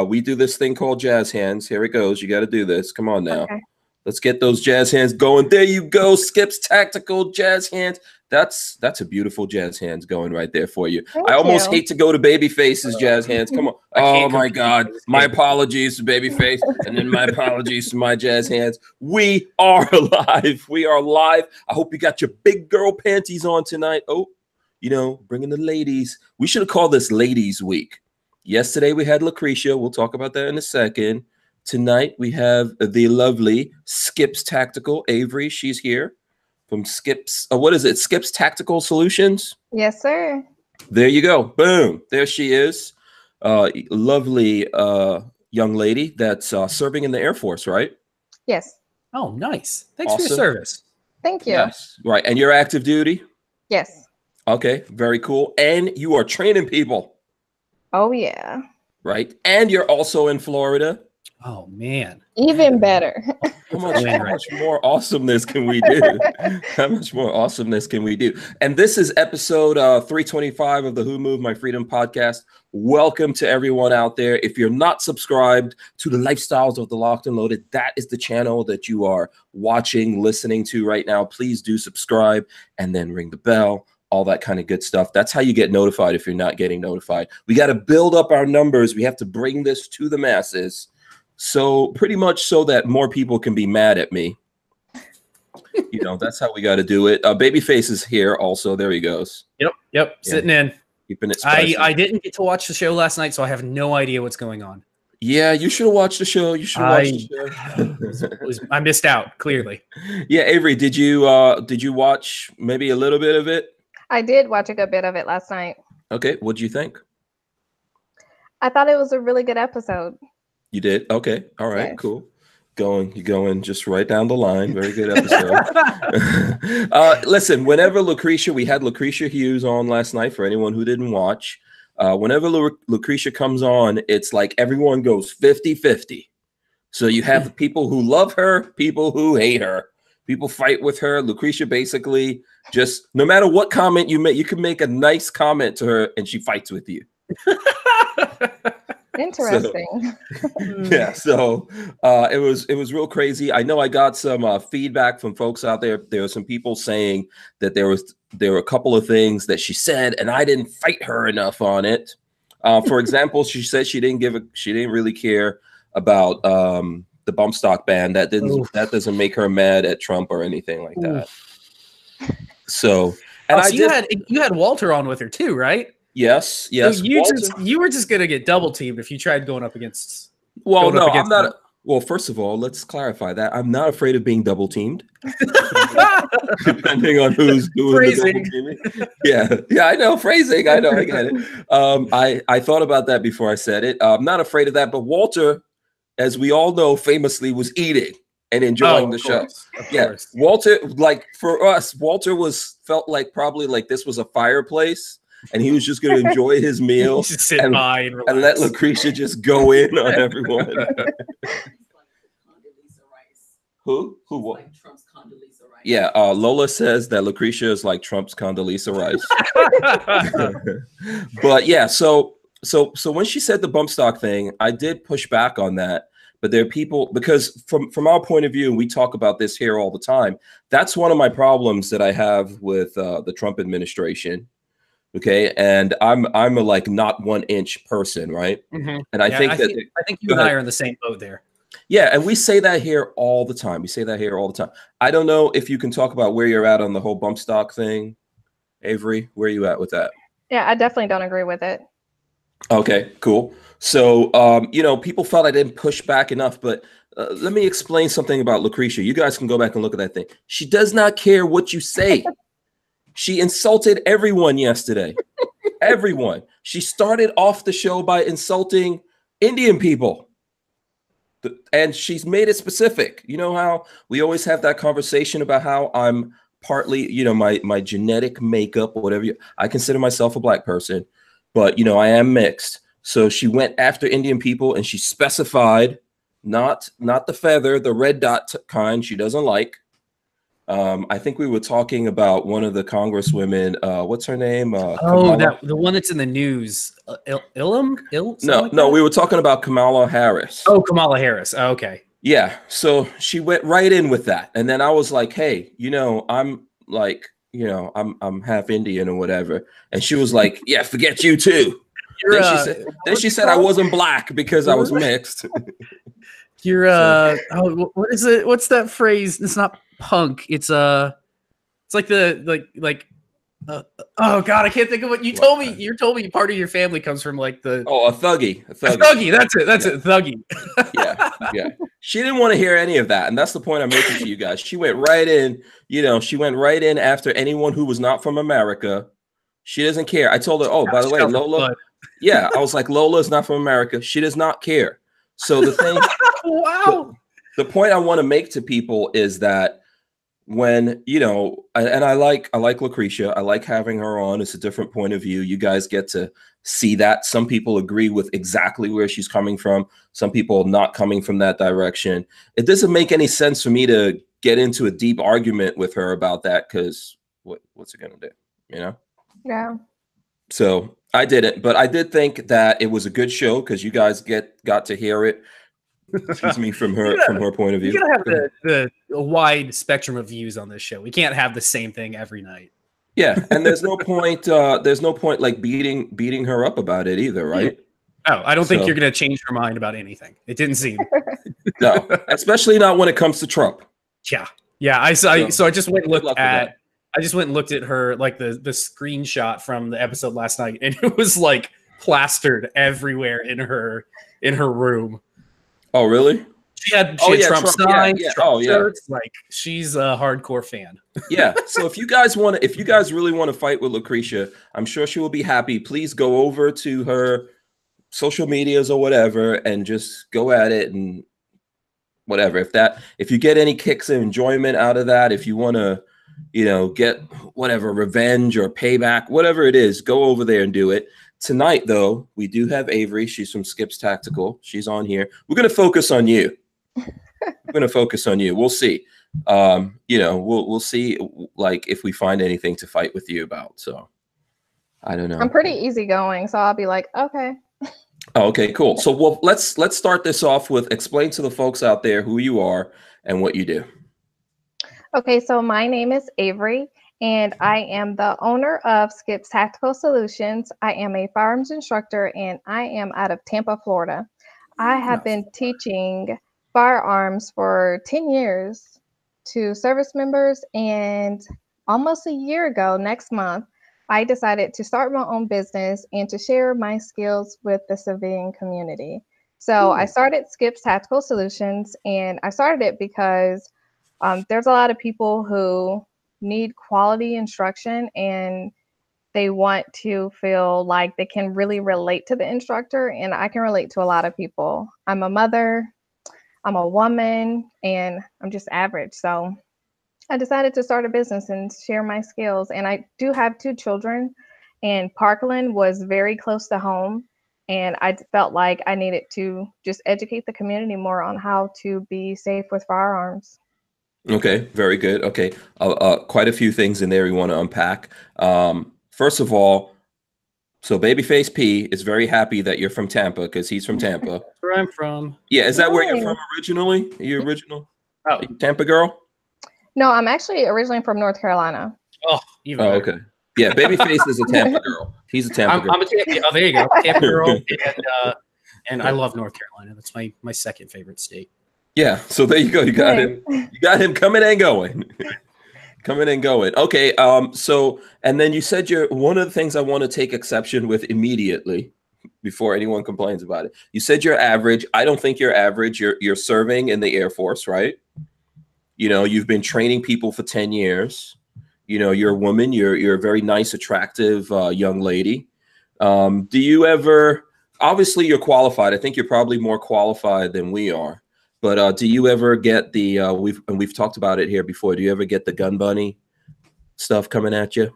we do this thing called jazz hands. Here it goes. You got to do this. Come on now. Okay. Let's get those jazz hands going. There you go. Skip's tactical jazz hands. That's a beautiful jazz hands going right there for you. Thank I almost you. hate to go to Babyface's jazz hands. Come on. Oh my God. My apologies to Babyface, and then my apologies to my jazz hands. We are live. We are live. I hope you got your big girl panties on tonight. Oh, you know, bringing the ladies. We should have called this Ladies Week. Yesterday we had Lucretia. We'll talk about that in a second. Tonight we have the lovely Skip's Tactical Avery. She's here from Skip's. What is it? Skip's Tactical Solutions. Yes, sir. There you go. Boom. There she is. Lovely young lady that's serving in the Air Force, right? Yes. Oh, nice. Thanks for your service. Thank you. Yes. Right. And you're active duty? Yes. Okay. Very cool. And you are training people. Oh, yeah. Right. And you're also in Florida. Oh, man. Even better. How much more awesomeness can we do? How much more awesomeness can we do? And this is episode 325 of the Who Moved My Freedom podcast. Welcome to everyone out there. If you're not subscribed to the Lifestyles of the Locked and Loaded, that is the channel that you are watching, listening to right now. Please do subscribe and then ring the bell. All that kind of good stuff. That's how you get notified if you're not getting notified. We got to build up our numbers. We have to bring this to the masses. So pretty much so that more people can be mad at me. You know, that's how we got to do it. Babyface is here also. There he goes. Yep. Yeah. Sitting in. Keeping it spicy. I didn't get to watch the show last night, so I have no idea what's going on. Yeah, you should have watched the show. You should have watched the show. I missed out, clearly. Yeah, Avery, did you watch maybe a little bit of it? I did watch a good bit of it last night. Okay, what do you think? I thought it was a really good episode. You did? Okay. All right, yes. Cool. You're going just right down the line. Very good episode. Listen, whenever we had Lucretia Hughes on last night for anyone who didn't watch. Whenever Lucretia comes on, it's like everyone goes 50-50. So you have the people who love her, people who hate her. People fight with her. Lucretia basically just, no matter what comment you make, you can make a nice comment to her and she fights with you. Interesting. So it was real crazy. I know I got some feedback from folks out there. There were some people saying that there were a couple of things that she said and I didn't fight her enough on it. For example, she said she didn't really care about the bump stock ban. That doesn't make her mad at Trump or anything like that. So, and so you had Walter on with her too, right? Yes. So you were just gonna get double teamed if you tried going up against. Well, no, I'm not. Well, first of all, let's clarify that I'm not afraid of being double teamed. Depending on who's doing phrasing. The double teaming. Yeah, I know phrasing. I know, I get it. I thought about that before I said it. I'm not afraid of that, but Walter, as we all know, famously was eating and enjoying the show. Yeah, Walter, like for us, Walter felt like probably like this was a fireplace. And he was just going to enjoy his meal and let Lucretia just go in on everyone. Who? What? Like Trump's Condoleezza Rice. Yeah, Lola says that Lucretia is like Trump's Condoleezza Rice. But yeah, so when she said the bump stock thing, I did push back on that. But there are people, because from our point of view, and we talk about this here all the time, that's one of my problems that I have with the Trump administration. Okay, and I'm a like not 1 inch person, right? Mm-hmm. And I think you and I are in the same boat there. Yeah, and we say that here all the time. I don't know if you can talk about where you're at on the whole bump stock thing, Avery. Where are you at with that? Yeah, I definitely don't agree with it. Okay, cool. So people felt I didn't push back enough, but let me explain something about Lucretia. You guys can go back and look at that thing. She does not care what you say. She insulted everyone yesterday. Everyone. She started off the show by insulting Indian people. And she's made it specific. You know how we always have that conversation about how I'm partly, my genetic makeup or whatever. I consider myself a black person, but, I am mixed. So she went after Indian people and she specified not the feather, the red dot kind she doesn't like. I think we were talking about one of the congresswomen. What's her name? The one that's in the news. No, we were talking about Kamala Harris. Oh, Kamala Harris. Oh, okay. Yeah. So she went right in with that. And then I was like, hey, I'm like, I'm half Indian or whatever. And she was like, yeah, forget you too. Then she said I wasn't black because I was mixed. You're what is it? What's that phrase? It's not punk. It's like oh god, I can't think of what you told me. You told me part of your family comes from like a thuggy. A thuggy. That's it. Thuggy. yeah. She didn't want to hear any of that, and that's the point I'm making to you guys. She went right in. She went right in after anyone who was not from America. She doesn't care. I told her, oh, by the way, Lola. Yeah, I was like, Lola is not from America. She does not care. So the thing, wow. The point I want to make to people is that when, and I like Lucretia, I like having her on. It's a different point of view. You guys get to see that. Some people agree with exactly where she's coming from. Some people not coming from that direction. It doesn't make any sense for me to get into a deep argument with her about that because what's it going to do, Yeah. So I didn't, but I did think that it was a good show because you guys got to hear it. Excuse me, from her point of view. You gotta have a wide spectrum of views on this show. We can't have the same thing every night. Yeah, and there's no point. There's no point like beating her up about it either, right? Oh, I don't think you're gonna change her mind about anything. It didn't seem. No, especially not when it comes to Trump. Yeah. So I just went and looked at. I just went and looked at her like the screenshot from the episode last night, and it was like plastered everywhere in her room. Oh, really? She had Trump signs, Trump shirts. Yeah. Like she's a hardcore fan. Yeah. So if you guys really want to fight with Lucretia, I'm sure she will be happy. Please go over to her social medias or whatever and just go at it and whatever. If you get any kicks and enjoyment out of that, if you want to, get whatever revenge or payback, whatever it is, go over there and do it. Tonight, though, we do have Avery. She's from Skips Tactical. She's on here. We're going to focus on you. We'll see. We'll see like if we find anything to fight with you about. So I don't know. I'm pretty easygoing, so I'll be like, okay. Oh, okay, cool. So let's start this off with explain to the folks out there who you are and what you do. Okay, so my name is Avery. And I am the owner of Skips Tactical Solutions. I am a firearms instructor, and I am out of Tampa, Florida. I have been teaching firearms for 10 years to service members, and almost a year ago, next month, I decided to start my own business and to share my skills with the civilian community. So I started Skips Tactical Solutions, and I started it because there's a lot of people who need quality instruction and they want to feel like they can really relate to the instructor, and I can relate to a lot of people. I'm a mother, I'm a woman, and I'm just average. So I decided to start a business and share my skills. And I do have 2 children, and Parkland was very close to home, and I felt like I needed to just educate the community more on how to be safe with firearms. Okay, very good. Okay, quite a few things in there we want to unpack. First of all, so Babyface P is very happy that you're from Tampa because he's from Tampa. That's where I'm from. Yeah, is that where you're from originally? Are you original? Oh, Tampa girl? No, I'm actually originally from North Carolina. Oh, even better. Okay. Yeah, Babyface is a Tampa girl. He's a Tampa girl. I'm a Tampa. Oh, there you go, Tampa girl, and I love North Carolina. That's my second favorite state. Yeah, so there you go. You got him. You got him coming and going. Coming and going. Okay. So, and then you said one of the things I want to take exception with immediately before anyone complains about it. You said you're average. I don't think you're average. You're serving in the Air Force, right? You've been training people for 10 years. You're a woman. You're a very nice, attractive young lady. Do you ever? Obviously, you're qualified. I think you're probably more qualified than we are. But do you ever get the we've talked about it here before? Do you ever get the gun bunny stuff coming at you?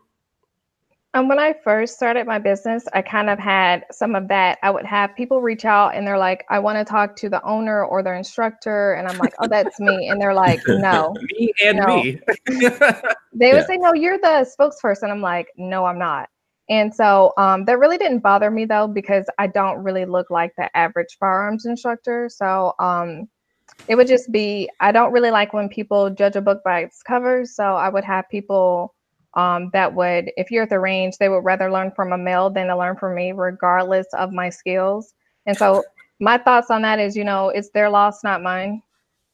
When I first started my business, I kind of had some of that. I would have people reach out and they're like, I want to talk to the owner or their instructor. And I'm like, oh, that's me. And they're like, no. Me and no. me. They would say, no, you're the spokesperson. I'm like, no, I'm not. And so that really didn't bother me, though, because I don't really look like the average firearms instructor. So it would just be, I don't really like when people judge a book by its cover. So I would have people that would, if you're at the range, they would rather learn from a male than to learn from me, regardless of my skills. And so my thoughts on that is, it's their loss, not mine.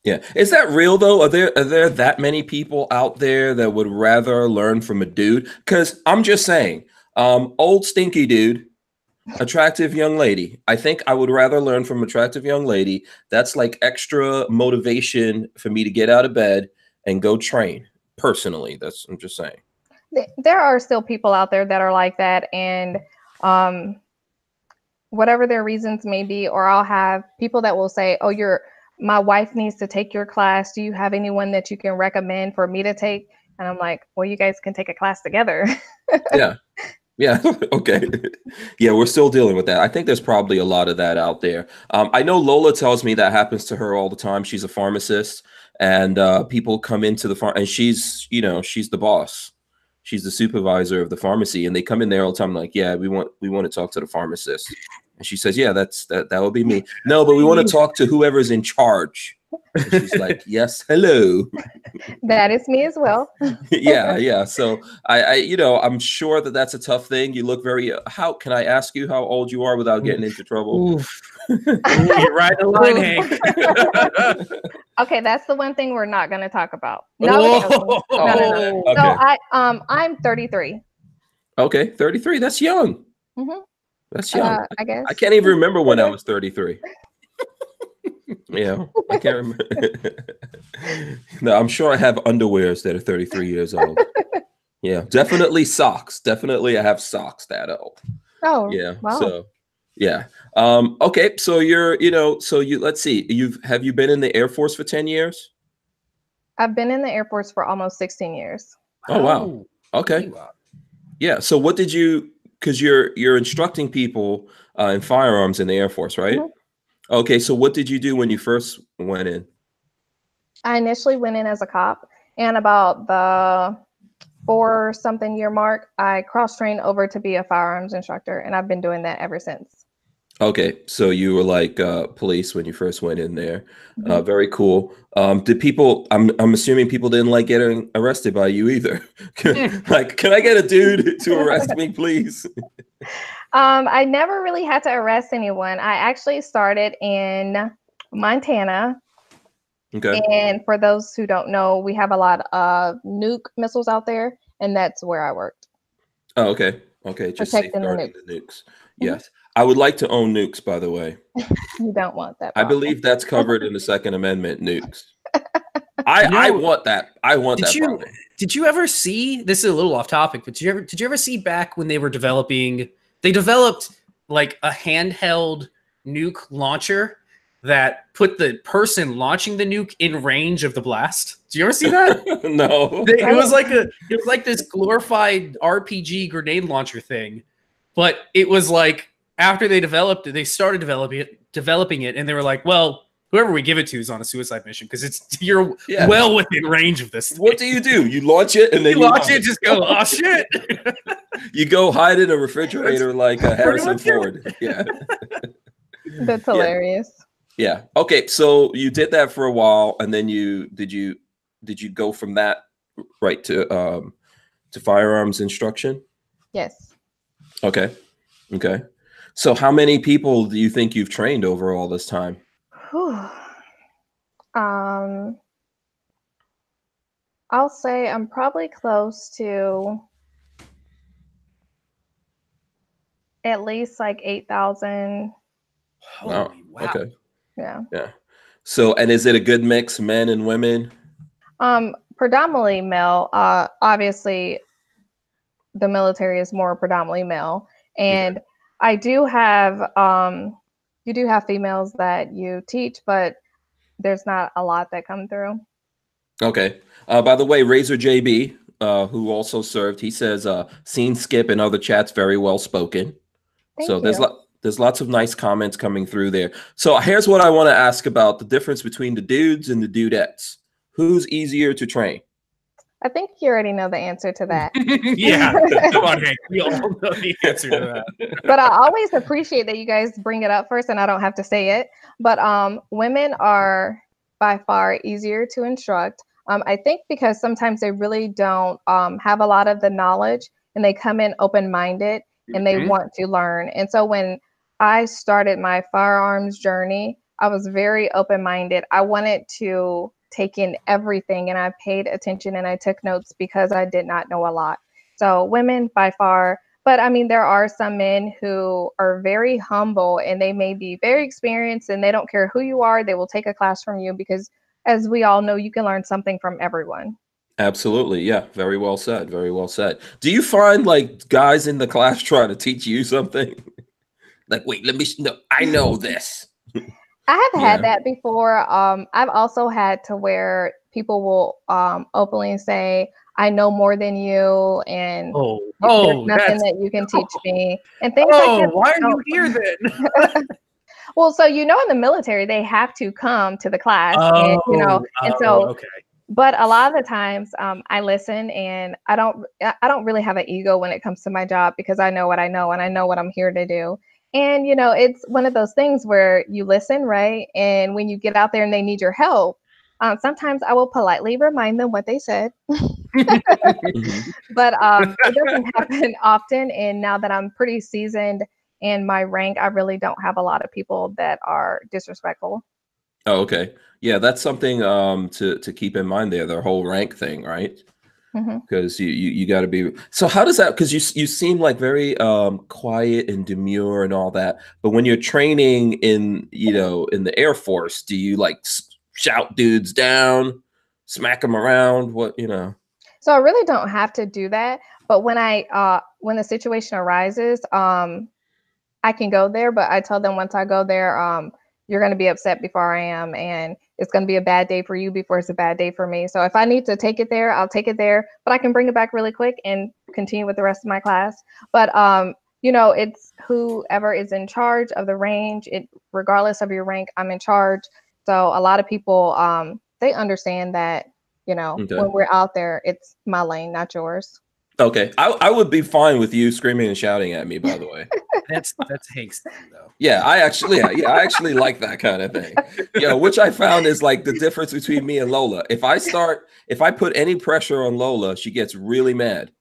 Yeah. Is that real though? Are there that many people out there that would rather learn from a dude? Because I'm just saying, old stinky dude, attractive young lady. I think I would rather learn from attractive young lady. That's like extra motivation for me to get out of bed and go train. Personally, I'm just saying. There are still people out there that are like that, and whatever their reasons may be, or I'll have people that will say, oh, my wife needs to take your class. Do you have anyone that you can recommend for me to take? And I'm like, well, you guys can take a class together. Yeah. Yeah. Okay. Yeah, we're still dealing with that. I think there's probably a lot of that out there. I know Lola tells me that happens to her all the time. She's a pharmacist, and people come into the farm, and she's the boss. She's the supervisor of the pharmacy, and they come in there all the time like, yeah, we want to talk to the pharmacist. And she says, yeah, that would be me. No, but we want to talk to whoever's in charge. And she's like, yes, hello. That is me as well. Yeah. So I'm sure that's a tough thing. You look how can I ask you how old you are without getting into trouble? You're right in line, Hank. Okay, that's the one thing we're not going to talk about. No. Okay. So I'm 33. Okay, 33. That's young. Mm-hmm. That's young. I guess. I can't even remember when I was 33. Yeah, I can't remember. No, I'm sure I have underwears that are 33 years old. Yeah, definitely socks. Definitely I have socks that old. Oh, yeah. Wow. So, yeah. Okay. So let's see. Have you been in the Air Force for 10 years? I've been in the Air Force for almost 16 years. Oh, wow. Okay. Yeah. So because you're instructing people in firearms in the Air Force, right? Mm-hmm. Okay, so what did you do when you first went in? I initially went in as a cop, and about the 4-something year mark, I cross-trained over to be a firearms instructor, and I've been doing that ever since. Okay, so you were like police when you first went in there. Mm-hmm. Very cool. Did people? I'm assuming people didn't like getting arrested by you either. Like, can I get a dude to arrest me, please? I never really had to arrest anyone. I actually started in Montana. Okay. And for those who don't know, we have a lot of nuke missiles out there, and that's where I worked. Oh, okay. Okay, just safeguarding the nukes. Yes. Mm-hmm. I would like to own nukes, by the way. You don't want that. I believe that's covered in the Second Amendment, nukes. I want that. I want that. Did you ever see, this is a little off topic, but did you ever see back when they were they developed like a handheld nuke launcher that put the person launching the nuke in range of the blast? Do you ever see that? No. It was like this glorified RPG grenade launcher thing, but it was like after they developed it, they started developing it, and they were like, well, whoever we give it to is on a suicide mission because you're well within range of this thing. What do? You launch it and then you launch it, just go, oh shit. You go hide in a refrigerator like a Harrison Ford. Yeah. That's hilarious. Yeah. Okay. So you did that for a while, and then did you go from that right to firearms instruction? Yes. Okay. So how many people do you think you've trained over all this time? I'll say I'm probably close to at least like 8,000. Wow. Okay. Yeah. So, and is it a good mix, men and women? Predominantly male. Obviously, the military is more predominantly male, and I do have you do have females that you teach, but there's not a lot that come through. Okay. By the way, Razor JB, who also served. He says, "Seen Skip and other chats very well spoken." Thank you. There's lots of nice comments coming through there. So here's what I want to ask about the difference between the dudes and the dudettes. Who's easier to train? I think you already know the answer to that. Yeah, come on, Hank. We all know the answer to that. But I always appreciate that you guys bring it up first, and I don't have to say it. But women are by far easier to instruct. I think because sometimes they really don't have a lot of the knowledge, and they come in open-minded and they want to learn. And so when I started my firearms journey, I was very open-minded. I wanted to take in everything, and I paid attention and I took notes because I did not know a lot. So women by far, but I mean, there are some men who are very humble and they may be very experienced and they don't care who you are. They will take a class from you because, as we all know, you can learn something from everyone. Absolutely. Yeah. Very well said. Very well said. Do you find like guys in the class trying to teach you something? Like, wait, let me know. I know this. I have had that before. I've also had to where people will openly say, "I know more than you," and there's nothing that you can teach me, and things like that. Why are you here then? Well, so in the military, they have to come to the class, and okay. But a lot of the times, I listen, and I don't really have an ego when it comes to my job because I know what I know and I know what I'm here to do. And, it's one of those things where you listen, right? And when you get out there and they need your help, sometimes I will politely remind them what they said. But it doesn't happen often. And now that I'm pretty seasoned in my rank, I really don't have a lot of people that are disrespectful. Oh, okay. Yeah, that's something to keep in mind there, their whole rank thing, right? Because you got to be. So how does that? Because you seem like very quiet and demure and all that, but when you're training in in the Air Force, do you like shout dudes down, smack them around? What? So I really don't have to do that, but when the situation arises, I can go there. But I tell them once I go there, you're going to be upset before I am, and it's going to be a bad day for you before it's a bad day for me. So if I need to take it there, I'll take it there, but I can bring it back really quick and continue with the rest of my class. But, it's whoever is in charge of the range, regardless of your rank, I'm in charge. So a lot of people, they understand that, when we're out there, it's my lane, not yours. Okay. I would be fine with you screaming and shouting at me, by the way. That's Hank's thing, though. Yeah, I actually like that kind of thing. Which I found is like the difference between me and Lola. If I put any pressure on Lola, she gets really mad.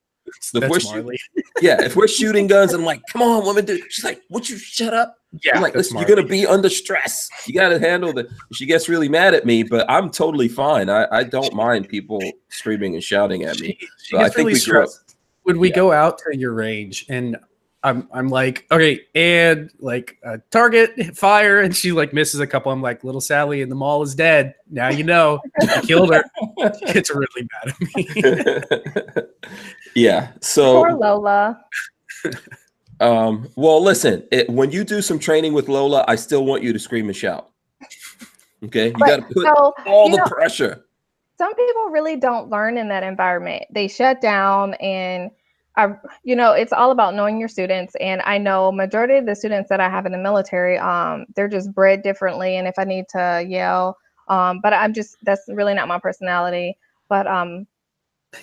If we're shooting guns, I'm like, come on, woman, dude. She's like, would you shut up? Yeah, I'm like, listen, you're gonna be under stress. You gotta handle it. She gets really mad at me, but I'm totally fine. I don't mind people screaming and shouting at me. She gets really stressed when we go out to your range, and I'm like, okay, and like target fire, and she like misses a couple. I'm like, little Sally in the mall is dead. Now you killed her. She gets really mad at me. Yeah. So poor Lola. Well, listen, when you do some training with Lola, I still want you to scream and shout. Okay, you got to put all the pressure. Some people really don't learn in that environment. They shut down, and it's all about knowing your students. And I know majority of the students that I have in the military, they're just bred differently. And if I need to yell, but that's really not my personality. But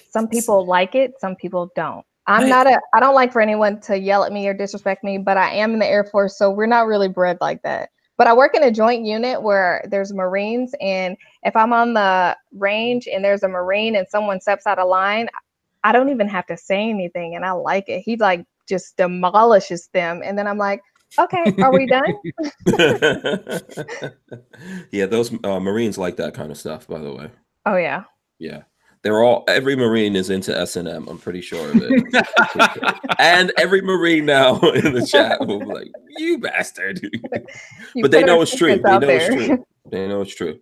some people like it, some people don't. I don't like for anyone to yell at me or disrespect me, but I am in the Air Force, so we're not really bred like that. But I work in a joint unit where there's Marines, and if I'm on the range and there's a Marine and someone steps out of line, I don't even have to say anything, and I like it. He like just demolishes them, and then I'm like, okay, are we done? Yeah, those Marines like that kind of stuff, by the way. Oh yeah. Yeah. Every Marine is into S&M. I'm pretty sure of it. And every Marine now in the chat will be like, you bastard. But they know it's true. They know it's true.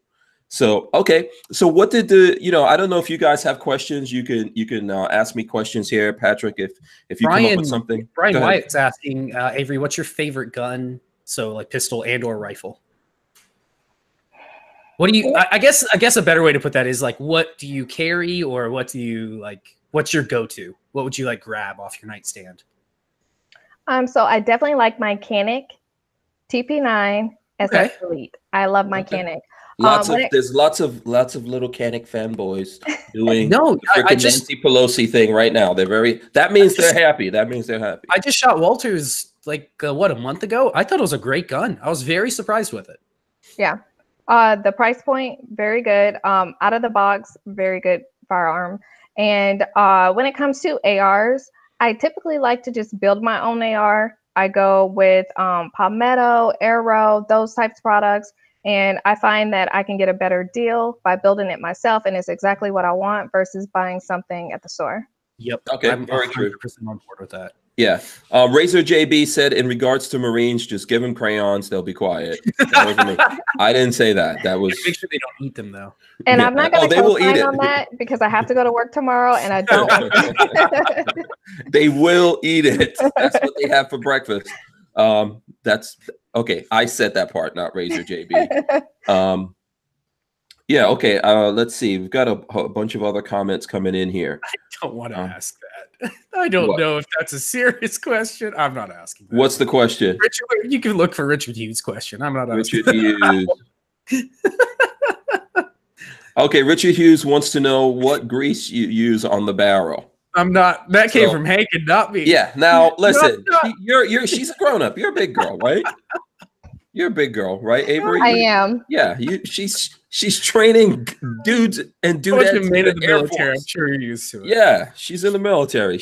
So, okay. So what did I don't know if you guys have questions. You can ask me questions here, Patrick, if you come up with something. Brian Wyatt's asking, Avery, what's your favorite gun? So like pistol and or rifle. What do you? I guess a better way to put that is like, what do you carry, or what do you like? What's your go-to? What would you like grab off your nightstand? So I definitely like my Canic TP9 SS Elite. I love my Canic. There's lots of little Canic fanboys doing no, the freaking Nancy Pelosi thing right now. That means they're happy. That means they're happy. I just shot Walter's like a month ago. I thought it was a great gun. I was very surprised with it. Yeah. The price point, very good. Out of the box, very good firearm. And when it comes to ARs, I typically like to just build my own AR. I go with Palmetto, Arrow, those types of products. And I find that I can get a better deal by building it myself, and it's exactly what I want versus buying something at the store. Yep. Okay, I'm very 100% true. on board with that. Yeah. Razor JB said, in regards to Marines, just give them crayons. They'll be quiet. That wasn't me. I didn't say that. That was. Make sure they don't eat them, though. And I'm not going to co-sign on that because I have to go to work tomorrow, and I don't want to. They will eat it. That's what they have for breakfast. That's okay. I said that part, not Razor JB. Yeah. Okay. Let's see. We've got a bunch of other comments coming in here. I don't want to ask that. I don't know if that's a serious question. I'm not asking that. What's the question? Richard, you can look for Richard Hughes' question. I'm not asking. Richard Hughes. Okay. Richard Hughes wants to know what grease you use on the barrel. I'm not. That came from Hank and not me. Yeah. Now listen, she's a grown up. You're a big girl, right? You're a big girl, right, Avery? I am. Yeah. She's training dudes and dudettes in the military. I'm sure you're used to it. Yeah, she's in the military.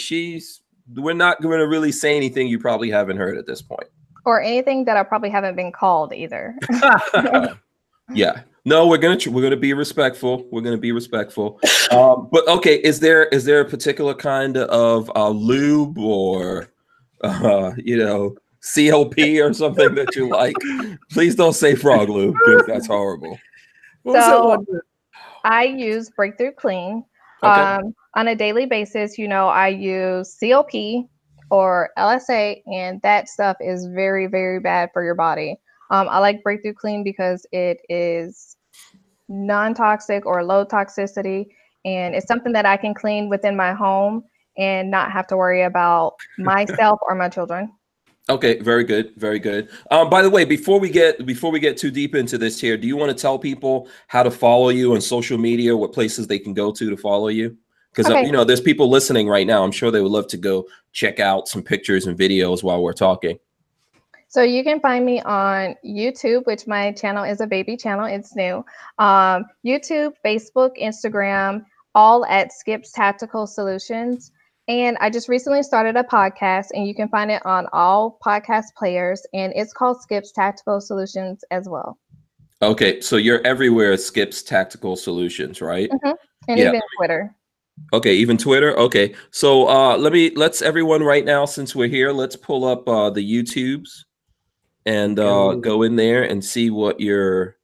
We're not going to really say anything you probably haven't heard at this point, or anything that I probably haven't been called either. Yeah. No, we're gonna be respectful. We're gonna be respectful. But okay, is there a particular kind of lube or CLP or something that you like? Please don't say frog lube because that's horrible. So I use Breakthrough Clean on a daily basis. I use CLP or LSA, and that stuff is very, very bad for your body. I like Breakthrough Clean because it is non-toxic or low toxicity, and it's something that I can clean within my home and not have to worry about myself or my children. Okay, very good, very good. By the way, before we get too deep into this here, do you want to tell people how to follow you on social media, what places they can go to follow you? Because there's people listening right now. I'm sure they would love to go check out some pictures and videos while we're talking. So you can find me on YouTube, which my channel is a baby channel. It's new. YouTube, Facebook, Instagram, all at Skips Tactical Solutions. And I just recently started a podcast, and you can find it on all podcast players, and it's called Skips Tactical Solutions as well. Okay, so you're everywhere at Skips Tactical Solutions, right? Mm-hmm. And even Twitter. Okay, even Twitter. Okay, so let's everyone right now, since we're here, let's pull up the YouTubes and go in there and see what your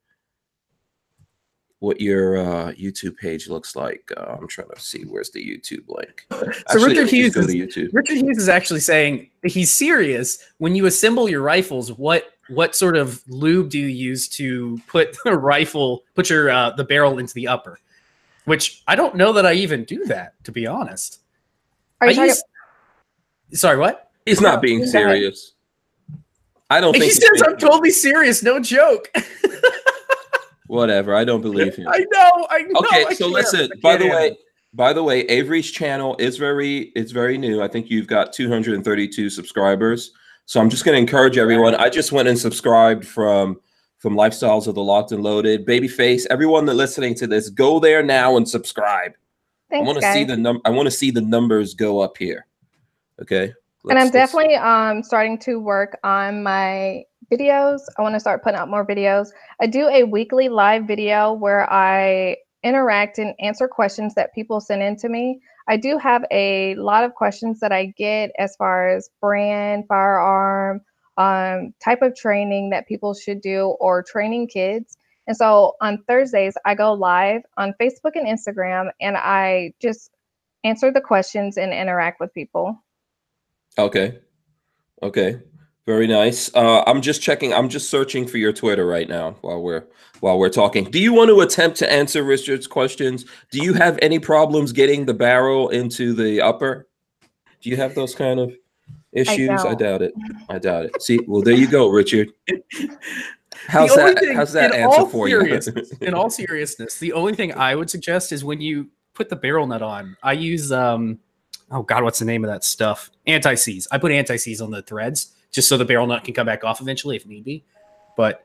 YouTube page looks like. I'm trying to see where's the YouTube link. So Richard Hughes is actually saying he's serious. When you assemble your rifles, what sort of lube do you use to put the barrel into the upper? Which I don't know that I even do that, to be honest. Sorry, what? He's not being serious. I don't think he says I'm totally serious. No joke. Whatever. I don't believe him. I know. Okay, so listen. By the way, Avery's channel is very new. I think you've got 232 subscribers. So I'm just going to encourage everyone. I just went and subscribed from Lifestyles of the Locked and Loaded. Babyface, everyone that listening to this, go there now and subscribe. Thanks, I want to see the numbers go up here. Okay. And I'm definitely starting to work on my videos. I want to start putting out more videos. I do a weekly live video where I interact and answer questions that people send in to me. I do have a lot of questions that I get as far as brand, firearm, type of training that people should do, or training kids. And so on Thursdays, I go live on Facebook and Instagram, and I just answer the questions and interact with people. Okay. Very nice. I'm just checking. I'm just searching for your Twitter right now while we're talking. Do you want to attempt to answer Richard's questions? Do you have any problems getting the barrel into the upper? Do you have those kind of issues? I doubt it. I doubt it. See, well, there you go, Richard. How's that answer for you? In all seriousness, the only thing I would suggest is when you put the barrel nut on, I use oh God, what's the name of that stuff? Anti-seize. I put anti-seize on the threads just so the barrel nut can come back off eventually if need be. But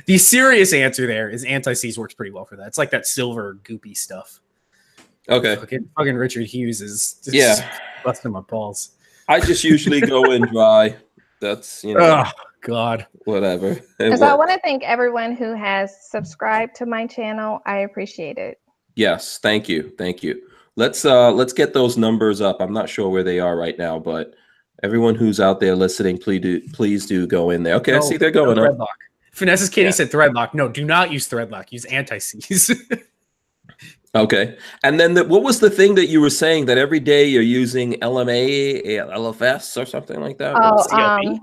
the serious answer there is anti-seize works pretty well for that. It's like that silver goopy stuff. Okay. Fucking Richard Hughes is just busting my balls. I just usually go in dry. That's, you know. Oh, God. Whatever. So I want to thank everyone who has subscribed to my channel. I appreciate it. Yes. Thank you. Thank you. Let's get those numbers up. I'm not sure where they are right now, but everyone who's out there listening, please do go in there. Okay, I see they're going up. Threadlock. Finesse's Kitty said threadlock. No, do not use threadlock. Use anti-seize. Okay. And then what was the thing that you were saying that every day you're using LMA, LFS or something like that? Oh,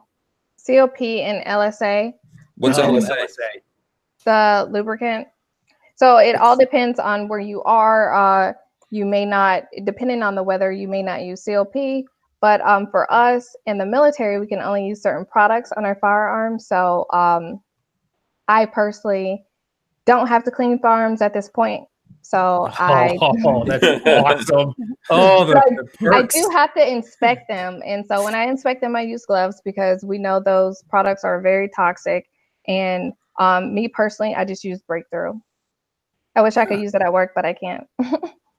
COP and LSA. What's LSA? The lubricant. So it all depends on where you are. You may not, depending on the weather, you may not use COP. But for us in the military, we can only use certain products on our firearms. So I personally don't have to clean firearms at this point. So that's awesome. I do have to inspect them. And so when I inspect them, I use gloves because we know those products are very toxic. And me personally, I just use Breakthrough. I wish I could use it at work, but I can't.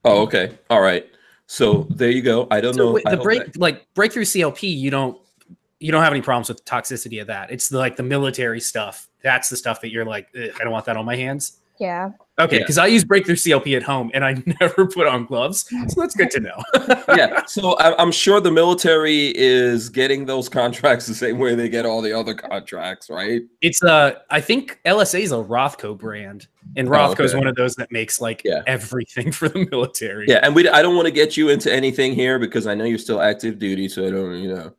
Oh, okay. All right. So there you go. I don't know. Like Breakthrough CLP, you don't have any problems with the toxicity of that. It's like the military stuff. That's the stuff that you're like, I don't want that on my hands. Yeah. Okay, because I use Breakthrough CLP at home and I never put on gloves. So that's good to know. Yeah. So I'm sure the military is getting those contracts the same way they get all the other contracts, right? It's I think LSA is a Rothko brand. And Rothko is one of those that makes like everything for the military. Yeah, and I don't want to get you into anything here because I know you're still active duty, so I don't, you know.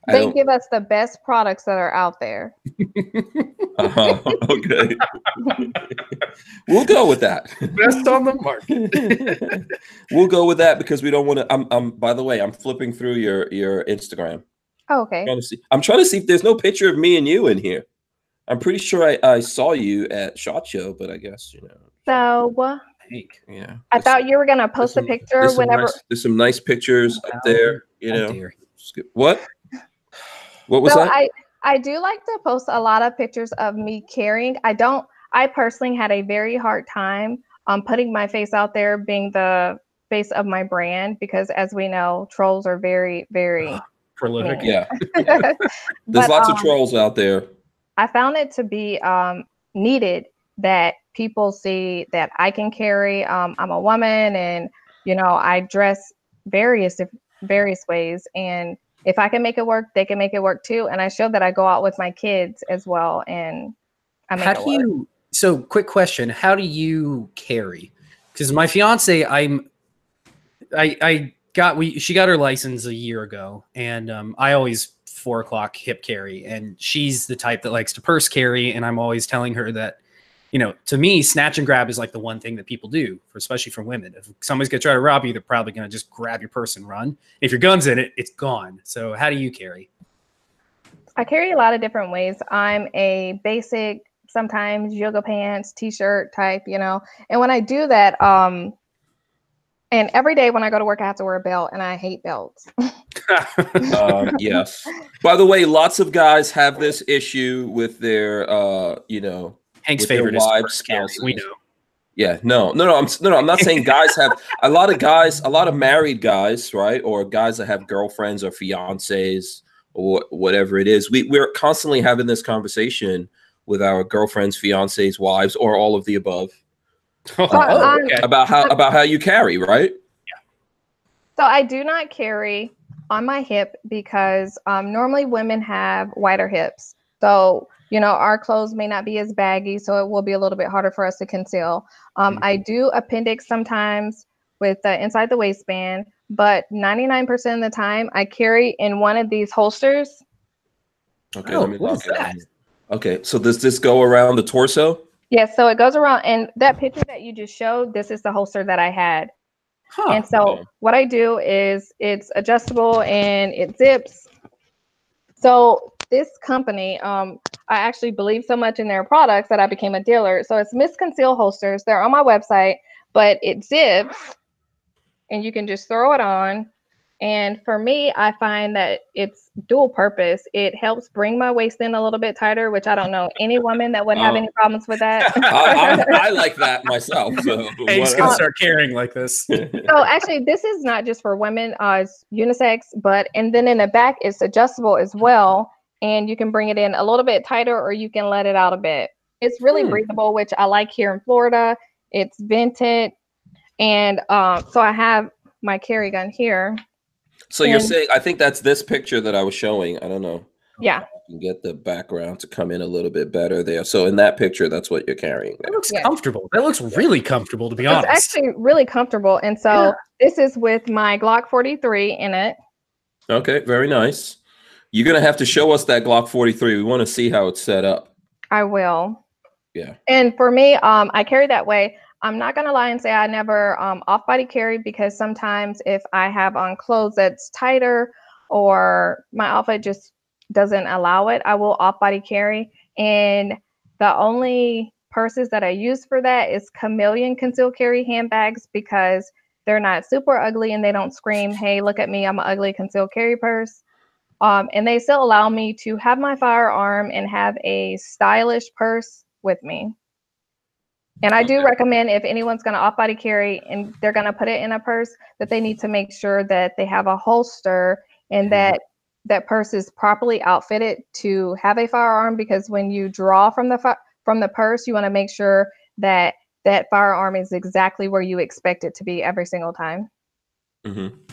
They give us the best products that are out there. Okay. We'll go with that. Best on the market. We'll go with that because we don't want to. By the way, I'm flipping through your Instagram. Oh, okay. I'm trying to see if there's no picture of me and you in here. I'm pretty sure I saw you at SHOT Show, but I guess, you know. So, yeah. I thought you were going to post a picture whenever. There's some nice pictures up there, you know. What? What was that? I do like to post a lot of pictures of me carrying. I personally had a very hard time putting my face out there, being the face of my brand, because as we know, trolls are very, very prolific. Yeah. There's lots of trolls out there. I found it to be needed that people see that I can carry. I'm a woman, and you know, I dress various ways, and if I can make it work, they can make it work too. And I show that I go out with my kids as well, and I make it work. So, quick question: how do you carry? Because my fiance, she got her license a year ago, and I always 4 o'clock hip carry, and she's the type that likes to purse carry, and I'm always telling her that, you know, to me, snatch and grab is like the one thing that people do, especially for women. If somebody's gonna try to rob you, they're probably gonna just grab your purse and run. If your gun's in it, it's gone. So how do you carry? I carry a lot of different ways. I'm a basic, sometimes yoga pants, t-shirt type, you know. And when I do that, and every day when I go to work, I have to wear a belt, and I hate belts. Yes. By the way, lots of guys have this issue with their, you know, Hank's favorite is we know. Yeah, no. I'm not saying guys have a lot of married guys, right? Or guys that have girlfriends or fiancés or whatever it is. We're constantly having this conversation with our girlfriends, fiancés, wives, or all of the above. About how you carry, right? Yeah. So I do not carry on my hip because normally women have wider hips. So, you know, our clothes may not be as baggy, so it will be a little bit harder for us to conceal. I do appendix sometimes with inside the waistband, but 99% of the time I carry in one of these holsters. Okay, let me lock it on. Okay, so does this go around the torso? Yes, so it goes around, and that picture that you just showed, this is the holster that I had. And so what I do is it's adjustable and it zips. So this company, I actually believe so much in their products that I became a dealer. So it's Miss Conceal holsters. They're on my website, but it zips and you can just throw it on. And for me, I find that it's dual purpose. It helps bring my waist in a little bit tighter, which I don't know any woman that would have any problems with that. I like that myself. So he's gonna start carrying like this. So actually, this is not just for women, it's unisex, and then in the back, it's adjustable as well. And you can bring it in a little bit tighter or you can let it out a bit. It's really breathable, which I like here in Florida. It's vented. And so I have my carry gun here. So you're saying, I think that's this picture that I was showing. I don't know. Yeah. I can get the background to come in a little bit better there. So in that picture, that's what you're carrying. That looks comfortable. That looks really comfortable, to be honest. It's actually really comfortable. And so this is with my Glock 43 in it. Okay, very nice. You're going to have to show us that Glock 43. We want to see how it's set up. I will. Yeah. And for me, I carry that way. I'm not going to lie and say I never off-body carry, because sometimes if I have on clothes that's tighter or my outfit just doesn't allow it, I will off-body carry. And the only purses that I use for that is Chameleon concealed carry handbags, because they're not super ugly and they don't scream, hey, look at me, I'm an ugly concealed carry purse. And they still allow me to have my firearm and have a stylish purse with me. And I do recommend, if anyone's going to off-body carry and they're going to put it in a purse, that they need to make sure that they have a holster and that that purse is properly outfitted to have a firearm, because when you draw from the purse, you want to make sure that that firearm is exactly where you expect it to be every single time.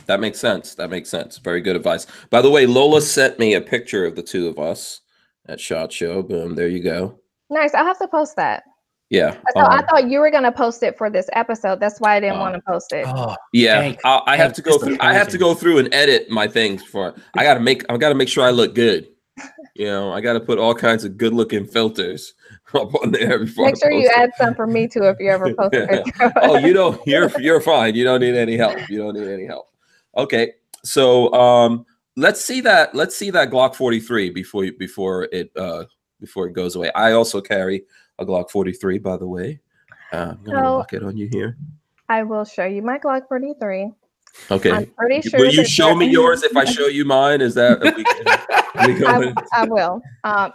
That makes sense. That makes sense. Very good advice. By the way, Lola sent me a picture of the two of us at SHOT Show. Boom, there you go. Nice. I'll have to post that. Yeah. So I thought you were going to post it for this episode. That's why I didn't want to post it. Yeah. I have to go through. I have to go through and edit my things for. I got to make sure I look good. You know, I got to put all kinds of good looking filters up on there before. Make sure you add some for me too if you ever post a picture. Oh, you don't. You're fine. You don't need any help. You don't need any help. Okay. So let's see that Glock 43 before it goes away. I also carry a Glock 43, by the way. I'm gonna lock it on you here. I will show you my Glock 43. Okay. I'm pretty sure. Will you show me yours if I show you mine? Is that? I will.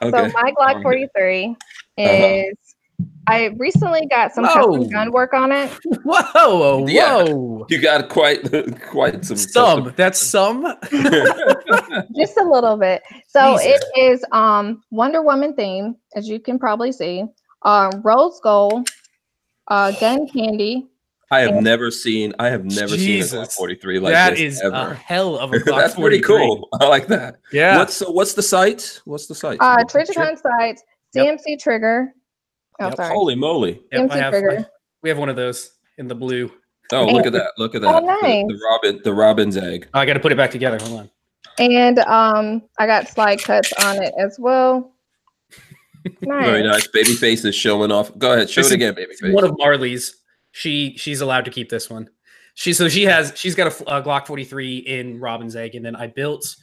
So my Glock 43 is. I recently got some custom gun work on it. Whoa! Yeah, you got quite some. That's some. Just a little bit. So it is Wonder Woman theme, as you can probably see. Rose gold, gun candy. I have never seen a Glock 43 like that. That is ever. a hell of a Glock. That's 43. Pretty cool. I like that. Yeah. What's the site? What's the site? Trijicon sights, CMC trigger. Oh, sorry. Holy moly! Trigger. We have one of those in the blue. Oh, look at that! Look at that! Oh, nice. The robin's egg. Oh, I got to put it back together. Hold on. And I got slide cuts on it as well. Nice. Very nice. Babyface is showing off. Go ahead, show it again, Babyface. One of Marley's. She's allowed to keep this one. She's got a Glock 43 in robin's egg, and then I built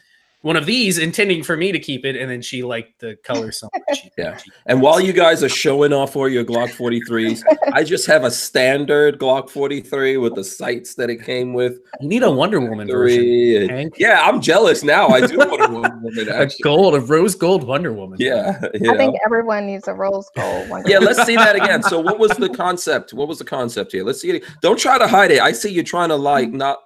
one of these intending for me to keep it, and then she liked the color so much. Yeah. And while you guys are showing off all your Glock 43s, I just have a standard Glock 43 with the sights that it came with. You need a Wonder Woman version. Yeah, I'm jealous now. I do want a Wonder Woman. A rose gold Wonder Woman. Yeah. I think everyone needs a rose gold Wonder Woman. Yeah, let's see that again. So what was the concept? What was the concept here? Let's see it. Don't try to hide it. I see you trying to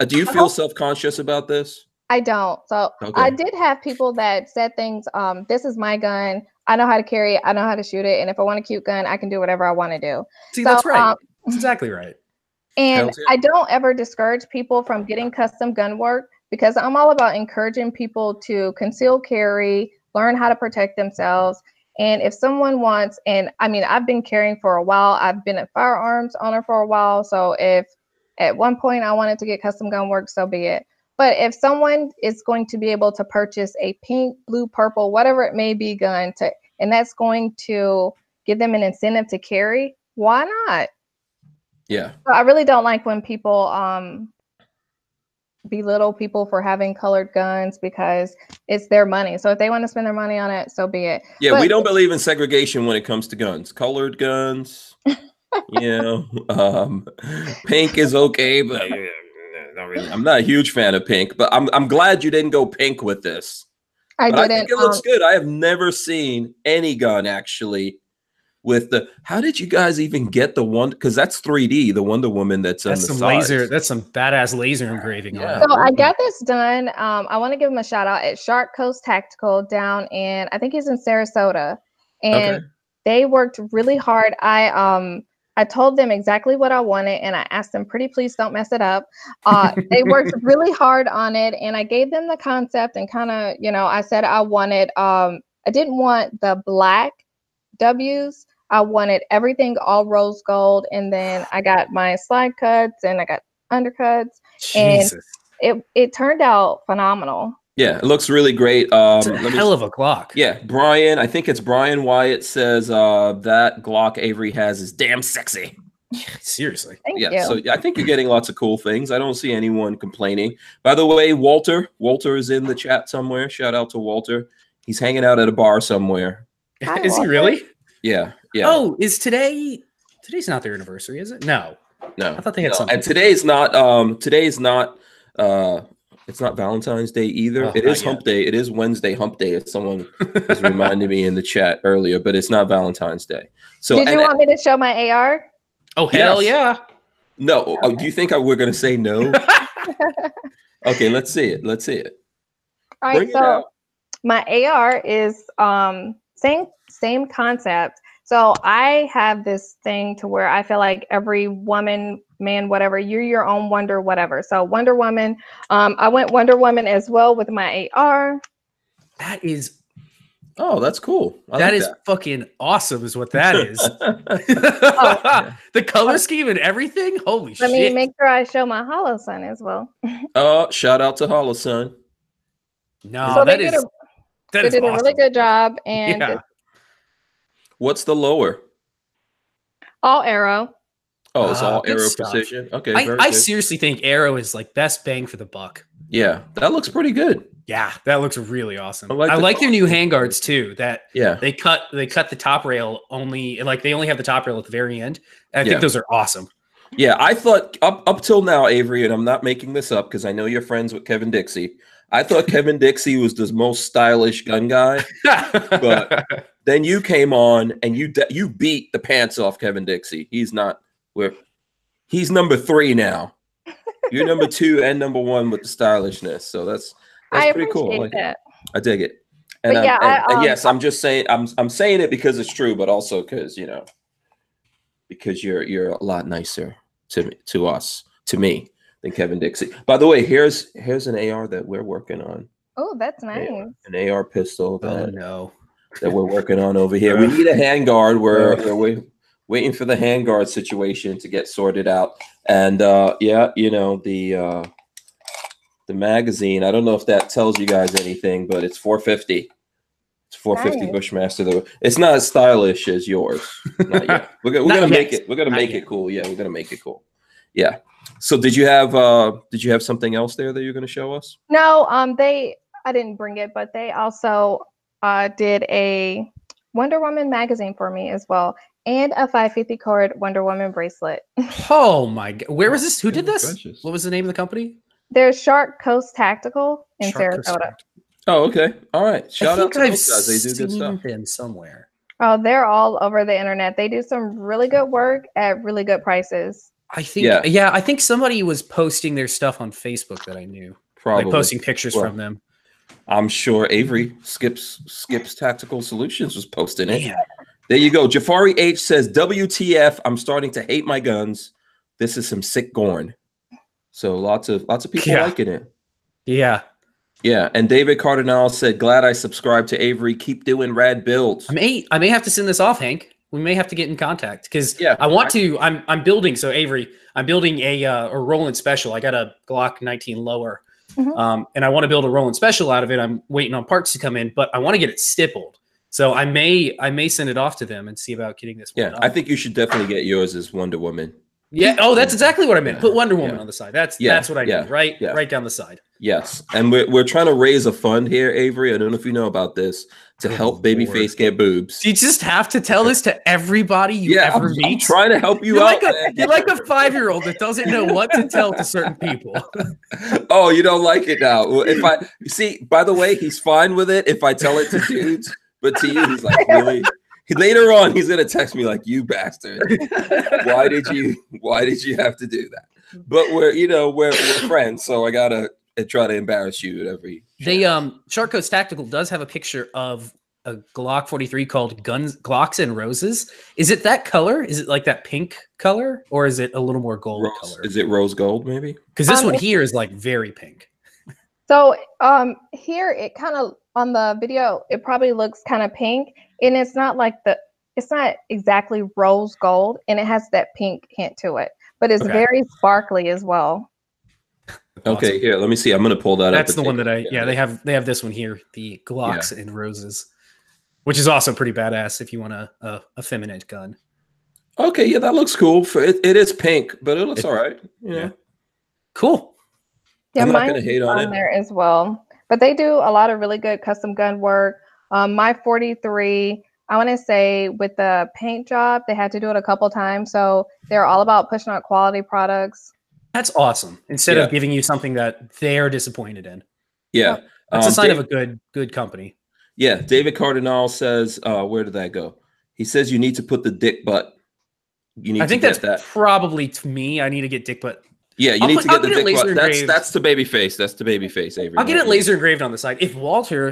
do you feel self-conscious about this? I don't. So I did have people that said things, this is my gun. I know how to carry it. I know how to shoot it. And if I want a cute gun, I can do whatever I want to do. See, that's right. That's exactly right. And I don't ever discourage people from getting custom gun work, because I'm all about encouraging people to conceal carry, learn how to protect themselves. And if someone wants, and I mean, I've been carrying for a while. I've been a firearms owner for a while. So if at one point I wanted to get custom gun work, so be it. But if someone is going to be able to purchase a pink, blue, purple, whatever it may be gun, and that's going to give them an incentive to carry, why not? Yeah. So I really don't like when people belittle people for having colored guns because it's their money. So if they want to spend their money on it, so be it. Yeah, but we don't believe in segregation when it comes to guns. Colored guns, pink is okay, but not really. I'm not a huge fan of pink, but I'm glad you didn't go pink with this. I think it looks good. I have never seen any gun actually with the. How did you guys even get the one? Because that's 3D, the Wonder Woman that's on the some sides. laser. That's some badass laser engraving. Yeah. So I got this done. I want to give him a shout out at Shark Coast Tactical down in, I think he's in Sarasota, and they worked really hard. I told them exactly what I wanted, and I asked them, pretty please don't mess it up. They worked really hard on it, and I gave them the concept and kind of, I said I wanted, I didn't want the black W's. I wanted everything all rose gold, and then I got my slide cuts and I got undercuts, Jesus. And it turned out phenomenal. Yeah, it looks really great. It's a hell of a Glock. Yeah, Brian, I think it's Brian Wyatt says that Glock Avery has is damn sexy. Seriously. Thank you. So I think you're getting lots of cool things. I don't see anyone complaining. By the way, Walter is in the chat somewhere. Shout out to Walter. He's hanging out at a bar somewhere. Is he really? Yeah. Oh, is today's not their anniversary, is it? No. I thought they had something. And today's not it's not Valentine's Day either. It is Hump Day. It is Wednesday Hump Day, as someone has reminded me in the chat earlier, but it's not Valentine's Day. So did you want me to show my AR? Oh, hell yeah. No. Oh, do you think we're going to say no? Okay, let's see it. All right, so my AR is same concept. So I have this thing to where I feel like every woman, man, whatever, you're your own Wonder whatever. So Wonder Woman, I went Wonder Woman as well with my AR. That is, that's cool. That is fucking awesome is what that is. The color scheme and everything, holy shit. Let me make sure I show my Hollow Sun as well. Shout out to Hollow Sun. No, so they did awesome. A really good job. And what's the lower? All arrow. Oh, it's all arrow precision. Okay. I seriously think arrow is like best bang for the buck. Yeah, that looks pretty good. Yeah, that looks really awesome. I like their new handguards too. That they cut the top rail only, like they only have the top rail at the very end. I think those are awesome. Yeah, I thought up till now, Avery, and I'm not making this up because I know you're friends with Kevin Dixie. I thought Kevin Dixie was the most stylish gun guy, but then you came on and you beat the pants off Kevin Dixie. He's number 3 now. You're number 2 and number 1 with the stylishness. So that's pretty cool. I dig it. And, and yes, I'm just saying I'm saying it because it's true, but also because because you're a lot nicer to me than Kevin Dixie. By the way, here's an AR that we're working on. Oh, that's nice. An AR pistol that we're working on over here. We need a handguard. We're waiting for the handguard situation to get sorted out. And the magazine, I don't know if that tells you guys anything, but it's 450. It's 450 Bushmaster. It's not as stylish as yours. Not yet. We're gonna make it. We're gonna make it cool. Yeah, we're gonna make it cool. Yeah. So did you have something else there that you're gonna show us? No, I didn't bring it, but they also did a Wonder Woman magazine for me as well, and a 550 cord Wonder Woman bracelet. Oh my God. Where was this? Who did this? What was the name of the company? There's Shark Coast Tactical in Sarasota. Oh, okay. All right. Shout out to those guys. They do good stuff. Them somewhere. Oh, they're all over the internet. They do some really good work at really good prices. I think, I think somebody was posting their stuff on Facebook that I knew. Probably. Like posting pictures from them. I'm sure Avery Skips Tactical Solutions was posting it. Man. There you go. Jafari H says, WTF, I'm starting to hate my guns. This is some sick gorn. So lots of people liking it. Yeah. Yeah. And David Cardinal said, glad I subscribed to Avery. Keep doing rad builds. I may have to send this off, Hank. We may have to get in contact because I want to. I'm building. So Avery, I'm building a Roland special. I got a Glock 19 lower, and I want to build a Roland Special out of it. I'm waiting on parts to come in, but I want to get it stippled. So I may send it off to them and see about getting this one done. I think you should definitely get yours as Wonder Woman. Yeah. Oh, that's exactly what I meant. Put Wonder Woman on the side. That's what I mean. Right. Yeah. Right down the side. Yes. And we're trying to raise a fund here, Avery. I don't know if you know about this, to help Babyface get boobs. You just have to tell this to everybody you ever meet. I'm trying to help you out. You're like a 5-year-old that doesn't know what to tell to certain people. Oh, you don't like it now. Well, if I see, by the way, he's fine with it if I tell it to dudes, but to you, he's like, really? Later on, he's gonna text me like, "You bastard! Why did you have to do that?" But we're friends, so I gotta try to embarrass you at every. Shark Coast Tactical does have a picture of a Glock 43 called Glocks and Roses. Is it that color? Is it like that pink color, or is it a little more gold color? Is it rose gold maybe? Because this one here is like very pink. So here it kind of on the video it probably looks kind of pink, and it's not like it's not exactly rose gold, and it has that pink hint to it, but it's very sparkly as well. Okay, awesome. Here, let me see. I'm gonna pull that up. That's the one that they have this one here, the Glocks and Roses, which is also pretty badass if you want a feminine gun. Okay, yeah, that looks cool. It is pink, but it looks all right. Yeah. Cool. Yeah, I'm not gonna hate on it there as well. But they do a lot of really good custom gun work. My 43, I want to say with the paint job, they had to do it a couple times. So they're all about pushing out quality products. That's awesome. Instead of giving you something that they're disappointed in. Yeah. That's a sign of a good company. Yeah. David Cardinal says, where did that go? He says you need to put the dick butt. I think that's probably to me. I need to get dick butt. Yeah, you need to get the dick butt. That's the Babyface. That's the Babyface, Avery. I'll get it laser engraved on the side. If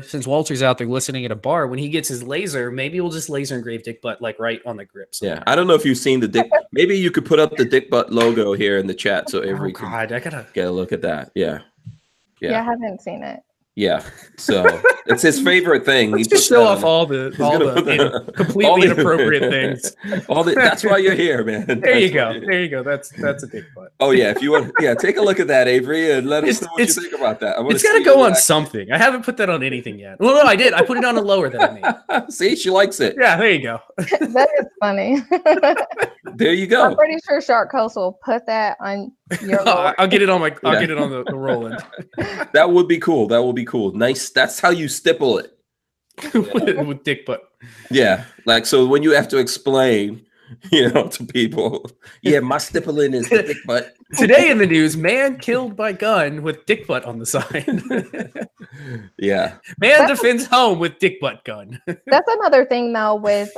since Walter's out there listening at a bar, when he gets his laser, maybe we'll just laser engrave dick butt like right on the grip. Somewhere. Yeah, I don't know if you've seen the dick. Maybe you could put up the dick butt logo here in the chat so Avery can I gotta get a look at that. Yeah, I haven't seen it. Yeah, so it's his favorite thing. He just show off all the completely inappropriate things. That's why you're here, man. There you go. That's a dick butt. Oh yeah, if you want, take a look at that, Avery, and let us know what you think about that. It's got to go on something. I haven't put that on anything yet. Well, no, I did. I put it on a lower that I made. See, she likes it. Yeah, there you go. That is funny. There you go. I'm pretty sure Shark Coast will put that on your. I'll get it on my. I'll get it on the Roland. That would be cool. That would be cool. Nice. That's how you stipple it. With dick butt. Yeah. Like, so when you have to explain, to people, my stippling is the dick butt. Today in the news, man killed by gun with dick butt on the side. Yeah. Man defends home with dick butt gun. That's another thing though with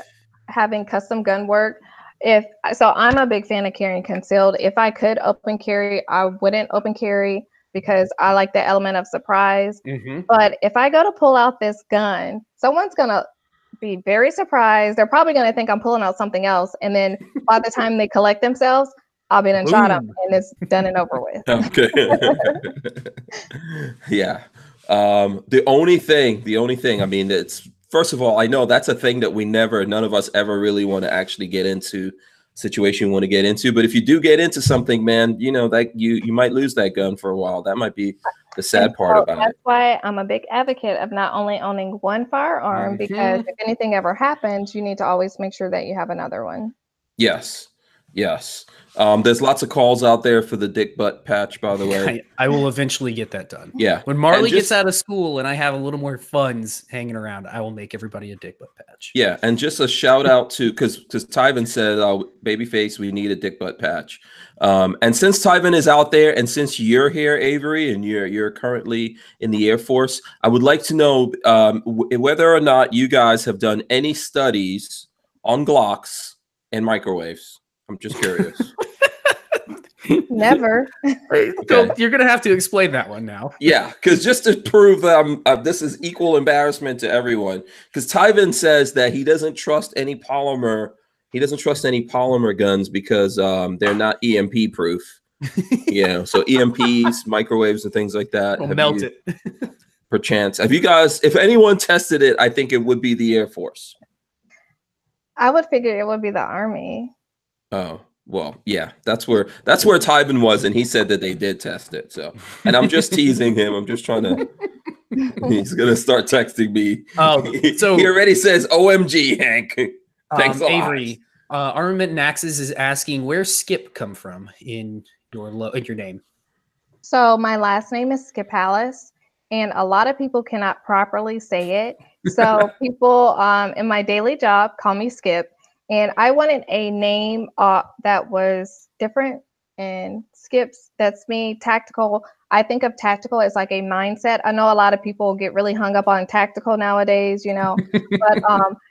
having custom gun work. I'm a big fan of carrying concealed. If I could open carry, I wouldn't open carry because I like the element of surprise. Mm-hmm. But if I go to pull out this gun, someone's going to be very surprised. They're probably going to think I'm pulling out something else. And then by the time they collect themselves, I'll be done shot them and it's done and over with. Okay. Yeah. The only thing, I mean, it's, first of all, I know that's a thing that none of us ever really want to actually get into, situation you want to get into. But if you do get into something, man, that you might lose that gun for a while. That might be the sad part about it. That's why I'm a big advocate of not only owning one firearm, because if anything ever happens, you need to always make sure that you have another one. Yes. There's lots of calls out there for the dick butt patch, by the way. I will eventually get that done. Yeah. When Marley gets out of school and I have a little more funds hanging around, I will make everybody a dick butt patch. Yeah. And just a shout out to, because Tyvan said, Babyface, we need a dick butt patch. And since Tyvan is out there and since you're here, Avery, and you're currently in the Air Force, I would like to know whether or not you guys have done any studies on Glocks and microwaves. I'm just curious. Never. Okay. So you're going to have to explain that one now. Yeah, because just to prove that this is equal embarrassment to everyone, because Tyvan says that he doesn't trust any polymer. He doesn't trust any polymer guns because they're not EMP proof. So EMPs, microwaves, and things like that. Will melt it. Perchance. If anyone tested it, I think it would be the Air Force. I would figure it would be the Army. Oh, Well, yeah, that's where Tyvan was, and he said that they did test it. So, and I'm just teasing him. I'm just trying to. He's gonna start texting me. So he already says, "OMG, Hank." Thanks a lot. Avery, Armament Naxes is asking, where's Skip come from in your name? So my last name is Skipalis, and a lot of people cannot properly say it. So people in my daily job call me Skip, and I wanted a name that was different. And Skip's, that's me. Tactical. I think of tactical as like a mindset. I know a lot of people get really hung up on tactical nowadays, you know, but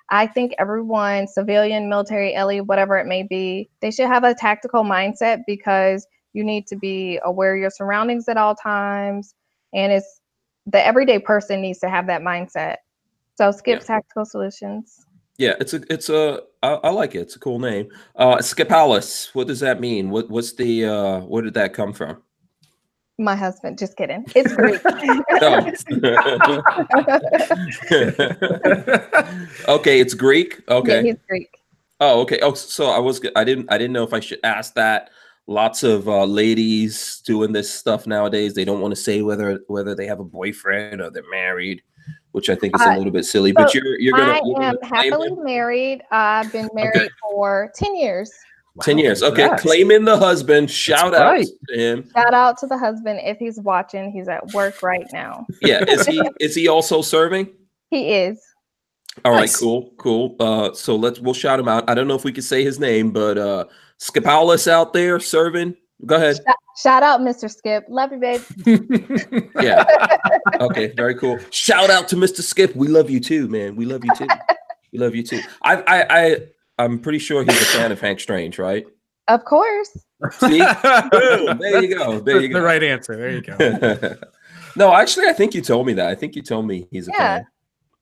I think everyone, civilian, military, LE, whatever it may be, they should have a tactical mindset, because you need to be aware of your surroundings at all times. And it's the everyday person needs to have that mindset. So Skip's Tactical Solutions. Yeah, I like it. It's a cool name. Skipalis, what does that mean? What's the where did that come from? My husband, just kidding. It's Greek. Okay, it's Greek. Okay. Yeah, he's Greek. Oh, okay. Oh, so I didn't know if I should ask that. Lots of ladies doing this stuff nowadays. They don't want to say whether they have a boyfriend or they're married, which I think is a little bit silly. So but you're gonna. I am happily married. I've been married for 10 years. Wow, 10 years. Okay, claiming the husband. Shout out to him. Shout out to the husband. If he's watching, he's at work right now. Yeah, is he also serving? He is. All right, cool. So we'll shout him out. I don't know if we can say his name, but Skipalis out there serving. Go ahead. Shout out, Mr. Skip. Love you, babe. Yeah. Okay, very cool. Shout out to Mr. Skip. We love you too, man. We love you too. We love you too. I'm pretty sure he's a fan of Hank Strange, right? Of course. See? Boom. There you go. There you go. The right answer. There you go. No, actually, I think you told me that. I think you told me he's a fan.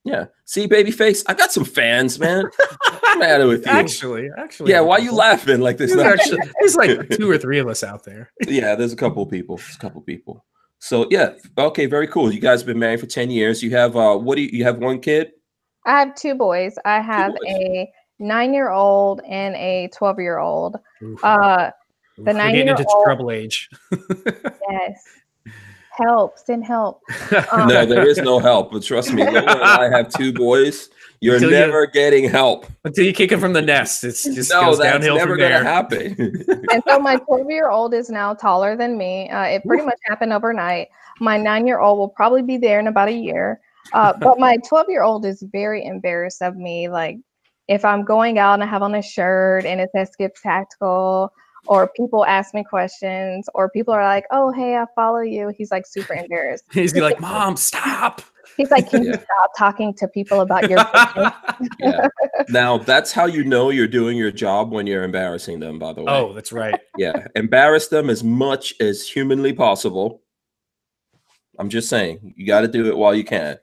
Yeah. See, Babyface, I got some fans, man. What's the matter with you? Actually. Yeah, why are you laughing like this? There's like 2 or 3 of us out there. Yeah, there's a couple people. So yeah, okay, very cool. You guys have been married for 10 years. You have you have one kid? I have 2 boys. I have a 9-year-old and a 12-year-old. The 9-year-old into trouble age. Yes. Help, send help. No, there is no help, but trust me, Lola and I have 2 boys. You're never getting help until you kick them from the nest. It's just goes downhill never from there. Gonna happen. And so my 12-year-old is now taller than me. It pretty much happened overnight. My 9-year-old will probably be there in about a year. But my 12-year-old is very embarrassed of me. Like if I'm going out and I have on a shirt and it says Skip's Tactical, or people ask me questions, or people are like, "Oh, hey, I follow you." He's like super embarrassed. He's like, "Mom, stop." He's like, "Can you stop talking to people about your business?" Yeah. Now that's how you know you're doing your job, when you're embarrassing them, by the way. Oh, that's right. Yeah. Embarrass them as much as humanly possible. I'm just saying, you got to do it while you can,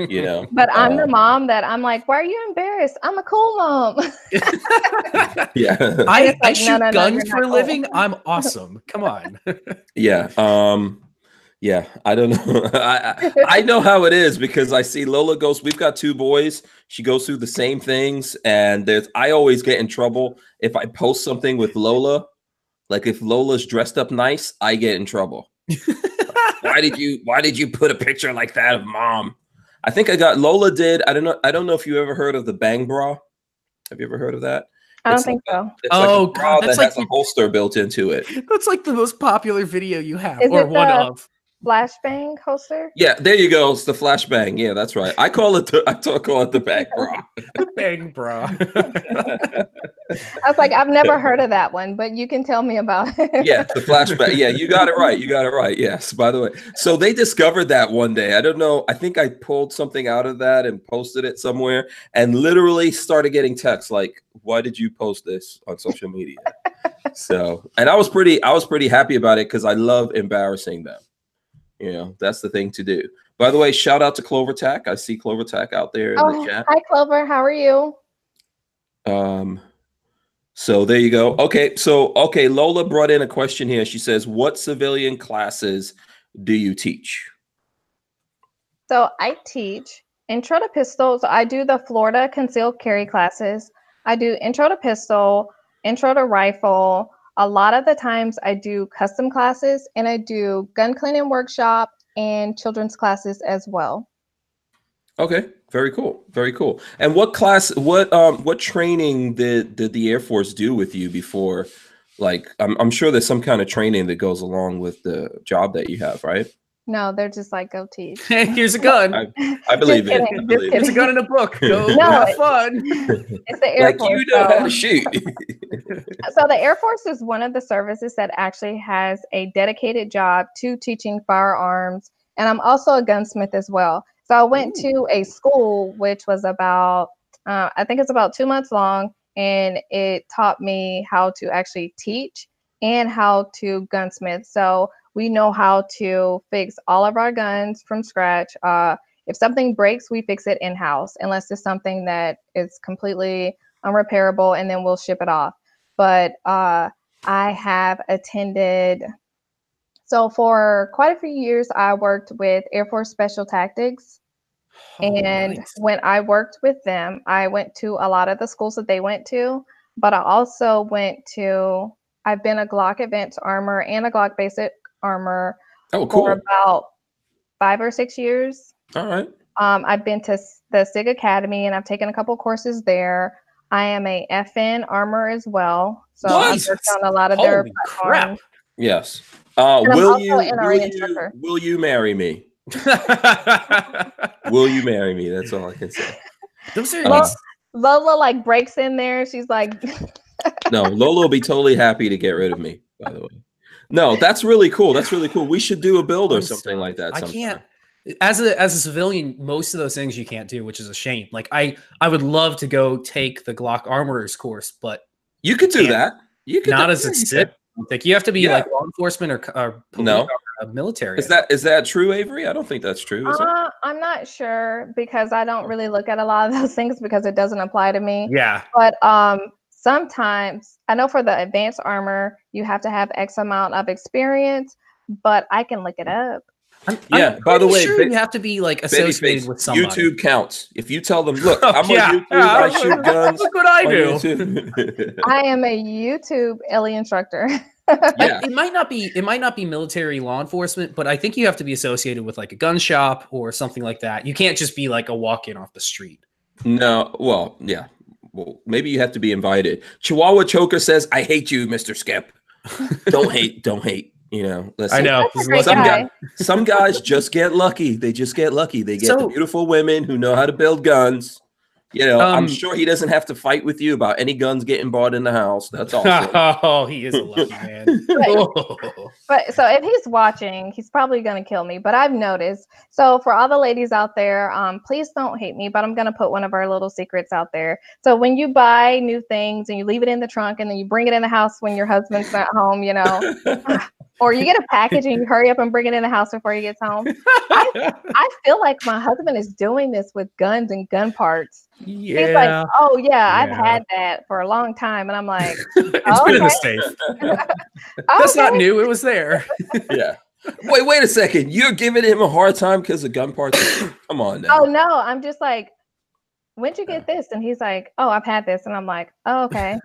you know. But I'm the mom that I'm like, why are you embarrassed? I'm a cool mom. Yeah. I shoot guns for a living. I'm awesome. Come on. Yeah. Yeah. I don't know. I know how it is, because I see Lola goes, we've got 2 boys. She goes through the same things. And I always get in trouble if I post something with Lola. Like if Lola's dressed up nice, I get in trouble. Why did you put a picture like that of mom? I think Lola did. I don't know if you ever heard of the bang bra. Have you ever heard of that? I don't think so. Oh, like God, that's like a holster built into it. That's like the most popular video you have, or one of. Flashbang holster? Yeah, there you go. It's the flashbang. Yeah, that's right. I call it the bang bra. The bang bra. I was like, I've never heard of that one, but you can tell me about it. Yeah, the flashbang. Yeah, you got it right. Yes, by the way. So they discovered that one day. I don't know. I think I pulled something out of that and posted it somewhere, and literally started getting texts like, "Why did you post this on social media?" So, and I was pretty happy about it, because I love embarrassing them. You know, that's the thing to do. By the way, shout out to Clover Tack. I see Clover Tack out there in the chat. Hi, Clover. How are you? So there you go. Okay. So, Lola brought in a question here. She says, what civilian classes do you teach? So I teach intro to pistol. So I do the Florida concealed carry classes. I do intro to pistol, intro to rifle. A lot of the times I do custom classes, and I do gun cleaning workshop and children's classes as well. Okay, very cool, very cool. And what class, what training did the Air Force do with you before? Like, I'm sure there's some kind of training that goes along with the job that you have, right? No, they're just like, go teach. Hey, here's a gun. I believe it. I believe Here's a gun in a book. Go No, have fun. It's the Air Force. You know how to shoot. So the Air Force is one of the services that actually has a dedicated job to teaching firearms. And I'm also a gunsmith as well. So I went to a school, which was about, I think it's about 2 months long. And it taught me how to actually teach and how to gunsmith. So we know how to fix all of our guns from scratch. If something breaks, we fix it in-house, unless it's something that is completely unrepairable, and then we'll ship it off. But I have attended, so for quite a few years, I worked with Air Force Special Tactics. And nice. When I worked with them, I went to a lot of the schools that they went to, but I also I've been a Glock Advanced Armor and a Glock Basic Armor for about 5 or 6 years. All right. I've been to the SIG Academy, and I've taken a couple courses there. I am a FN Armor as well, so nice. I've worked on a lot of their platforms. Yes. Will you marry me? Will you marry me? That's all I can say. Lola like breaks in there. She's like, no, Lola will be totally happy to get rid of me, by the way. No, that's really cool. That's really cool. We should do a build or something like that. I can't. As a civilian, most of those things you can't do, which is a shame. Like I would love to go take the Glock Armorer's course, but you could do that. You could not as a civilian. Like you have to be like law enforcement or no military. Is that true, Avery? I don't think that's true. Is it? I'm not sure, because I don't really look at a lot of those things because it doesn't apply to me. Yeah. But sometimes I know for the advanced armor, you have to have X amount of experience, but I can look it up. By the way, you have to be like associated with somebody. YouTube counts. If you tell them, look, I'm on YouTube, I shoot guns. Look what I do. I am a YouTube LE instructor. Yeah. It might not be military law enforcement, but I think you have to be associated with like a gun shop or something like that. You can't just be like a walk-in off the street. No, well, yeah. Well, maybe you have to be invited. Chihuahua Choker says, I hate you, Mr. Skip. Don't hate. You know, listen, I know. Some guys just get lucky. They just get lucky. They get the beautiful women who know how to build guns. You know, I'm sure he doesn't have to fight with you about any guns getting bought in the house. That's all. Oh, he is a lucky man. But so if he's watching, he's probably going to kill me. But I've noticed. So for all the ladies out there, please don't hate me, but I'm going to put one of our little secrets out there. So when you buy new things and you leave it in the trunk and then you bring it in the house when your husband's not home, you know, or you get a package and you hurry up and bring it in the house before he gets home. I feel like my husband is doing this with guns and gun parts. Yeah. He's like, oh yeah, I've had that for a long time, and I'm like, it's been in the safe. That's not new. It was there. Yeah. Wait a second. You're giving him a hard time because of gun parts? Come on now. Oh no, I'm just like, when'd you get this? And he's like, oh, I've had this, and I'm like, oh, okay.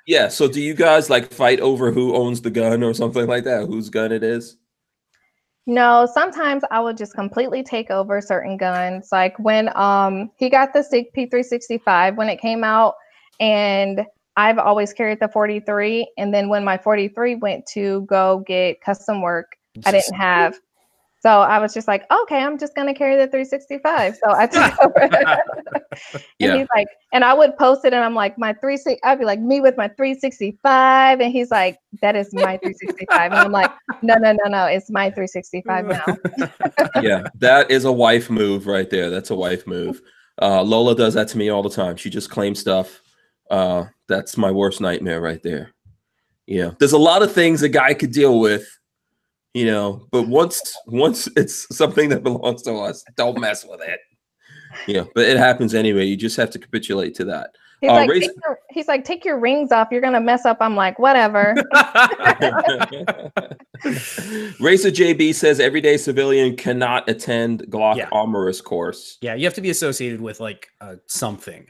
Yeah. So do you guys like fight over who owns the gun or something like that? Whose gun it is? No, sometimes I would just completely take over certain guns. Like when he got the SIG P365 when it came out, and I've always carried the 43. And then when my 43 went to go get custom work, I didn't have. So I was just like, okay, I'm just gonna carry the 365. So I took over. And he's like, and I would post it, and I'm like, I'd be like, me with my 365, and he's like, that is my 365, and I'm like, no, it's my 365 now. Yeah, that is a wife move right there. That's a wife move. Lola does that to me all the time. She just claims stuff. That's my worst nightmare right there. Yeah, there's a lot of things a guy could deal with. You know, but once it's something that belongs to us, don't mess with it. Yeah, but it happens anyway. You just have to capitulate to that. He's like, take your rings off. You're gonna mess up. I'm like, whatever. Racer JB says everyday civilian cannot attend Glock Armorist course. Yeah, you have to be associated with like something.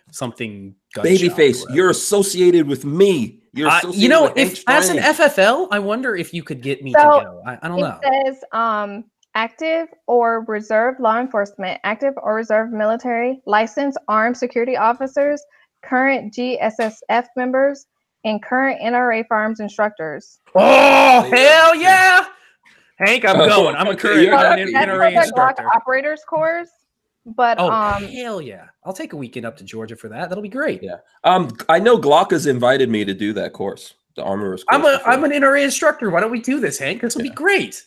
Babyface, you're associated with me. You're associated with if as an FFL, I wonder if you could get me to go. I don't know. It says active or reserve law enforcement, active or reserve military, licensed armed security officers, current GSSF members, and current NRA firearms instructors. Oh, hell yeah! Hank, I'm going. I'm a current NRA instructor. Glock operators course, but hell yeah! I'll take a weekend up to Georgia for that. That'll be great. Yeah. I know Glock has invited me to do that course, the armorist course. I'm an NRA instructor. Why don't we do this, Hank? This will be great.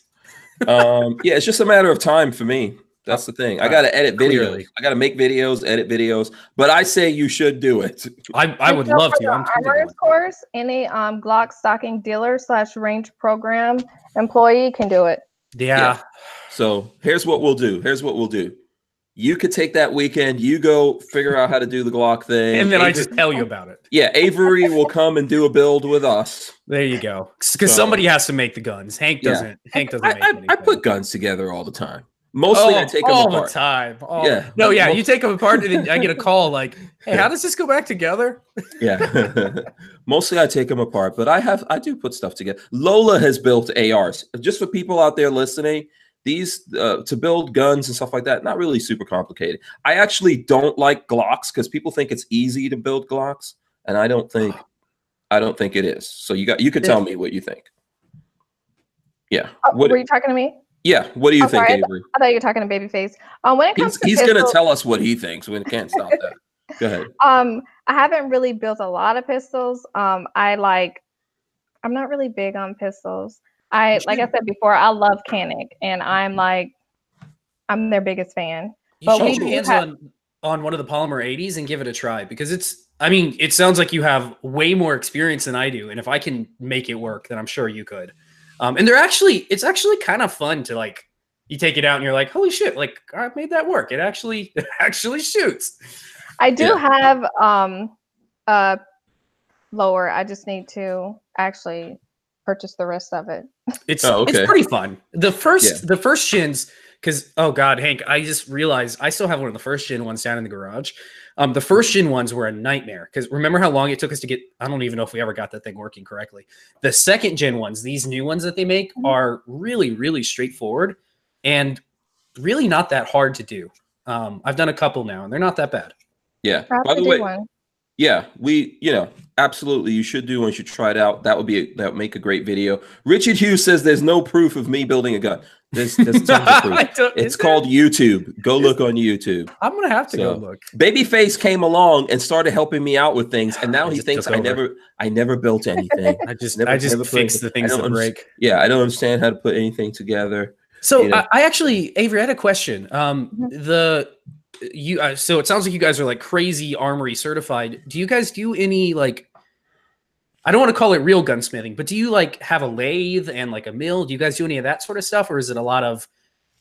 Yeah, it's just a matter of time for me. That's the thing. I got to edit videos. Clearly. I got to make videos, edit videos. But I say you should do it. I would love to. I'm armorist course. Any Glock stocking dealer / range program employee can do it. Yeah. So here's what we'll do. You could take that weekend. You go figure out how to do the Glock thing, and then I just tell you about it. Yeah, Avery will come and do a build with us. There you go. Because somebody has to make the guns. Hank doesn't. Yeah. Hank doesn't. Make anything. I put guns together all the time. Mostly I take them apart. All the time. You take them apart and then I get a call like, hey, how does this go back together? Yeah. Mostly I take them apart, but I do put stuff together. Lola has built ARs. Just for people out there listening, these to build guns and stuff like that, not really super complicated. I actually don't like Glocks because people think it's easy to build Glocks, and I don't think it is. So you could tell me what you think. Yeah. Were you talking to me? Yeah, what do you think, Avery? I thought you were talking to Babyface. When it comes to he's going to tell us what he thinks. We can't stop that. Go ahead. I haven't really built a lot of pistols. I'm not really big on pistols. Like I said before, I love Canic, and I'm their biggest fan. You should get your hands on one of the polymer 80s and give it a try because it sounds like you have way more experience than I do, and if I can make it work, then I'm sure you could. And it's actually kind of fun to like, you take it out and you're like, holy shit, like I made that work. It actually shoots. I do have lower. I just need to actually purchase the rest of it. It's pretty fun. The first gens, because oh god, Hank, I just realized I still have one of the first gen ones down in the garage. The first gen ones were a nightmare because remember how long it took us to get, I don't even know if we ever got that thing working correctly. The second gen ones, these new ones that they make are really, really straightforward and really not that hard to do. I've done a couple now and they're not that bad. Yeah. By the way, yeah, absolutely. You should do one. You should try it out. That would make a great video. Richard Hughes says there's no proof of me building a gun. There's tons of proof. It's called YouTube. Go look on YouTube. I'm gonna have to go look. Babyface came along and started helping me out with things, and now he thinks I never built anything. I just fix the things that break. Yeah, I don't understand how to put anything together. So I actually, Avery, I had a question. So it sounds like you guys are like crazy Armory certified. Do you guys do any like, I don't want to call it real gunsmithing, but do you like have a lathe and like a mill? Do you guys do any of that sort of stuff? Or is it a lot of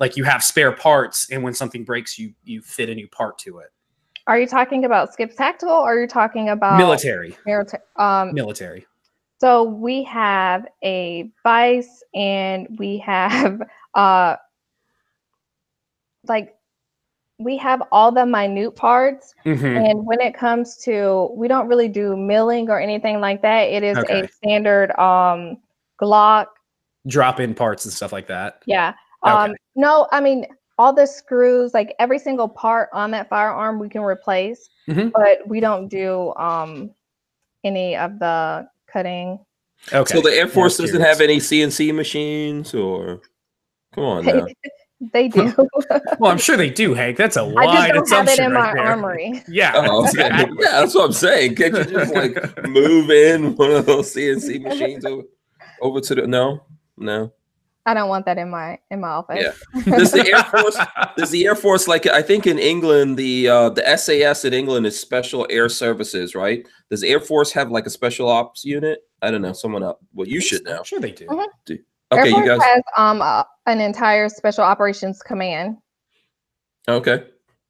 like you have spare parts and when something breaks, you fit a new part to it? Are you talking about Skip's Tactical or are you talking about military? Military. So we have a vise and we have we have all the minute parts. And when it comes to, we don't really do milling or anything like that. It is a standard Glock drop-in parts and stuff like that. Yeah. No, I mean, all the screws, like every single part on that firearm we can replace, but we don't do any of the cutting. Okay. So the Air Force doesn't have any CNC machines or, come on now. They do. Well, I'm sure they do, Hank. That's a wide assumption. I just don't have it in my there. armory. Yeah. Oh, okay. Yeah, that's what I'm saying. Can't you just like move in one of those CNC machines over to the no? I don't want that in my office. Yeah. Does the Air Force like, I think in England the SAS in England is Special Air Services, right? Does the Air Force have like a special ops unit? I don't know. Someone up. Well, you should know. I'm sure they do. Okay, Air Force you guys has an entire special operations command. Okay.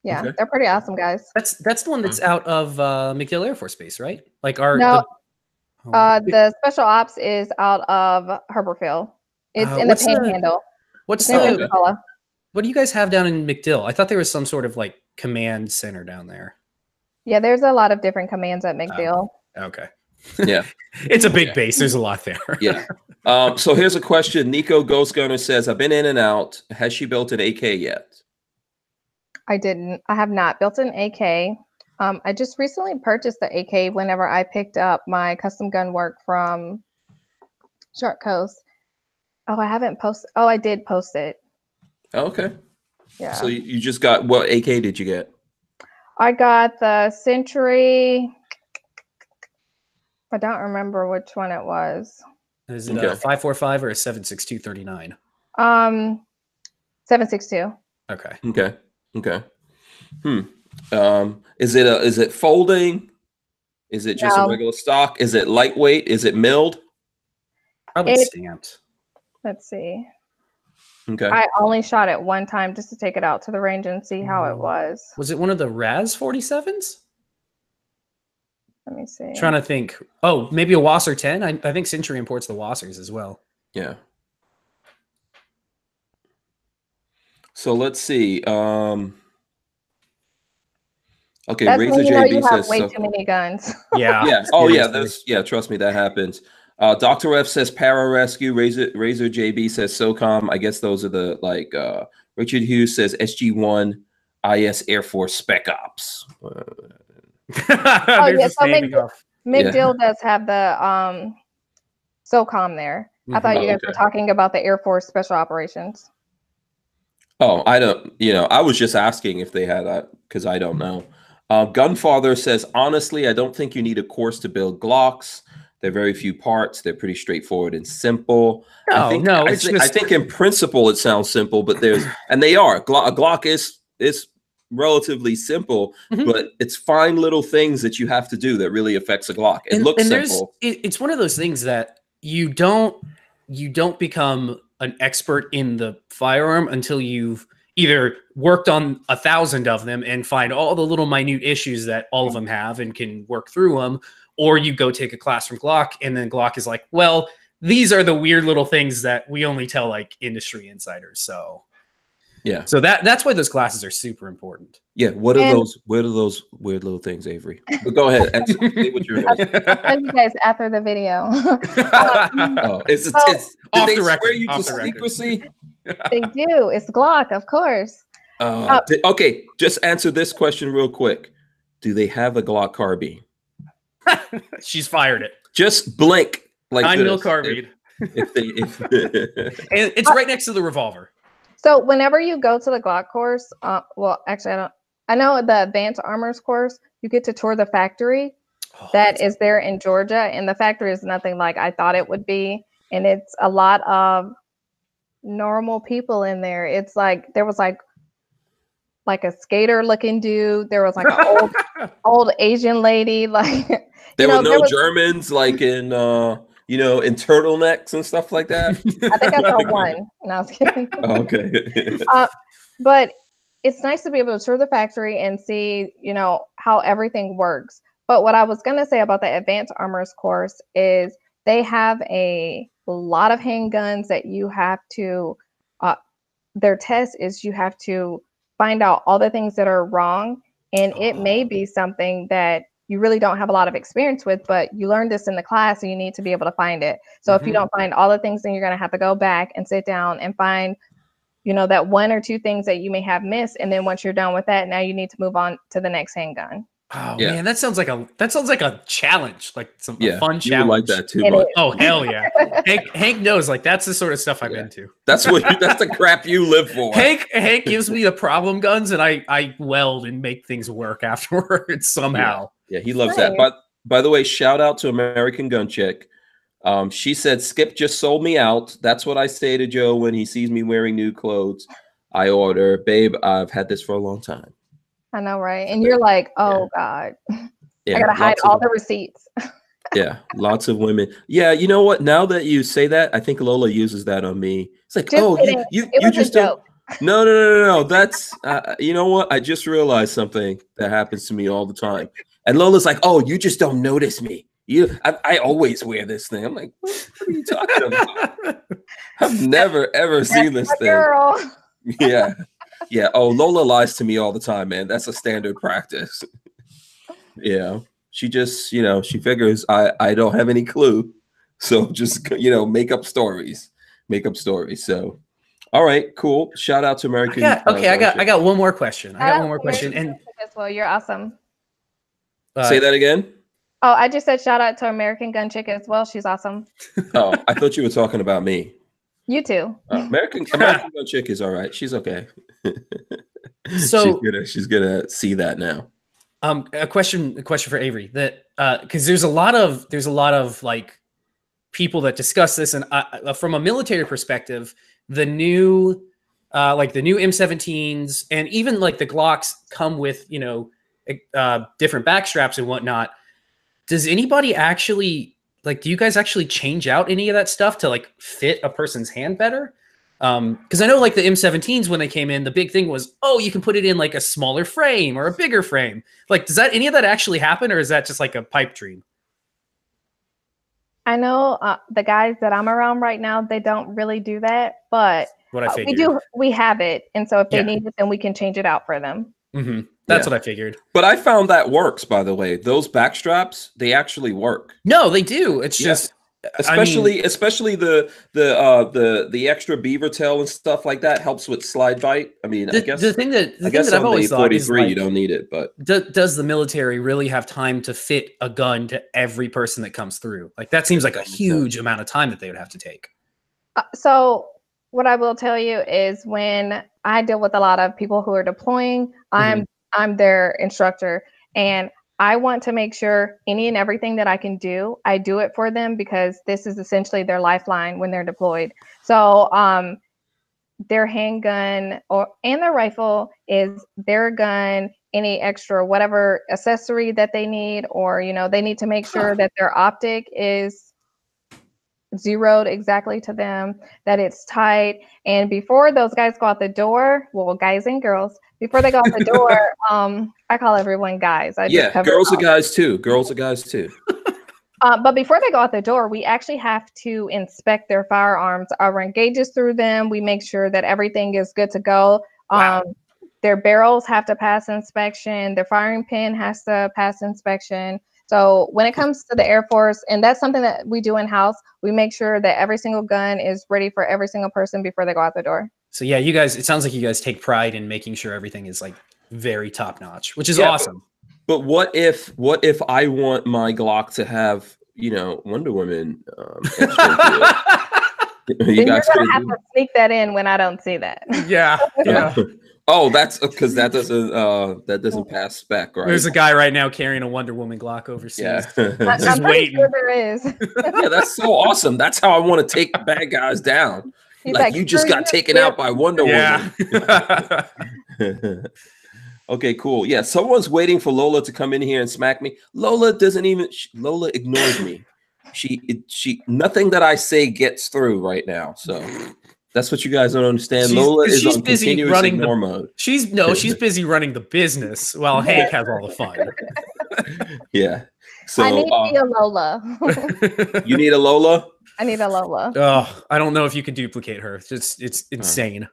Yeah, Okay. they're pretty awesome guys. That's the one that's out of MacDill Air Force Base, right? Like our the special ops is out of Herberfield. It's in the Panhandle. What do you guys have down in MacDill? I thought there was some sort of like command center down there. Yeah, there's a lot of different commands at MacDill. Okay. Yeah. It's a big base. There's a lot there. Yeah. So here's a question. Nico Ghost Gunner says, I've been in and out. Has she built an AK yet? I didn't. I have not built an AK. I just recently purchased the AK whenever I picked up my custom gun work from Shark Coast. Oh, I haven't posted. Oh, I did post it. Okay. Yeah. So you just got, what AK did you get? I got the Century. I don't remember which one it was. Is it a 545 or a 7.6239? 7.62. Okay. Okay. Is it folding? Is it just a regular stock? Is it lightweight? Is it milled? Probably stamped. Let's see. Okay. I only shot it one time just to take it out to the range and see how it was. Was it one of the Raz 47s? Let me see. Trying to think. Oh, maybe a Wasser 10. I think Century imports the Wassers as well. Yeah. So let's see. Okay, That's Razor when JB you says have way too many guns. Yeah. Yeah. Oh yeah. Trust me, that happens. Dr. F says Pararescue. Razor JB says SOCOM. I guess those are the Richard Hughes says SG1 IS Air Force Spec Ops. Oh yeah, so MacDill does have the SOCOM there. I thought you guys were talking about the Air Force Special Operations. Oh, I don't. I was just asking if they had that because I don't know. Gunfather says, honestly, I don't think you need a course to build Glocks. They're very few parts. They're pretty straightforward and simple. I think in principle it sounds simple, but they are. A Glock is relatively simple, but it's fine little things that you have to do that really affects a Glock. It looks simple. It's one of those things that you don't become an expert in the firearm until you've either worked on 1,000 of them and find all the little minute issues that all of them have and can work through them, or you go take a class from Glock and then Glock is like, well, these are the weird little things that we only tell like industry insiders. So yeah. So that's why those classes are super important. Yeah. What are those weird little things, Avery? But go ahead. Answer what you're I'll tell you guys after the video. Did they swear you to secrecy? They do. It's Glock, of course. Okay. Just answer this question real quick. Do they have a Glock carbine? She's fired it. Just blink like 9mm carbine. And it's right next to the revolver. So whenever you go to the Glock course, well, actually, I know the advanced armors course, you get to tour the factory that is there in Georgia. And the factory is nothing like I thought it would be. And it's a lot of normal people in there. It's like, there was like a skater looking dude. There was like an old Asian lady. Like there were no Germans like in, in turtlenecks and stuff like that. I think I saw one. No, I was kidding. Okay. But it's nice to be able to tour the factory and see, how everything works. But what I was going to say about the advanced armors course is they have a lot of handguns that you have to, their test is you have to find out all the things that are wrong. And it may be something that you really don't have a lot of experience with, but you learned this in the class and you need to be able to find it. So if you don't find all the things, then you're going to have to go back and sit down and find, that one or two things that you may have missed. And then once you're done with that, now you need to move on to the next handgun. Oh man, that sounds like a challenge, like a fun challenge. You like that too, but oh hell yeah. Hank knows, like that's the sort of stuff I'm into. That's the crap you live for. Hank gives me the problem guns and I weld and make things work afterwards somehow. Yeah, he loves that. But by the way, shout out to American Gun Chick. She said Skip just sold me out. That's what I say to Joe when he sees me wearing new clothes. I order, babe, I've had this for a long time. I know, right? And you're like, oh God, yeah, I gotta hide all the receipts. Yeah, lots of women. Yeah, you know what? Now that you say that, I think Lola uses that on me. It's like, you just don't. No. That's you know what? I just realized something that happens to me all the time. And Lola's like, "Oh, you just don't notice me. I always wear this thing." I'm like, what are you talking about? I've never ever seen this thing. Girl. Yeah. Oh, Lola lies to me all the time, man. That's a standard practice. Yeah. She just, she figures I don't have any clue. So just, make up stories. So, all right, cool. Shout out to American. I got one more question. And well, you're awesome. Say that again. Oh, I just said shout out to American Gun Chick as well. She's awesome. Oh, I thought you were talking about me. You too. American Gun Chick is all right. She's okay. So she's gonna see that now. A question for Avery, that because there's a lot of like people that discuss this, and from a military perspective, the new M17s and even like the Glocks come with different back straps and whatnot. Does anybody actually do you guys actually change out any of that stuff to like fit a person's hand better? Because I know like the M17s, when they came in, the big thing was, oh, you can put it in like a smaller frame or a bigger frame. Like, does any of that actually happen, or is that just like a pipe dream? I know the guys that I'm around right now, they don't really do that, but we have it. And so if they need it, then we can change it out for them. Mm-hmm. That's what I figured. But I found that works, by the way. Those back straps, they actually work. No, they do. It's just especially the extra beaver tail and stuff like that helps with slide bite. I mean, I guess the thing that I've always thought is like, you don't need it, but does the military really have time to fit a gun to every person that comes through? Like, that seems like a huge amount of time that they would have to take. So what I will tell you is, when I deal with a lot of people who are deploying, I'm their instructor, and I want to make sure any and everything that I can do, I do it for them, because this is essentially their lifeline when they're deployed. So their handgun and their rifle is their gun. Any extra whatever accessory that they need, or they need to make sure that their optic is zeroed exactly to them, that it's tight. And before those guys go out the door, well, guys and girls, before they go out the door, I call everyone guys. Girls are guys too. But before they go out the door, we actually have to inspect their firearms. Run gauges through them. We make sure that everything is good to go. Wow. Their barrels have to pass inspection. Their firing pin has to pass inspection. So when it comes to the Air Force, and that's something that we do in-house, we make sure that every single gun is ready for every single person before they go out the door. So yeah, you guys, it sounds like you guys take pride in making sure everything is like very top notch, which is awesome. But what if I want my Glock to have, Wonder Woman? You're gonna have to sneak that in when I don't see that. Yeah. Oh, that's because that doesn't pass spec, right? There's a guy right now carrying a Wonder Woman Glock overseas. Yeah. I'm pretty sure there is. Yeah, that's so awesome. That's how I want to take bad guys down. Like you just got taken out by Wonder Woman. Okay, cool. Yeah, someone's waiting for Lola to come in here and smack me. Lola ignores me. She nothing that I say gets through right now. So that's what you guys don't understand. Lola is on continuous ignore mode. She's busy running the business while Hank has all the fun. Yeah. So I need a Lola. You need a Lola? I need a Lola. Oh, I don't know if you can duplicate her. It's insane.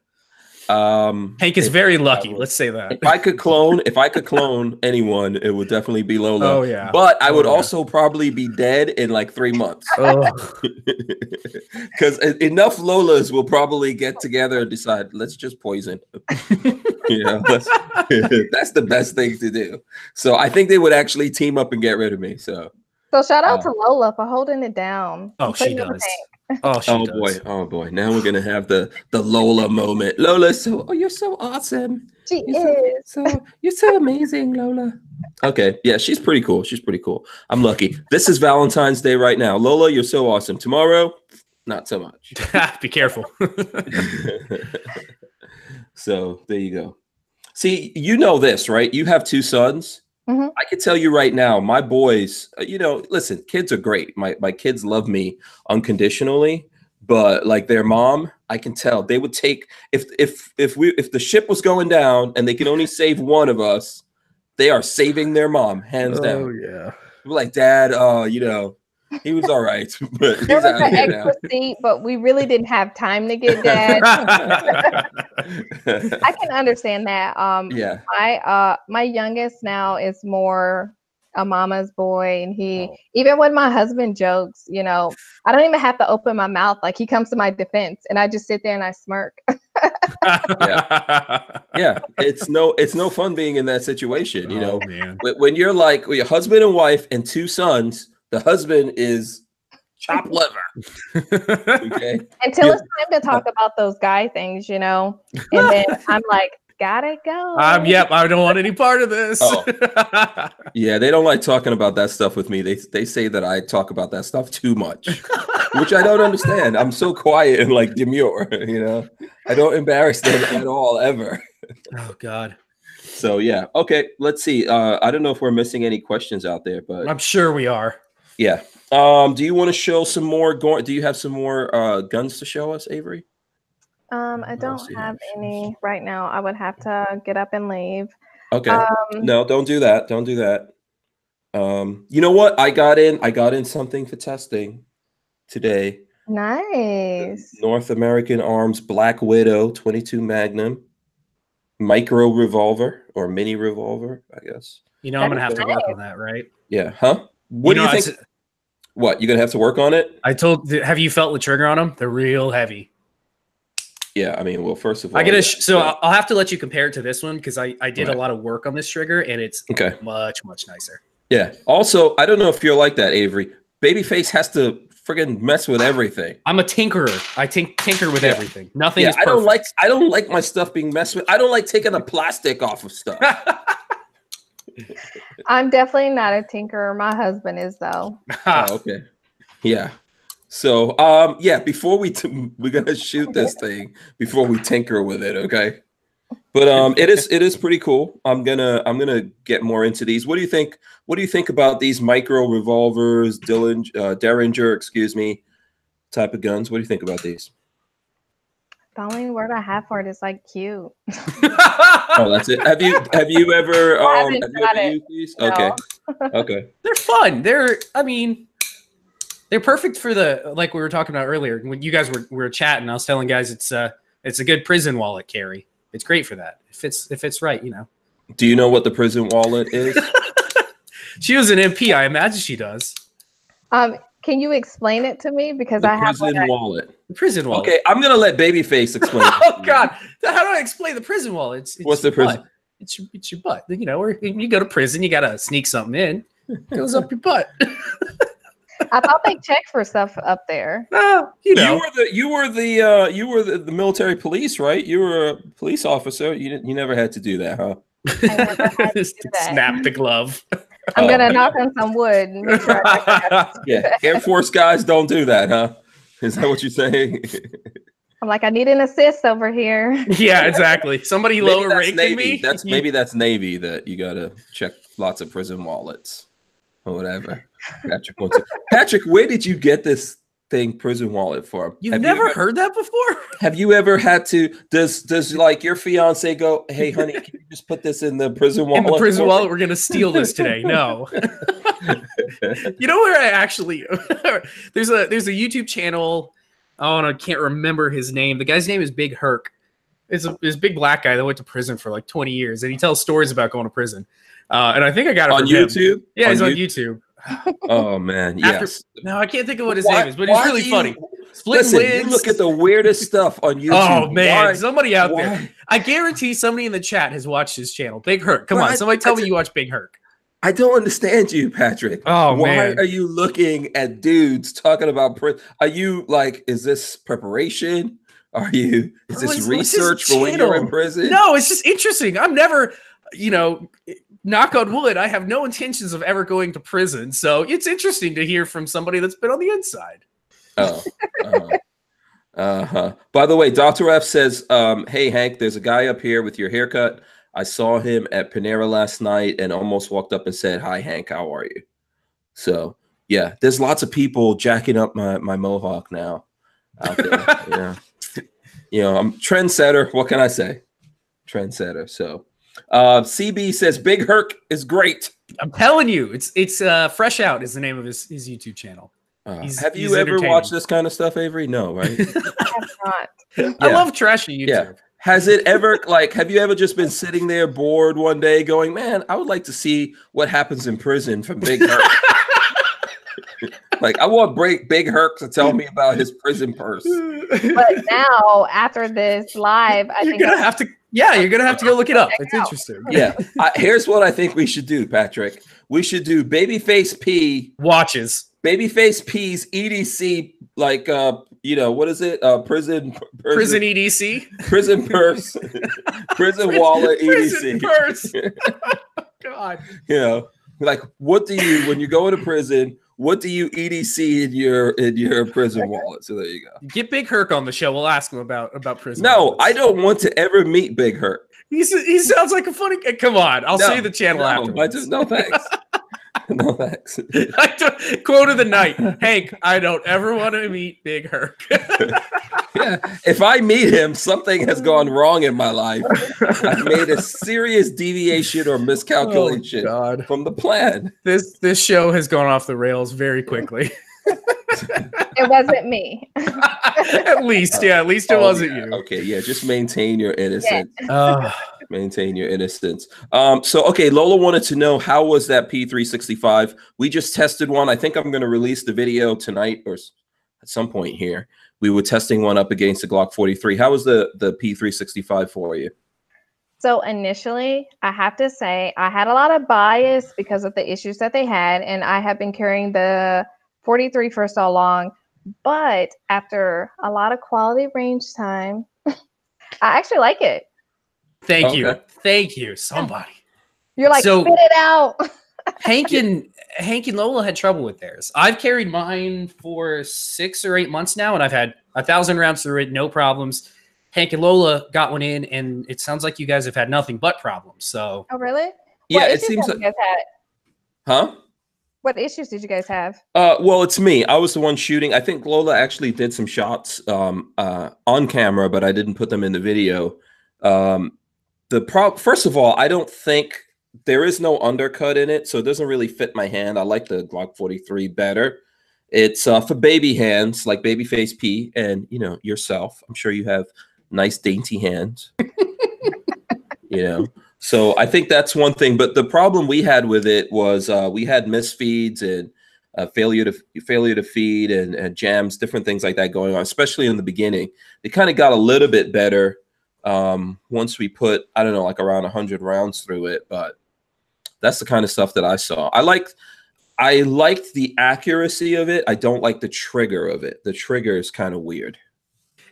Hank is very lucky. Let's say that. If I could clone anyone, it would definitely be Lola. Oh yeah. But I would also probably be dead in like 3 months. Because enough Lolas will probably get together and decide, let's just poison. That's the best thing to do. So I think they would actually team up and get rid of me. So shout out to Lola for holding it down. Oh, she does. Oh boy! Now we're gonna have the Lola moment. Lola, you're so awesome. You're so amazing, Lola. Okay, yeah, she's pretty cool. I'm lucky. This is Valentine's Day right now. Lola, you're so awesome. Tomorrow, not so much. Be careful. So there you go. See, this, right? You have 2 sons. Mm-hmm. I can tell you right now, my boys, listen, kids are great. My kids love me unconditionally, but like their mom, I can tell they would take if the ship was going down and they could only save one of us, they are saving their mom hands down. Oh yeah. We're like, Dad, you know, he was all right, but he's There was out an here extra now. seat, but we really didn't have time to get Dad. I can understand that. Yeah. My youngest now is more a mama's boy, and even when my husband jokes, you know, I don't even have to open my mouth. Like, he comes to my defense, and I just sit there and I smirk. Yeah. It's no fun being in that situation, you know. Man. When you're like your husband and wife and 2 sons, the husband is chopped liver. Okay. Until it's time to talk about those guy things, you know. And then I'm like, gotta go. Yep, I don't want any part of this. Oh. Yeah, they don't like talking about that stuff with me. They say that I talk about that stuff too much, which I don't understand. I'm so quiet and like demure, you know. I don't embarrass them at all, ever. Oh God. So yeah, okay. Let's see. I don't know if we're missing any questions out there, but I'm sure we are. Yeah. Do you want to show some more? Do you have some more guns to show us, Avery? I don't have any right now. I would have to get up and leave. Okay. No, don't do that. Don't do that. You know what? I got in something for testing today. Nice. North American Arms Black Widow 22 Magnum micro revolver or mini revolver, I guess. You know, I'm gonna have to work on that, right? Yeah. Huh? What do you think? What, you're gonna have to work on it? Have you felt the trigger on them? They're real heavy. Yeah, I mean, well, first of all, I'll have to let you compare it to this one because I did a lot of work on this trigger and it's much nicer. Yeah. Also, I don't know if you're like that, Avery. Babyface has to friggin' mess with everything. I'm a tinkerer. I tinker with everything. Nothing is perfect. I don't like my stuff being messed with. I don't like taking the plastic off of stuff. I'm definitely not a tinkerer. My husband is, though. Oh, okay. Yeah. So, yeah, before we're gonna shoot this thing before we tinker with it, okay? But it is pretty cool. I'm gonna get more into these. What do you think? What do you think about these micro revolvers, Derringer, excuse me, type of guns? What do you think about these? The only word I have for it is like cute. Oh, that's it. Have you ever used these? No. Okay. Okay. They're fun. They're perfect for the, like we were talking about earlier when you guys were chatting. I was telling guys it's a good prison wallet carry. It's great for that. If it's right, you know. Do you know what the prison wallet is? She was an MP. I imagine she does. Can you explain it to me? Because I have prison wallet. The prison wallet. Okay, I'm gonna let Babyface explain. Oh God, how do I explain the prison wallet? What's the prison? It's your butt. You know, where you go to prison, you gotta sneak something in. It goes up your butt. I thought they checked for stuff up there. You know, you were the military police, right? You were a police officer. You never had to do that, huh? Snap the glove. I'm gonna knock on some wood and make sure yeah, Air Force guys don't do that, huh? Is that what you're saying? I'm like, I need an assist over here. Yeah, exactly. Somebody lower rank than me. Maybe that's Navy that you gotta check lots of prison wallets or whatever. Patrick, where did you get this thing, prison wallet, from? You've never heard that before? Have you ever had to? Does like your fiance go, "Hey, honey, can you just put this in the prison wallet?" In the prison wallet, we're gonna steal this today. No. You know where I actually? there's a YouTube channel. Oh, and I can't remember his name. The guy's name is Big Herc. It's this big black guy that went to prison for like 20 years, and he tells stories about going to prison. And I think I got it on YouTube. Him. Yeah, he's on YouTube. Oh man, yes. No, I can't think of what his name is, but he's really funny. Listen, you look at the weirdest stuff on YouTube. Oh man, somebody out there. I guarantee somebody in the chat has watched his channel. Big Herc. Come on, somebody tell me you watch Big Herc. I don't understand you, Patrick. Oh man, why are you looking at dudes talking about prison? Are you like, is this preparation? Is this research for when you're in prison? No, it's just interesting. I'm never, knock on wood, I have no intentions of ever going to prison. So it's interesting to hear from somebody that's been on the inside. Oh. By the way, Dr. F says, hey, Hank, there's a guy up here with your haircut. I saw him at Panera last night and almost walked up and said, hi, Hank, how are you? So, yeah, there's lots of people jacking up my mohawk now. out there. Yeah. You know, I'm trendsetter. What can I say? Trendsetter. So CB says Big Herc is great. I'm telling you, it's Fresh Out is the name of his YouTube channel. Have you ever watched this kind of stuff, Avery? No, right? I have not. Yeah. I love trashy YouTube. Yeah. Has it ever, like, have you ever just been sitting there bored one day going, man, I would like to see what happens in prison from Big Herc. Like, I want Big Herc to tell me about his prison purse. But now, after this live, you're gonna have to go look it up. It's interesting. Yeah. Here's what I think we should do, Patrick. We should do Babyface P watches. Babyface P's EDC, like you know, what is it? Prison EDC, prison purse, prison wallet EDC. Prison purse. God. You know, like, what do you, when you go into prison, what do you EDC in your prison wallet? So there you go. Get Big Herc on the show. We'll ask him about prison. No, wallets. I don't want to ever meet Big Herc. He sounds like a funny. Come on, I'll see the channel afterwards. No thanks. No thanks. Quote of the night, Hank. I don't ever want to meet Big Herc. Yeah, if I meet him, something has gone wrong in my life. I've made a serious deviation or miscalculation from the plan. This show has gone off the rails very quickly. It wasn't me. At least it wasn't you. Okay, yeah, just maintain your innocence. Maintain your innocence. So okay, Lola wanted to know, how was that P365? We just tested one. I think I'm going to release the video tonight or at some point here. We were testing one up against the Glock 43. How was the P365 for you? So initially, I have to say I had a lot of bias because of the issues that they had, and I have been carrying the 43 for so long. But after a lot of quality range time, I actually like it. Thank you, somebody. You're like, spit it out. Hank and Lola had trouble with theirs. I've carried mine for 6 or 8 months now, and I've had 1,000 rounds through it, no problems. Hank and Lola got one in, and it sounds like you guys have had nothing but problems. So, oh really? Yeah, it seems like. You guys had? Huh? What issues did you guys have? Well, it's me. I was the one shooting. I think Lola actually did some shots on camera, but I didn't put them in the video. First of all, I don't think there is no undercut in it, so it doesn't really fit my hand. I like the Glock 43 better. It's for baby hands, like Babyface P and, you know, yourself. I'm sure you have nice, dainty hands. You know, so I think that's one thing. But the problem we had with it was we had misfeeds and failure to feed and jams, different things like that going on, especially in the beginning. It kind of got a little bit better once we put, I don't know, like around 100 rounds through it. But that's the kind of stuff that I saw. I liked the accuracy of it. I don't like the trigger of it. The trigger is kind of weird.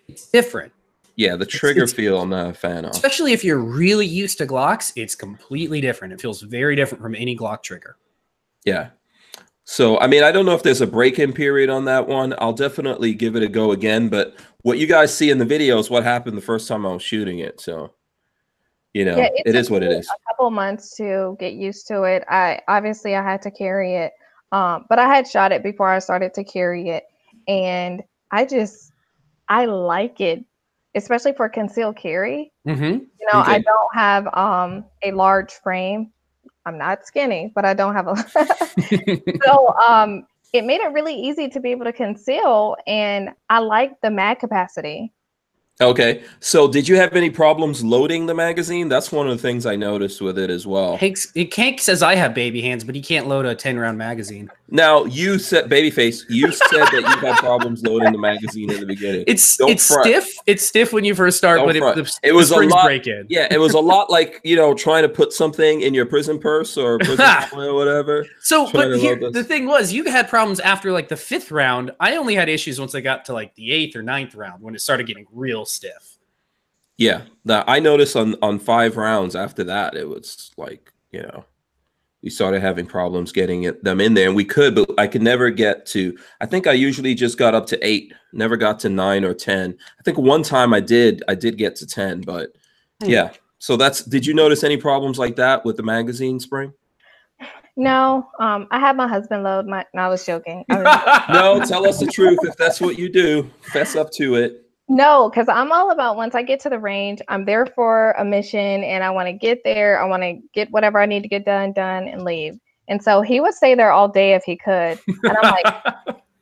It's different. Yeah, the trigger feel I'm not a fan of. Especially if you're really used to Glocks, it's completely different. It feels very different from any Glock trigger. Yeah. So, I mean, I don't know if there's a break-in period on that one. I'll definitely give it a go again. But what you guys see in the video is what happened the first time I was shooting it. So, you know, it is what it is. A couple months to get used to it. I had to carry it, but I had shot it before I started to carry it, and I like it, especially for concealed carry. Mm-hmm. You know, okay. I don't have a large frame. I'm not skinny, but I don't have a. So it made it really easy to be able to conceal, and I like the mag capacity. Okay, so did you have any problems loading the magazine? That's one of the things I noticed with it as well. Hank says I have baby hands, but he can't load a 10-round magazine. Now, you said, Babyface, you said that you had problems loading the magazine in the beginning. It's stiff. It's stiff when you first start, but it was a lot. Break in. Yeah, it was a lot like, you know, trying to put something in your prison purse or prison or whatever. So, but the thing was, you had problems after like the 5th round. I only had issues once I got to like the 8th or 9th round when it started getting real stiff. Yeah, I noticed on 5 rounds after that, it was like, you know, we started having problems getting them in there, and we could, but I could never get to. I think I usually just got up to 8, never got to 9 or 10. I think one time I did get to 10, but yeah. So did you notice any problems like that with the magazine spring? No, I had my husband load my. No, I was joking. No, tell us the truth. If that's what you do, fess up to it. No, because I'm all about once I get to the range, I'm there for a mission and I want to get there. I want to get whatever I need to get done and leave. And so he would stay there all day if he could. And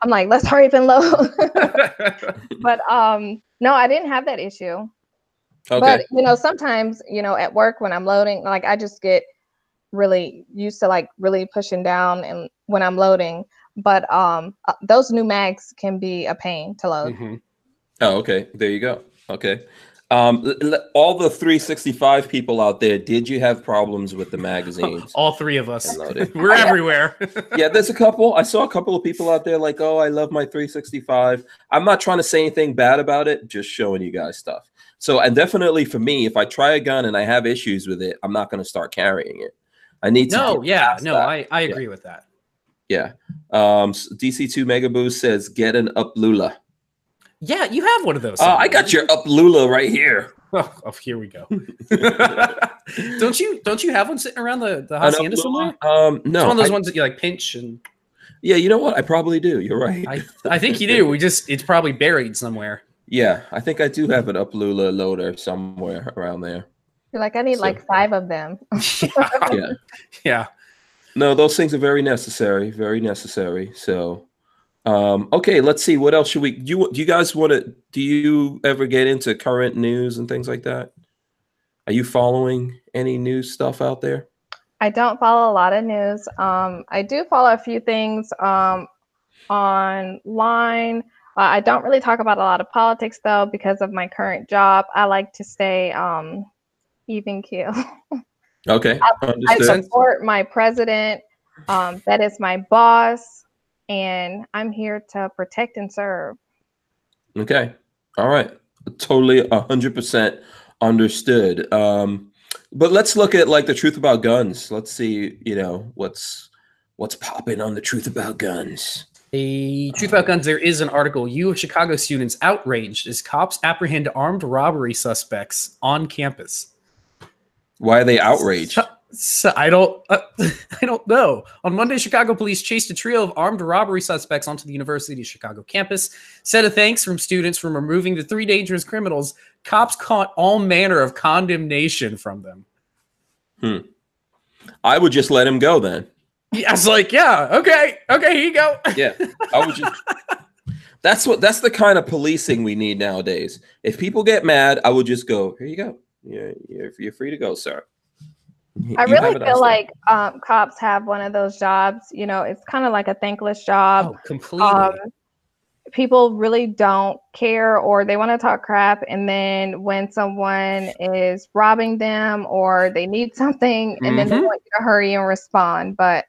I'm like, let's hurry up and load. But no, I didn't have that issue. Okay. But sometimes, at work when I'm loading, like I just get really used to like really pushing down and when I'm loading. But those new mags can be a pain to load. Mm-hmm. Oh, okay. There you go. Okay. All the 365 people out there, did you have problems with the magazines? All three of us. We're everywhere. Yeah, there's a couple. I saw a couple of people out there like, oh, I love my 365. I'm not trying to say anything bad about it, just showing you guys stuff. So, and definitely for me, if I try a gun and I have issues with it, I'm not going to start carrying it. I need to. I agree with that. Yeah. DC2 Mega Boost says, get an up Lula. Yeah, you have one of those. I got your up Lula right here. Oh, here we go. Don't you have one sitting around the hacienda somewhere? No, it's one of those ones that you like pinch and. Yeah, you know what? I probably do. You're right. I think you do. It's probably buried somewhere. Yeah, I think I do have an up Lula loader somewhere around there. You're like, I need like 5 of them. Yeah. No, those things are very necessary. Very necessary. So. Okay, let's see. What else should we do? You guys want to? Do you ever get into current news and things like that? Are you following any news stuff out there? I don't follow a lot of news. I do follow a few things online. I don't really talk about a lot of politics though because of my current job. I like to stay even keel. Okay, I support my president. That is my boss. And I'm here to protect and serve. Okay. All right. Totally 100% understood. But let's look at like the truth about guns. Let's see, what's popping on the truth about guns. The truth about guns. There is an article. U of Chicago students outraged as cops apprehend armed robbery suspects on campus. Why are they outraged? So I don't know. On Monday, Chicago police chased a trio of armed robbery suspects onto the University of Chicago campus. Said of thanks from students from removing the 3 dangerous criminals, cops caught all manner of condemnation from them. I would just let him go then. Yeah, I was like, yeah, okay, here you go. Yeah, I would just. That's the kind of policing we need nowadays. If people get mad, I would just go, here you go. You're free to go, sir. I really feel like cops have one of those jobs, it's kind of like a thankless job. Oh, completely. People really don't care or they want to talk crap. And then when someone is robbing them or they need something and then they want you to hurry and respond. But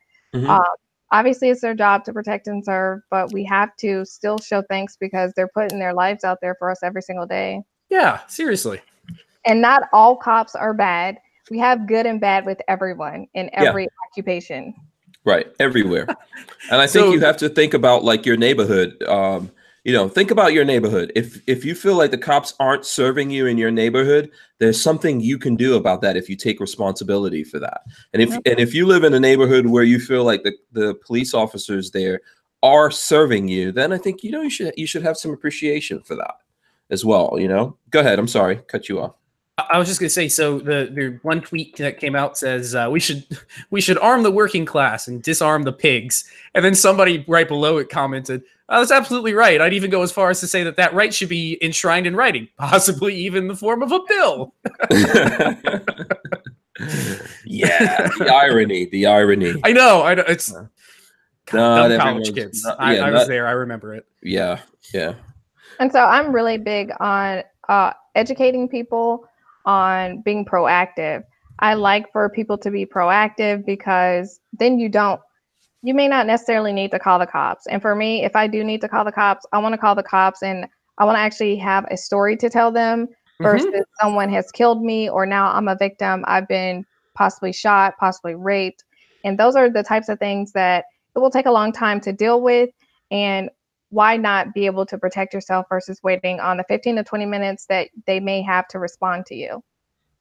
obviously it's their job to protect and serve, but we have to still show thanks because they're putting their lives out there for us every single day. Yeah, seriously. And not all cops are bad. We have good and bad with everyone in every occupation. Right. Everywhere. And I think you have to think about like your neighborhood. Think about your neighborhood. If you feel like the cops aren't serving you in your neighborhood, there's something you can do about that if you take responsibility for that. And if you live in a neighborhood where you feel like the police officers there are serving you, then I think you should have some appreciation for that as well. Go ahead. I'm sorry, cut you off. I was just going to say, so the one tweet that came out says we should arm the working class and disarm the pigs. And then somebody right below it commented, oh, that's absolutely right. I'd even go as far as to say that right should be enshrined in writing, possibly even in the form of a bill. Yeah, the irony. I know. It's dumb college kids. I was there. I remember it. Yeah. And so I'm really big on educating people on being proactive. I like for people to be proactive because then you may not necessarily need to call the cops. And for me, if I do need to call the cops, I want to call the cops and I want to actually have a story to tell them versus someone has killed me or now I'm a victim. I've been possibly shot, possibly raped. And those are the types of things that it will take a long time to deal with. And why not be able to protect yourself versus waiting on the 15 to 20 minutes that they may have to respond to you?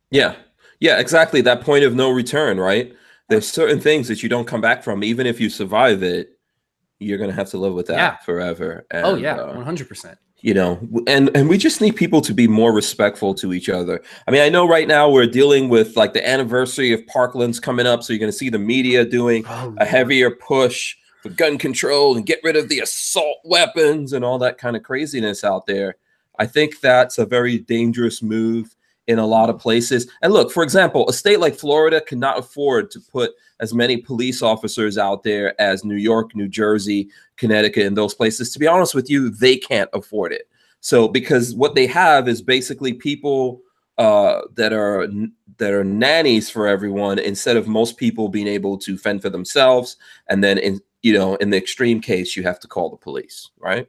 Yeah, exactly. That point of no return, right? there's certain things that you don't come back from. Even if you survive it, you're going to have to live with that forever. And, 100%. You know, and we just need people to be more respectful to each other. I mean, I know right now we're dealing with like the anniversary of Parkland's coming up. So you're going to see the media doing a heavier push for gun control and get rid of the assault weapons and all that kind of craziness out there. I think that's a very dangerous move in a lot of places. And look, for example, a state like Florida cannot afford to put as many police officers out there as New York, New Jersey, Connecticut, and those places. To be honest with you, they can't afford it. So because what they have is basically people that are nannies for everyone, instead of most people being able to fend for themselves. And then in the extreme case, you have to call the police, right?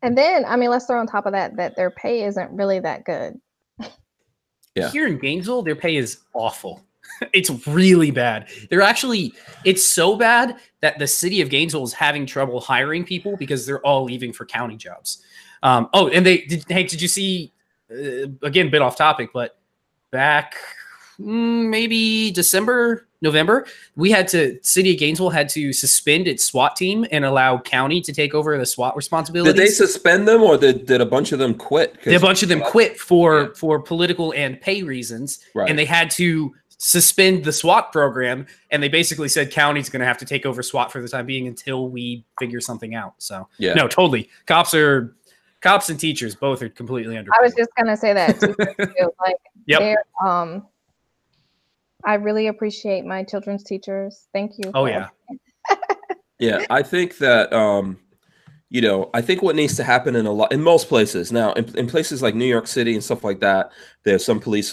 And then, I mean, let's throw on top of that their pay isn't really that good. Yeah. Here in Gainesville, their pay is awful. It's really bad. It's so bad that the city of Gainesville is having trouble hiring people because they're all leaving for county jobs. And did you see, again, a bit off topic, but back maybe November, city of Gainesville had to suspend its SWAT team and allow county to take over the SWAT responsibilities. Did they suspend them, or did a bunch of them quit? A bunch of them quit for political and pay reasons, and they had to suspend the SWAT program, and they basically said county's going to have to take over SWAT for the time being until we figure something out. So no, totally. Cops and teachers both are completely underpaid. I was just going to say that too. Like, I really appreciate my children's teachers. Thank you. Oh yeah. Yeah, I think that I think what needs to happen in most places now, in places like New York City and stuff like that, there's some police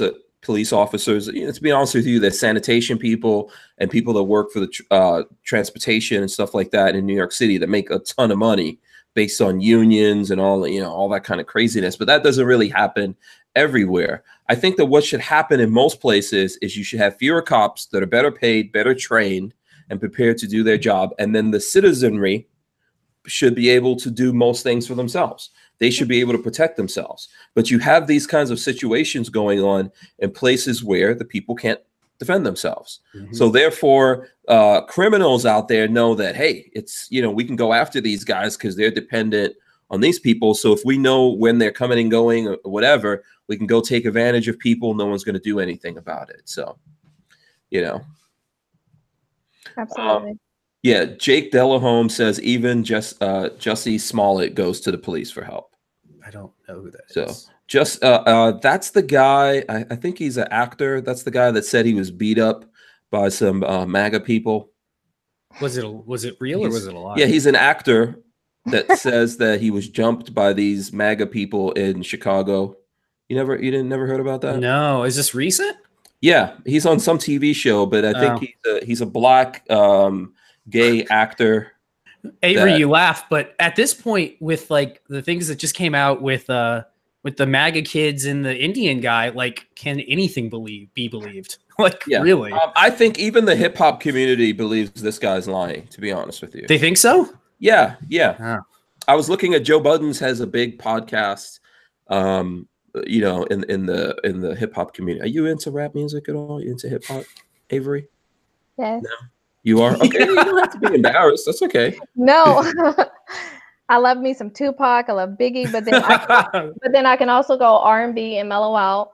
officers. To be honest with you, there's sanitation people and people that work for the transportation and stuff like that in New York City that make a ton of money based on unions and all that kind of craziness. But that doesn't really happen everywhere. I think that what should happen in most places is you should have fewer cops that are better paid, better trained, and prepared to do their job. And then the citizenry should be able to do most things for themselves. They should be able to protect themselves. But you have these kinds of situations going on in places where the people can't defend themselves. Mm-hmm. So therefore, criminals out there know that, hey, it's, we can go after these guys because they're dependent on these people. So if we know when they're coming and going or whatever, we can go take advantage of people. No one's going to do anything about it. So, Absolutely. Jake Delahome says even Jussie Smollett goes to the police for help. I don't know who that is. So that's the guy. I think he's an actor. That's the guy that said he was beat up by some MAGA people. Was it real or was it a lie? Yeah, he's an actor that says that he was jumped by these MAGA people in Chicago. You never heard about that? No. Is this recent? Yeah, he's on some TV show, but I think he's a black gay actor. Avery, you laugh, but at this point, with like the things that just came out with the MAGA kids and the Indian guy, like, can anything be believed? Really? I think even the hip hop community believes this guy's lying. To be honest with you, they think so. Yeah. I was looking at Joe Budden's has a big podcast. In the hip hop community. Are you into rap music at all? You into hip hop, Avery? Yes. No, you are. Okay, you don't have to be embarrassed. That's okay. No, I love me some Tupac. I love Biggie, but then I can also go R&B and mellow out.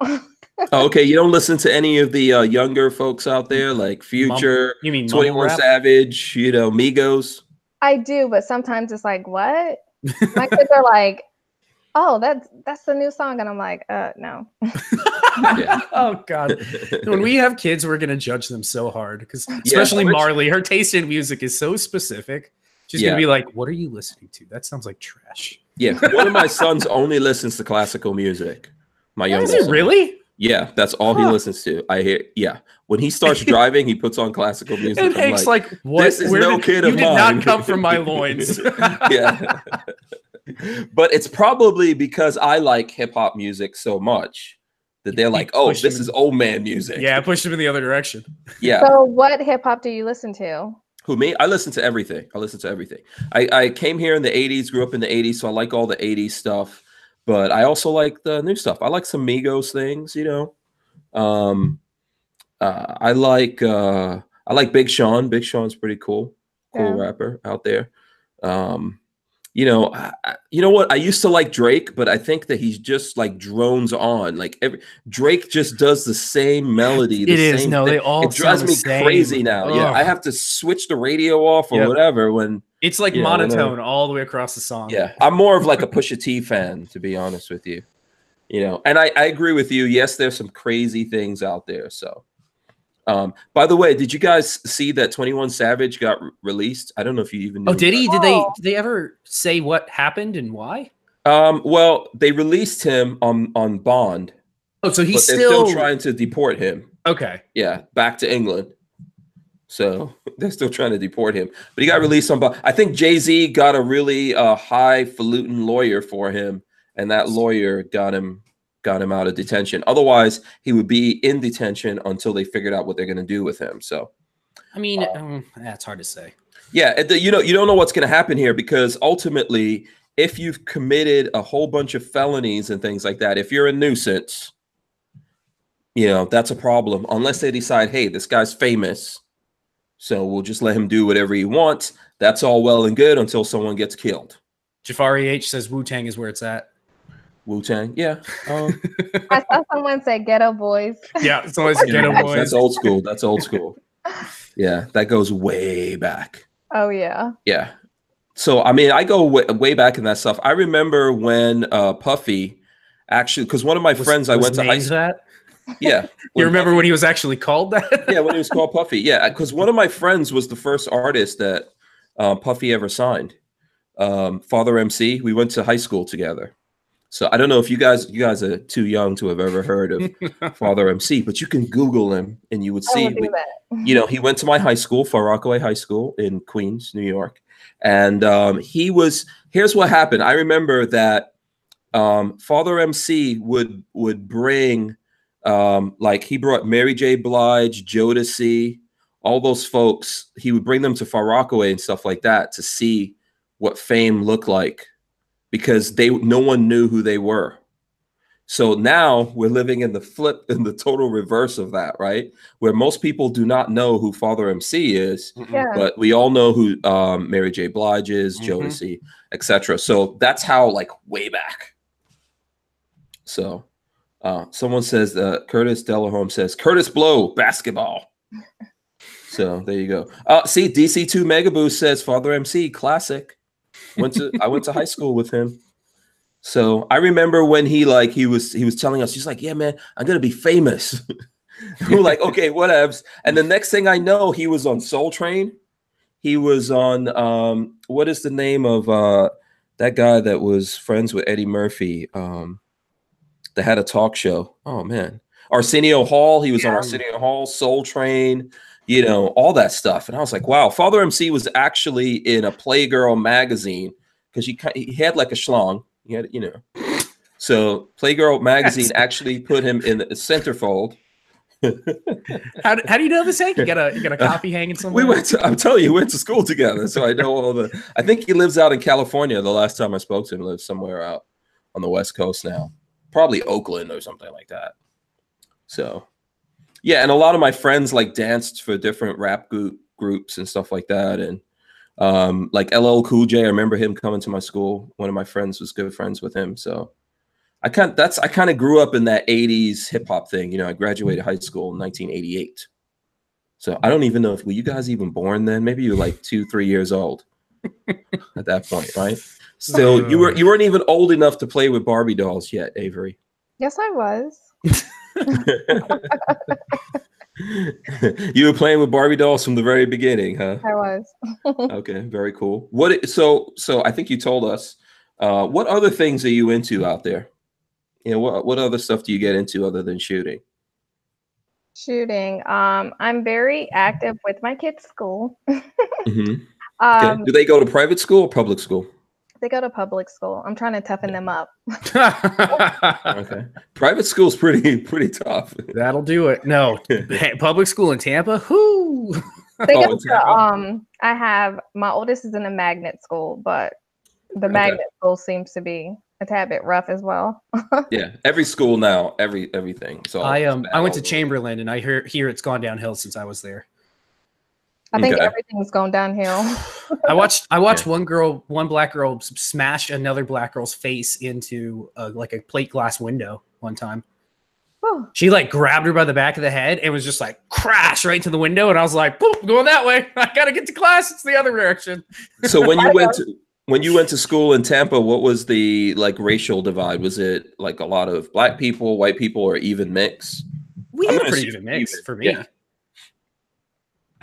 Oh, okay, you don't listen to any of the younger folks out there like Future, you mean 21 Savage, Migos? I do, but sometimes it's like, what? My kids are like, oh, that's the new song, and I'm like, no. Oh God, when we have kids, we're gonna judge them so hard because especially Marley, her taste in music is so specific. She's gonna be like, what are you listening to? That sounds like trash. Yeah, one of my sons only listens to classical music. My youngest. Is it really? Yeah, that's all he listens to. I hear. Yeah, when he starts driving, he puts on classical music. And Hank's like, what? This is no kid of mine. You did not come from my loins. Yeah. But it's probably because I like hip hop music so much that they're like, oh, this is old man music. Yeah, I pushed him in the other direction. Yeah. So what hip hop do you listen to? Who, me? I listen to everything. I came here in the 80s, grew up in the 80s, so I like all the 80s stuff. But I also like the new stuff. I like some Migos things, I like I like Big Sean. Big Sean's pretty cool Yeah. rapper out there. You know, you know what? I used to like Drake, but I think that he's just like drones on. Like Drake just does the same melody. The It is. same No, thing. they all It drives sound me the same. crazy now. Ugh. Yeah, I have to switch the radio off or Yep. whatever when it's like you know, monotone all the way across the song. Yeah, I'm more of like a Pusha T fan, to be honest with you. You know, and I agree with you. Yes, there's some crazy things out there. So, by the way, did you guys see that 21 Savage got released? I don't know if you even knew. Oh, did he? Oh. Did they ever say what happened and why? Well, they released him on bond. Oh, so he's but they're still trying to deport him. Okay. Yeah, back to England. So they're still trying to deport him, but he got released on bond. I think Jay-Z got a really highfalutin lawyer for him, and that lawyer got him out of detention. Otherwise, he would be in detention until they figured out what they're going to do with him. So, I mean, that's hard to say. Yeah, you don't know what's going to happen here, because ultimately, if you've committed a whole bunch of felonies and things like that, if you're a nuisance, you know, that's a problem. Unless they decide, hey, this guy's famous, so we'll just let him do whatever he wants. That's all well and good until someone gets killed. Jafari H says Wu-Tang is where it's at. Wu-Tang, yeah. I saw someone say Ghetto Boys. Yeah, it's always Ghetto Boys. That's old school. That's old school. Yeah, that goes way back. Oh, yeah. Yeah. So, I mean, I go way back in that stuff. I remember when Puffy actually, because one of my friends I went to high school. That? Yeah. You remember when he was actually called that? Yeah, when he was called Puffy. Yeah, because one of my friends was the first artist that Puffy ever signed. Father MC. We went to high school together. So I don't know if you guys are too young to have ever heard of Father MC, but you can Google him and you would see, you know, he went to my high school, Far Rockaway High School in Queens, New York. And here's what happened. I remember that Father MC would bring, like he brought Mary J. Blige, Jodeci, all those folks. He would bring them to Far Rockaway and stuff like that to see what fame looked like, because no one knew who they were. So now we're living in the total reverse of that, right? Where most people do not know who Father MC is, but we all know who Mary J. Blige is, Jodeci, etc. So that's how, like, way back. So someone says, Curtis Delahome says, Curtis Blow, basketball. So there you go. See, DC2 Megaboost says, Father MC, classic. I went to high school with him. So I remember when he was telling us, he's like, yeah, man, I'm going to be famous. We're like, okay, whatevs. And the next thing I know, he was on Soul Train. He was on, what is the name of that guy that was friends with Eddie Murphy that had a talk show? Oh, man. Arsenio Hall. He was on Arsenio Hall, Soul Train, you know, all that stuff. And I was like, wow, Father MC was actually in a Playgirl magazine, because he had like a schlong. He had, you know. So Playgirl magazine actually put him in the centerfold. How do you know this, Hank? You got a copy hanging somewhere? I'm telling you, we went to school together. So I know all I think he lives out in California. The last time I spoke to him, he lives somewhere out on the West Coast now. Probably Oakland or something like that. So yeah, and a lot of my friends like danced for different rap groups and stuff like that. And like LL Cool J, I remember him coming to my school. One of my friends was good friends with him. So I kind of grew up in that 80s hip hop thing. You know, I graduated high school in 1988. So I don't even know were you guys even born then? Maybe you were like 2-3 years old at that point, right? So you weren't even old enough to play with Barbie dolls yet, Avery. Yes, I was. You were playing with Barbie dolls from the very beginning, huh? I was. Okay, very cool. So I think you told us, what other things are you into out there? You know, what other stuff do you get into other than shooting? Shooting. I'm very active with my kids' school. Okay. Do they go to private school or public school? They go to public school. I'm trying to toughen them up. Okay. Private school's pretty tough. That'll do it. No, public school in Tampa. Whoo! They go to, I have my oldest is in a magnet school, but the magnet school seems to be a tad bit rough as well. Yeah, every school now, everything. So I went to Chamberlain, and I hear it's gone downhill since I was there. I think everything's going downhill. I watched one black girl smash another black girl's face into like a plate glass window one time. Whew. She like grabbed her by the back of the head and was just like crash right into the window. And I was like, boop, going that way. I got to get to class. It's the other direction. So when you went to school in Tampa, what was the like racial divide? Was it like a lot of black people, white people, or even mix? We had a pretty even mix for me. Yeah.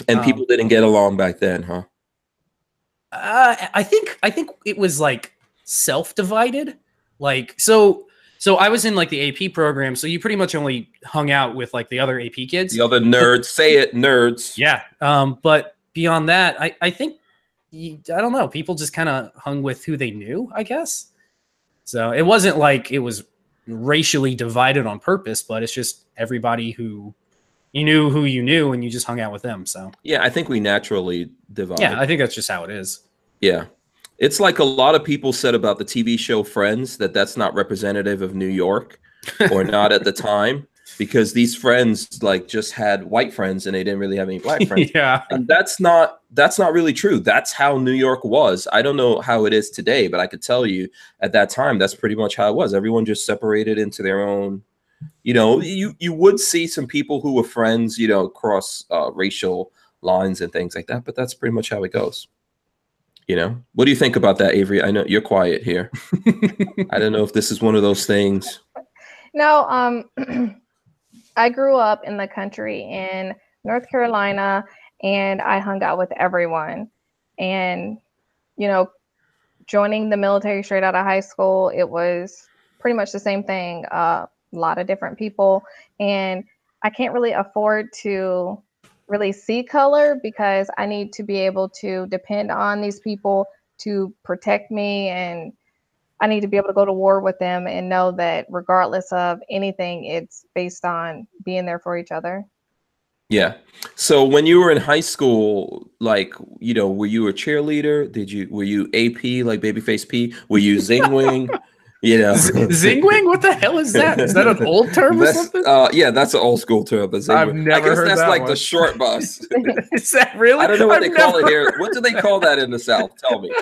And people didn't get along back then, huh? I think it was like self-divided. Like so I was in like the AP program, so you pretty much only hung out with like the other AP kids. The other nerds, say it, nerds. Yeah. But beyond that, I think I don't know, people just kind of hung with who they knew, I guess. So it wasn't like it was racially divided on purpose, but it's just everybody who you knew who you knew and you just hung out with them. So yeah, I think we naturally divide. Yeah, I think that's just how it is. Yeah. It's like a lot of people said about the TV show Friends that's not representative of New York or not at the time, because these friends like just had white friends and they didn't really have any black friends. Yeah. And that's not really true. That's how New York was. I don't know how it is today, but I could tell you at that time, that's pretty much how it was. Everyone just separated into their own. You know, you would see some people who were friends, you know, cross racial lines and things like that, but that's pretty much how it goes. You know, what do you think about that, Avery? I know you're quiet here. I don't know if this is one of those things. No, I grew up in the country in North Carolina, and I hung out with everyone. And, you know, joining the military straight out of high school, it was pretty much the same thing. A lot of different people, and I can't really afford to really see color because I need to be able to depend on these people to protect me, and I need to be able to go to war with them and know that regardless of anything, it's based on being there for each other. Yeah. So when you were in high school, like, you know, were you a cheerleader? Were you AP, like Babyface P? Were you Zing Wing? You know, Zingwing? What the hell is that? Is that an old term or something? Yeah, that's an old school term. I've never heard that's that like one. The short bus. Is that really? I don't know what they call it here. What do they call that in the South? Tell me.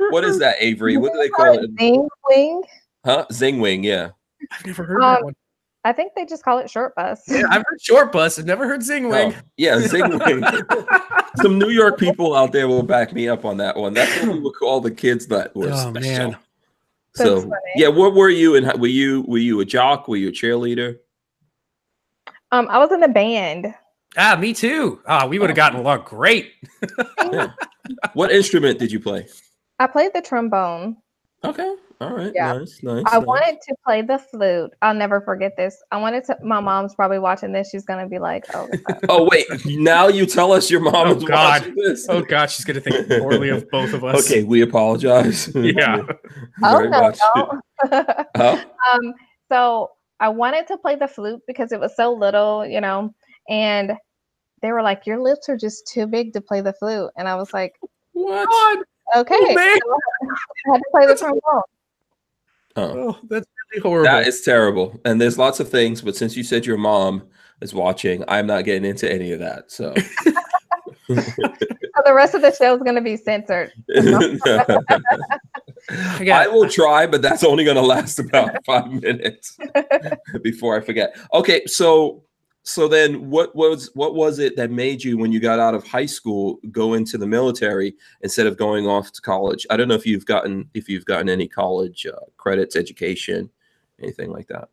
What is that, Avery? What do they call it? Zing Wing? Huh? Zing Wing, yeah. I've never heard that one. I think they just call it short bus. Yeah, I've heard short bus. I've never heard Zing Wing. Oh, yeah, Zing Wing. Some New York people out there will back me up on that one. That's what we would call the kids that were special. Man. So yeah, what were you? And were you a jock? Were you a cheerleader? I was in a band. Me too. We would have gotten along great. Yeah. What instrument did you play? I played the trombone. Okay. All right. Yeah. Nice. I wanted to play the flute. I'll never forget this. My mom's probably watching this. She's going to be like, oh. Oh, wait. Now you tell us your mom is watching this. Oh, God. She's going to think poorly of both of us. Okay. We apologize. Yeah. So I wanted to play the flute because it was so little, you know, and they were like, your lips are just too big to play the flute. And I was like, what? Okay. Oh, man. So I had to play the trombone. Oh, that's really horrible. That is terrible. And there's lots of things, but since you said your mom is watching, I'm not getting into any of that. So, so the rest of the show is going to be censored. I will try, but that's only going to last about 5 minutes before I forget. Okay, so then what was it that made you, when you got out of high school, go into the military instead of going off to college? I don't know if you've gotten any college credits, education, anything like that.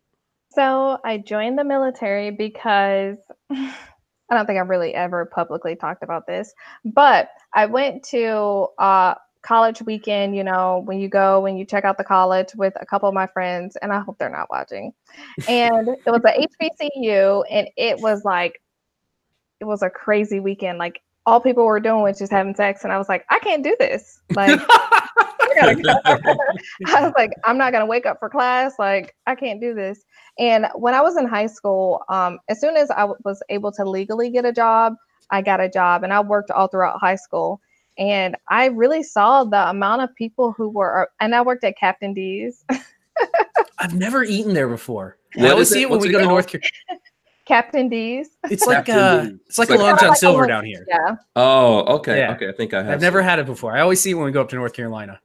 So I joined the military because I don't think I've really ever publicly talked about this, but I went to college weekend, you know, when you check out the college with a couple of my friends, and I hope they're not watching. And it was a HBCU, and it was a crazy weekend. Like, all people were doing was just having sex, and I was like, I can't do this. Like, I was like, I'm not gonna wake up for class. Like, I can't do this. And when I was in high school, as soon as I was able to legally get a job, I got a job, and I worked all throughout high school. And I really saw the amount of people who were, and I worked at Captain D's. I've never eaten there before. I always see it when we go to North Carolina. Captain D's. It's like it's like a like Long John Silver down here. Yeah. Oh, okay. Yeah. Okay. I think I have. I've never had it before. I always see it when we go up to North Carolina.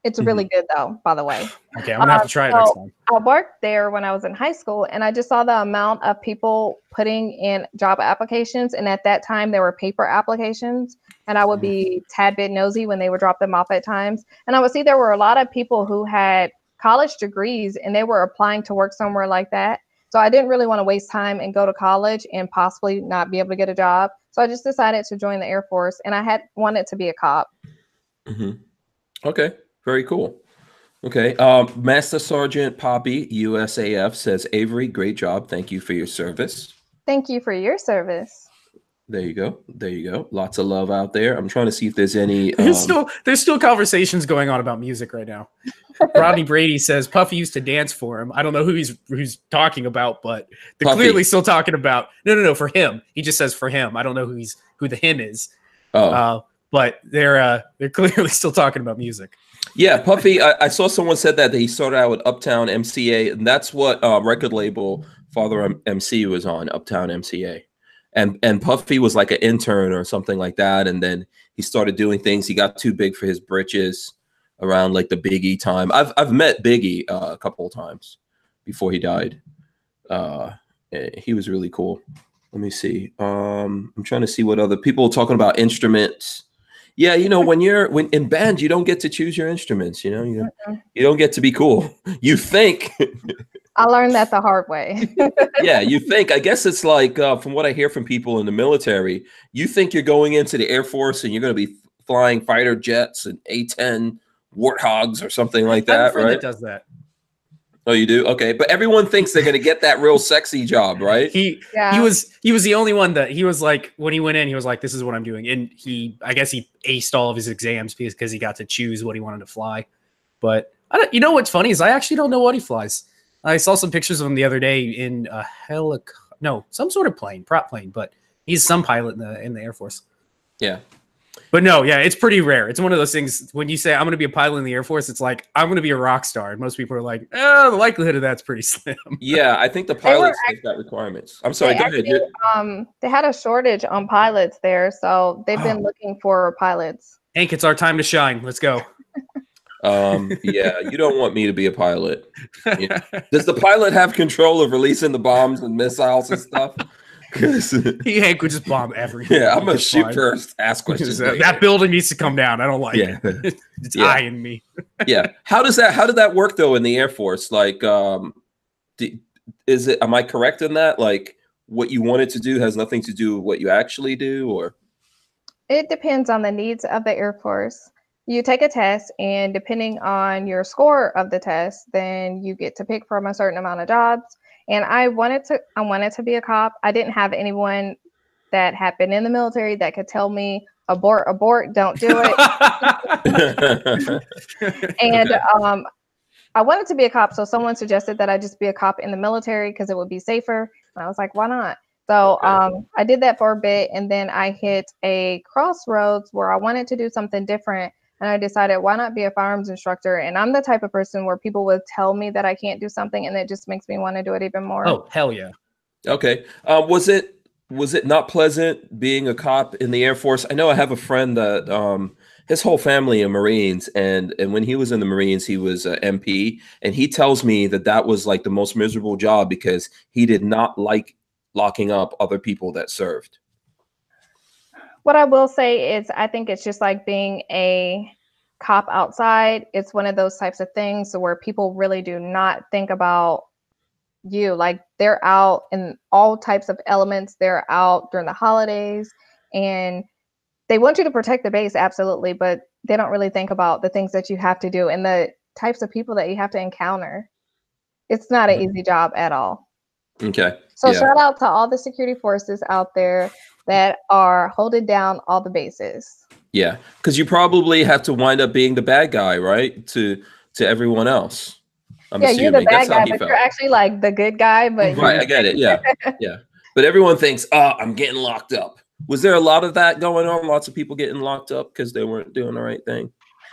It's really good though, by the way. Okay, I'm gonna have to try it next time. I worked there when I was in high school, and I just saw the amount of people putting in job applications. And at that time, there were paper applications, and I would be tad bit nosy when they would drop them off at times. And I would see there were a lot of people who had college degrees, and they were applying to work somewhere like that. So I didn't really want to waste time and go to college and possibly not be able to get a job. So I just decided to join the Air Force, and I had wanted to be a cop. Okay. Very cool. Okay. Master Sergeant Poppy, USAF, says, Avery, great job. Thank you for your service. Thank you for your service. There you go. There you go. Lots of love out there. I'm trying to see if there's any. There's still conversations going on about music right now. Rodney Brady says Puffy used to dance for him. I don't know who he's talking about, but they're Puffy. clearly still talking about. No, for him. He just says for him. I don't know who the him is. But they're clearly still talking about music. Yeah, Puffy. I saw someone said that he started out with Uptown MCA, and that's what record label Father MC was on, Uptown MCA. And Puffy was like an intern or something like that, and then he started doing things. He got too big for his britches around like the Biggie time. I've met Biggie a couple of times before he died. He was really cool. Let me see. I'm trying to see what other people are talking about instruments. Yeah, you know, when in band, you don't get to choose your instruments. You know, you don't get to be cool. You think. I learned that the hard way. Yeah, you think. I guess it's like from what I hear from people in the military, you think you're going into the Air Force and you're going to be flying fighter jets and A-10 Warthogs or something like that, right? That does that. Oh, you do? Okay, but everyone thinks they're going to get that real sexy job, right? He was the only one that he was like, when he went in, he was like, this is what I'm doing. And I guess he aced all of his exams because he got to choose what he wanted to fly. But you know what's funny is I actually don't know what he flies. I saw some pictures of him the other day in a some sort of plane, prop plane, but he's some pilot in the Air Force. Yeah. But no, yeah, it's pretty rare. It's one of those things when you say I'm going to be a pilot in the Air Force, it's like I'm going to be a rock star. And most people are like, the likelihood of that's pretty slim. Yeah, I think the pilots take that requirements. I'm sorry, go ahead. They had a shortage on pilots there, so they've been looking for pilots. Hank, it's our time to shine. Let's go. Yeah, you don't want me to be a pilot. Yeah. Does the pilot have control of releasing the bombs and missiles and stuff? Hank would just bomb everything. Yeah, I'm gonna shoot first, ask questions. That building needs to come down. I don't like it. It's eyeing me. Yeah. How did that work though in the Air Force? Like, am I correct in that? Like, what you wanted to do has nothing to do with what you actually do, or? It depends on the needs of the Air Force. You take a test, and depending on your score of the test, then you get to pick from a certain amount of jobs. And I wanted to be a cop. I didn't have anyone that had been in the military that could tell me, abort, don't do it. And I wanted to be a cop. So someone suggested that I just be a cop in the military because it would be safer. And I was like, why not? So I did that for a bit. And then I hit a crossroads where I wanted to do something different. And I decided, why not be a firearms instructor? And I'm the type of person where people would tell me that I can't do something, and it just makes me want to do it even more. Oh, hell yeah. Okay. Was it not pleasant being a cop in the Air Force? I know I have a friend that his whole family are Marines, and when he was in the Marines, he was an MP, and he tells me that was like the most miserable job because he did not like locking up other people that served. What I will say is I think it's just like being a cop outside. It's one of those types of things where people really do not think about you. Like, they're out in all types of elements. They're out during the holidays, and they want you to protect the base, absolutely, but they don't really think about the things that you have to do and the types of people that you have to encounter. It's not an easy job at all. Okay. So shout out to all the security forces out there that are holding down all the bases. Yeah, because you probably have to wind up being the bad guy, right? To everyone else. I'm assuming. You're the bad guy, but you're actually like the good guy. But right, I get it. Yeah, yeah. But everyone thinks, I'm getting locked up. Was there a lot of that going on? Lots of people getting locked up because they weren't doing the right thing?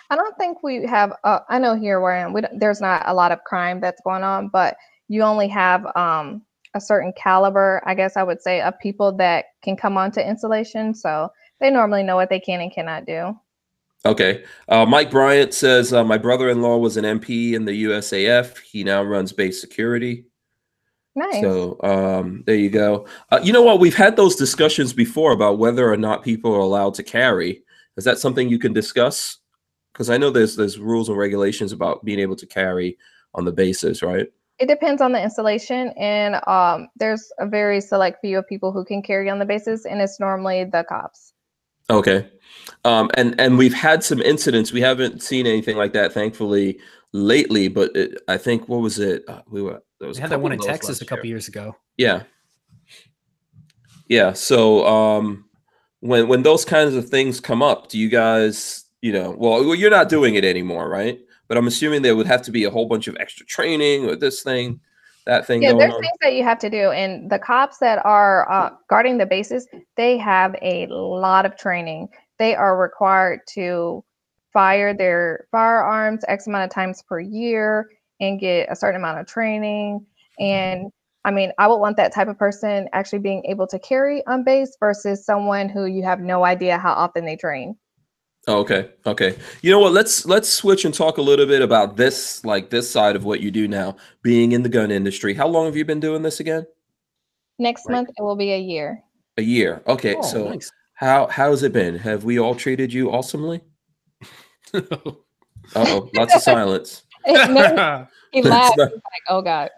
I don't think we have. I know here where I am, there's not a lot of crime that's going on, but you only have a certain caliber, I guess I would say, of people that can come onto installation. So they normally know what they can and cannot do. Okay. Mike Bryant says, my brother-in-law was an MP in the USAF. He now runs base security. Nice. So there you go. You know what? We've had those discussions before about whether or not people are allowed to carry. Is that something you can discuss? Because I know there's rules and regulations about being able to carry on the bases, right? It depends on the installation, and there's a very select few of people who can carry on the bases, and it's normally the cops. Okay. And we've had some incidents. We haven't seen anything like that, thankfully, lately. But I think, what was it? We had that one in Texas a couple years ago. Yeah. Yeah. So when those kinds of things come up, do you guys, well, you're not doing it anymore, right? But I'm assuming there would have to be a whole bunch of extra training or this thing, that thing. Yeah, going there's on. things that you have to do. And the cops that are guarding the bases, they have a lot of training. They are required to fire their firearms X amount of times per year and get a certain amount of training. And I mean, I would want that type of person actually being able to carry on base versus someone who you have no idea how often they train. Oh, okay. Okay. You know what? Let's switch and talk a little bit about this side of what you do now, being in the gun industry. How long have you been doing this again? Next month, it will be a year. A year. Okay. Oh, so nice. how's it been? Have we all treated you awesomely? Uh-oh, lots of silence. He laughed. He's like, oh God.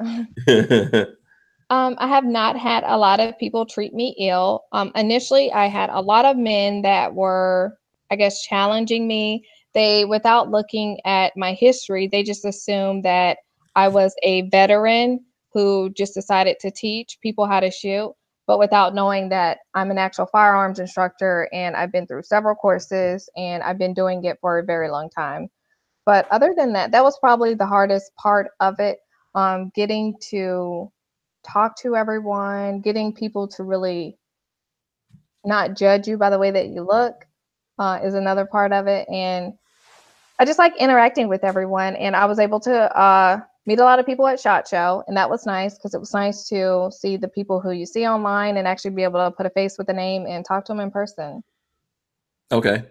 I have not had a lot of people treat me ill. Initially, I had a lot of men that were, I guess, challenging me. They, without looking at my history, they just assumed that I was a veteran who just decided to teach people how to shoot, but without knowing that I'm an actual firearms instructor and I've been through several courses and I've been doing it for a very long time. But other than that, that was probably the hardest part of it, getting to talk to everyone, getting people to really not judge you by the way that you look. Is another part of it. And I just like interacting with everyone. And I was able to meet a lot of people at SHOT Show. And that was nice because it was nice to see the people who you see online and actually be able to put a face with a name and talk to them in person. Okay.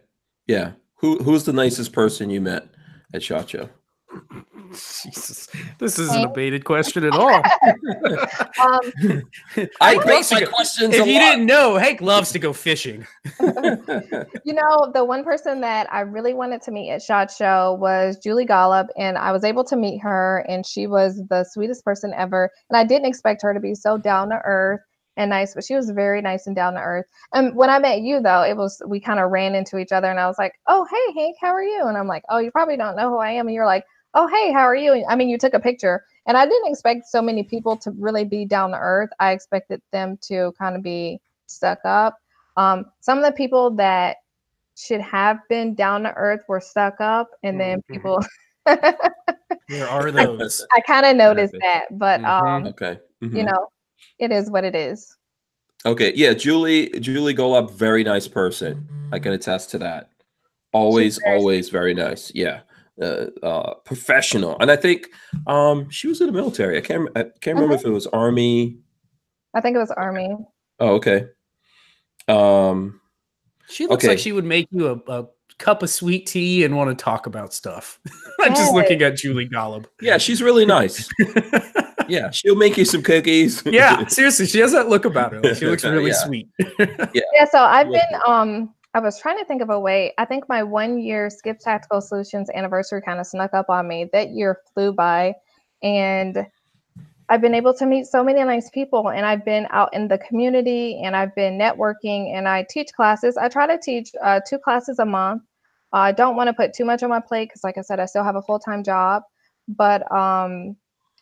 Yeah. Who's the nicest person you met at SHOT Show? Jesus, this isn't a baited question at all. I base my questions. If you didn't know, Hank loves to go fishing. The one person that I really wanted to meet at SHOT Show was Julie Golub, and I was able to meet her, and she was the sweetest person ever. And I didn't expect her to be so down to earth and nice, but she was very nice and down to earth. And when I met you, though, we kind of ran into each other, and I was like, "Oh, hey, Hank, how are you?" And I'm like, "Oh, you probably don't know who I am." And you're like, "Oh, hey, how are you?" And, I mean, you took a picture, and I didn't expect so many people to really be down to earth. I expected them to kind of be stuck up. Some of the people that should have been down to earth were stuck up, and then people. There are those. I kind of noticed that, but okay. It is what it is. Okay, yeah, Julie Golub, very nice person. I can attest to that. Always very nice. Yeah. Professional. And I think she was in the military. I can't remember if it was Army. I think it was Army. Oh, okay. She looks like she would make you a cup of sweet tea and want to talk about stuff. I'm just looking at Julie Golub. Yeah, she's really nice. Yeah, she'll make you some cookies. Yeah, seriously, she has that look about her. She looks really sweet. Yeah, so I've been I was trying to think of a way. I think my 1 year Skip Tactical Solutions anniversary kind of snuck up on me. That year flew by, and I've been able to meet so many nice people, and I've been out in the community, and I've been networking, and I teach classes. I try to teach 2 classes a month. I don't want to put too much on my plate because, like I said, I still have a full-time job, but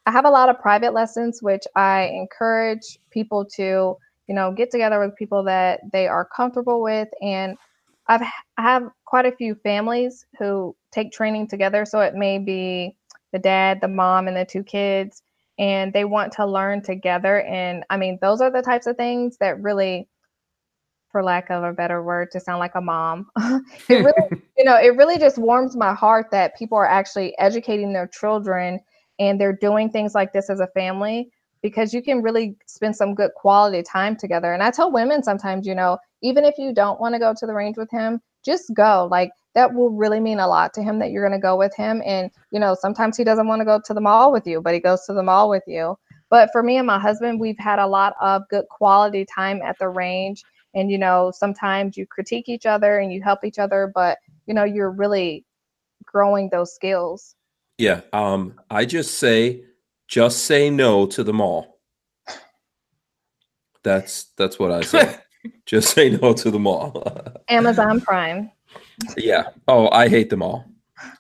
I have a lot of private lessons, which I encourage people to get together with people that they are comfortable with. And I have quite a few families who take training together. So it may be the dad, the mom, and the 2 kids, and they want to learn together. And I mean, those are the types of things that really, for lack of a better word, to sound like a mom, it really, it really just warms my heart that people are actually educating their children and they're doing things like this as a family, because you can really spend some good quality time together. And I tell women sometimes, you know, even if you don't want to go to the range with him, just go. Like, that will really mean a lot to him that you're going to go with him. And, you know, sometimes he doesn't want to go to the mall with you, but he goes to the mall with you. But for me and my husband, we've had a lot of good quality time at the range. And, you know, sometimes you critique each other and you help each other, but, you know, you're really growing those skills. Yeah. I just say no to the mall. That's what I say. Just say no to the mall. Amazon Prime. Yeah. Oh, I hate the mall.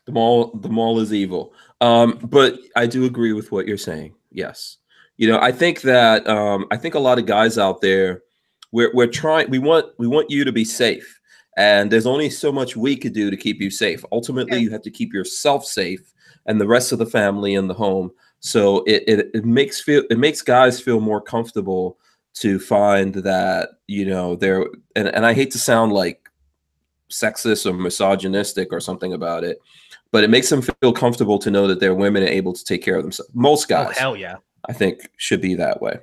The mall is evil. But I do agree with what you're saying. Yes. You know, I think that I think a lot of guys out there, we're trying. We want you to be safe, and there's only so much we could do to keep you safe. Ultimately, you have to keep yourself safe and the rest of the family in the home. So it makes guys feel more comfortable to find that, you know, they're, and I hate to sound like sexist or misogynistic or something about it, but it makes them feel comfortable to know that their women are able to take care of themselves. Most guys, oh, hell yeah, I think should be that way.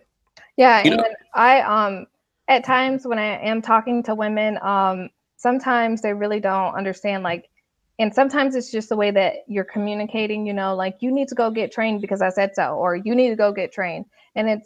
Yeah, and I at times when I am talking to women, sometimes they really don't understand, like, and sometimes it's just the way that you're communicating, you know, like, you need to go get trained because I said so, or you need to go get trained. And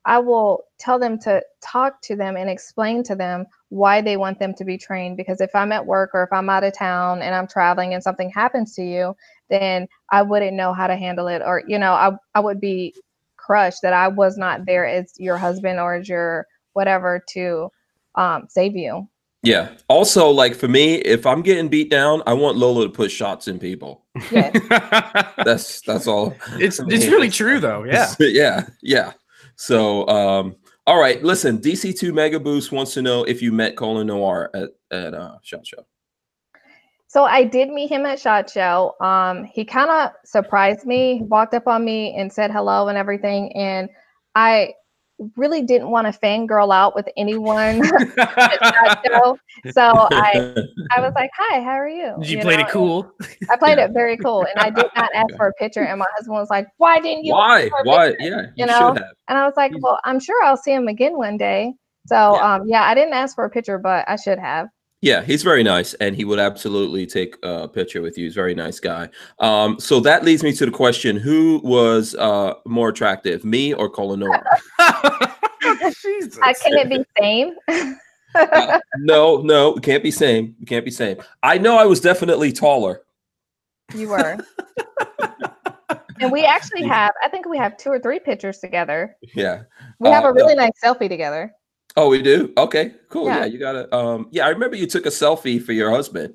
I will tell them to talk to them and explain to them why they want them to be trained. Because if I'm at work or if I'm out of town and I'm traveling and something happens to you, then I wouldn't know how to handle it. Or, you know, I would be crushed that I was not there as your husband or as your whatever to save you. Yeah. Also, like, for me, if I'm getting beat down, I want Lola to put shots in people. Yes. That's all. It's really true though. Yeah. Yeah. So, all right. Listen, DC2 Mega Boost wants to know if you met Colin Noir at SHOT Show. So I did meet him at SHOT Show. He kind of surprised me, walked up on me and said hello and everything. And I really didn't want to fangirl out with anyone at SHOT Show. So I was like, hi, how are you? You played it cool. I played it very cool. And I did not ask for a picture. And my husband was like, why didn't you? Why? Yeah, you know? should have. And I was like, well, I'm sure I'll see him again one day. So yeah, I didn't ask for a picture, but I should have. Yeah, he's very nice, and he would absolutely take a picture with you. He's a very nice guy. So that leads me to the question: who was more attractive, me or Colin Noir? Jesus. Can it be same? No, it can't be same. It can't be same. I know I was definitely taller. You were. And we actually have, I think we have 2 or 3 pictures together. Yeah. We have a really nice selfie together. Oh, we do? Okay, cool. Yeah. Yeah, you gotta yeah, I remember you took a selfie for your husband.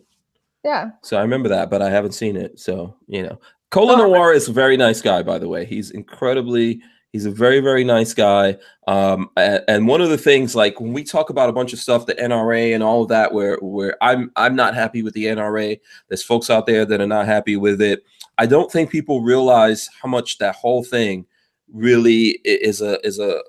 Yeah. So I remember that, but I haven't seen it. So, you know. Colin Noir is a very nice guy, by the way. He's a very, very nice guy. And one of the things, like, when we talk about a bunch of stuff, the NRA and all of that, where I'm not happy with the NRA, there's folks out there that are not happy with it. I don't think people realize how much that whole thing really is a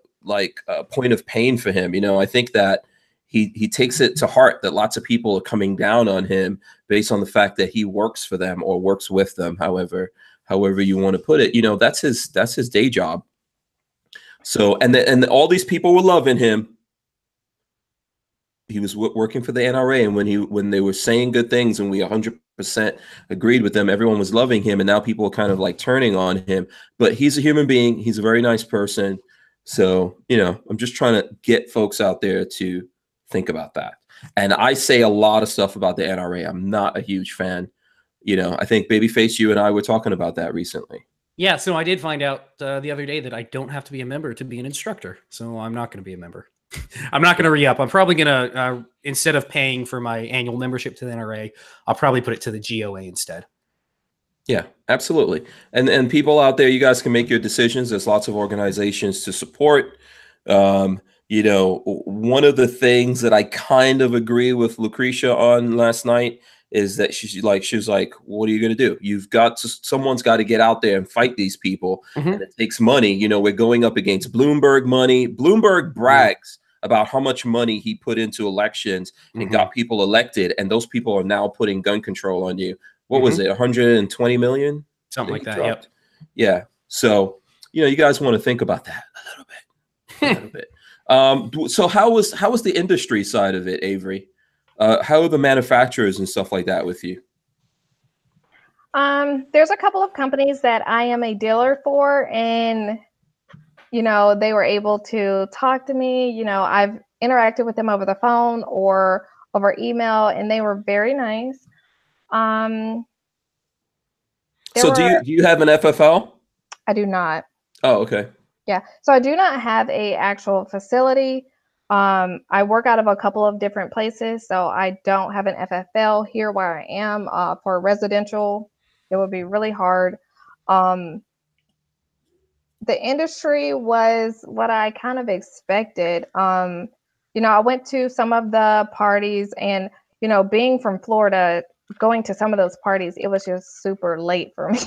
point of pain for him. You know, I think that he takes it to heart that lots of people are coming down on him based on the fact that he works for them or works with them, however you want to put it. You know, that's his day job. So, and all these people were loving him. He was working for the NRA, and when they were saying good things and we 100% agreed with them, everyone was loving him, and now people are kind of like turning on him. But he's a human being. He's a very nice person. So, you know, I'm just trying to get folks out there to think about that. And I say a lot of stuff about the NRA. I'm not a huge fan. You know, I think Babyface, you and I were talking about that recently. Yeah, so I did find out the other day that I don't have to be a member to be an instructor. So I'm not going to be a member. I'm not going to re-up. I'm probably going to, instead of paying for my annual membership to the NRA, I'll probably put it to the GOA instead. Yeah, absolutely. And people out there, you guys can make your decisions. There's lots of organizations to support. You know, one of the things that I kind of agree with Lucretia on last night is that she was like, what are you going to do? Someone's got to get out there and fight these people. And it takes money. You know, we're going up against Bloomberg money. Bloomberg brags about how much money he put into elections and got people elected. And those people are now putting gun control on you. What was it? 120 million? Something like that. Dropped? Yep. Yeah. So, you know, you guys want to think about that a little bit. So how was the industry side of it, Avery? How are the manufacturers and stuff like that with you? There's a couple of companies that I am a dealer for, and you know, they were able to talk to me. You know, I've interacted with them over the phone or over email, and they were very nice. So do you have an FFL? I do not. Oh, okay. Yeah. So I do not have a actual facility. I work out of a couple of different places, so I don't have an FFL here where I am. For residential, it would be really hard. The industry was what I kind of expected. You know, I went to some of the parties, and you know, being from Florida, going to some of those parties, it was just super late for me.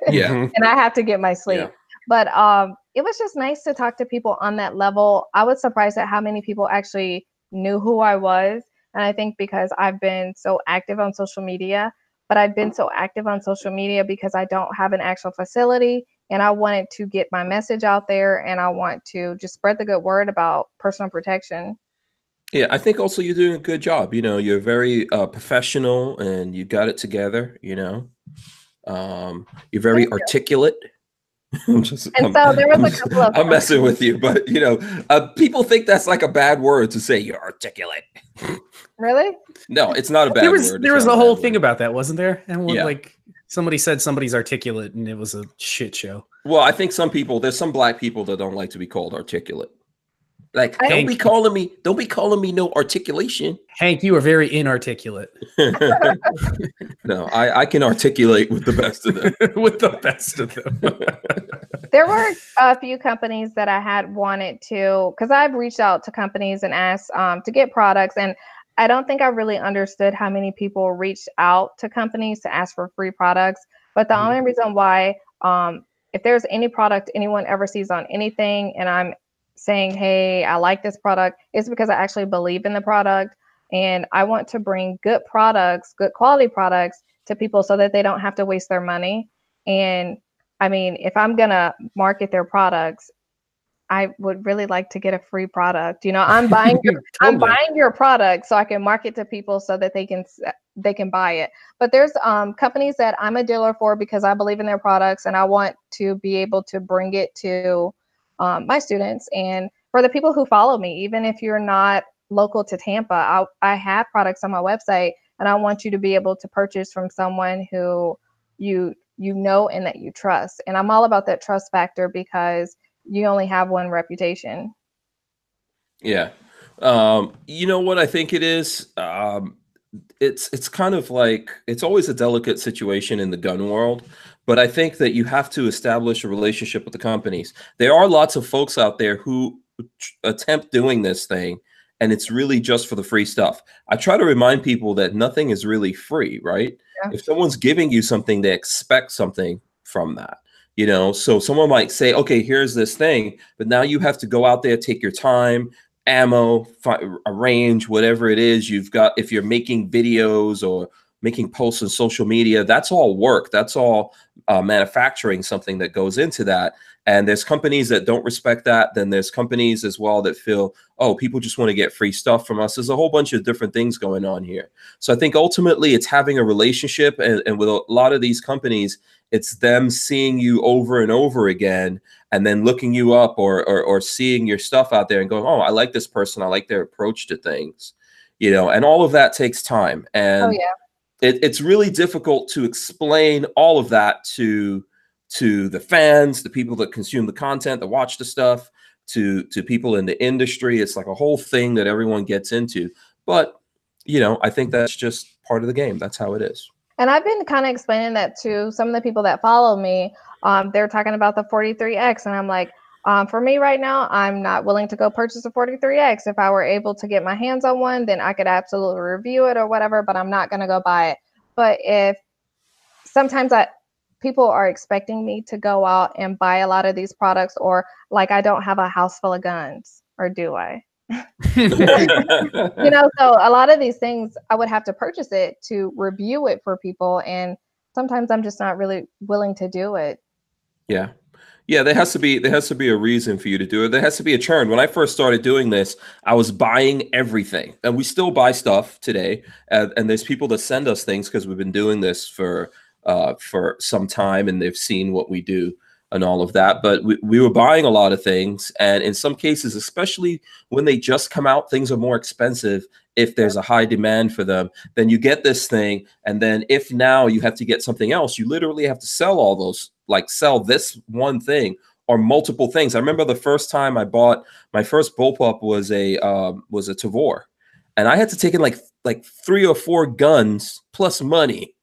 Yeah. And I have to get my sleep. Yeah. But it was just nice to talk to people on that level. I was surprised at how many people actually knew who I was. And I think because I've been so active on social media, but I've been so active on social media because I don't have an actual facility, and I wanted to get my message out there, and I want to just spread the good word about personal protection. Yeah, I think also you're doing a good job. You know, you're very professional and you got it together, you know. You're very articulate. I'm messing with you, but you know, people think that's like a bad word to say you're articulate. Really? No, it's not a bad word. There was a whole thing about that, wasn't there? And yeah. Like somebody said somebody's articulate, and it was a shit show. Well, I think there's some black people that don't like to be called articulate. Like, don't be calling me no articulation. Hank, you are very inarticulate. No, I can articulate with the best of them. With the best of them. There were a few companies that I had wanted to, because I've reached out to companies and asked to get products, and I don't think I really understood how many people reached out to companies to ask for free products. But the only reason why, if there's any product anyone ever sees on anything, and I'm saying, hey, I like this product, it's because I actually believe in the product, and I want to bring good products, good quality products to people so that they don't have to waste their money. And I mean, if I'm gonna market their products, I would really like to get a free product. You know, I'm buying I'm buying your product so I can market to people so that they can buy it. But there's companies that I'm a dealer for because I believe in their products, and I want to be able to bring it to my students and for the people who follow me. Even if you're not local to Tampa, I have products on my website, and I want you to be able to purchase from someone who you know and that you trust. And I'm all about that trust factor because you only have one reputation. Yeah. You know what I think it is? It's kind of like, it's always a delicate situation in the gun world, but I think that you have to establish a relationship with the companies. There are lots of folks out there who attempt doing this thing, and it's really just for the free stuff. I try to remind people that nothing is really free, right? Yeah. If someone's giving you something, they expect something from that. You know, so someone might say, okay, here's this thing, but now you have to go out there, take your time, ammo, arrange whatever it is you've got. If you're making videos or making posts on social media, that's all work. That's all manufacturing something that goes into that. And there's companies that don't respect that. Then there's companies as well that feel, oh, people just want to get free stuff from us. There's a whole bunch of different things going on here. So I think ultimately it's having a relationship, and with a lot of these companies, it's them seeing you over and over again, and then looking you up or seeing your stuff out there and going, oh, I like this person. I like their approach to things, you know, and all of that takes time. And it's really difficult to explain all of that to the fans, the people that consume the content, that watch the stuff, to people in the industry. It's like a whole thing that everyone gets into. But, you know, I think that's just part of the game. That's how it is. And I've been kind of explaining that to some of the people that follow me. They're talking about the 43X, and I'm like, for me right now, I'm not willing to go purchase a 43X. If I were able to get my hands on one, then I could absolutely review it or whatever, but I'm not going to go buy it. But if sometimes people are expecting me to go out and buy a lot of these products, or like I don't have a house full of guns, or do I? You know, so a lot of these things I would have to purchase it to review it for people, and sometimes I'm just not really willing to do it. Yeah. Yeah, there has to be a reason for you to do it. There has to be a churn. When I first started doing this, I was buying everything, and we still buy stuff today. And there's people that send us things because we've been doing this for some time, and they've seen what we do and all of that. But we were buying a lot of things, and in some cases, especially when they just come out, things are more expensive. If there's a high demand for them, then you get this thing, and then if now you have to get something else, you literally have to sell all those. Like sell this one thing or multiple things. I remember the first time I bought my first bullpup was a Tavor, and I had to take in like 3 or 4 guns plus money,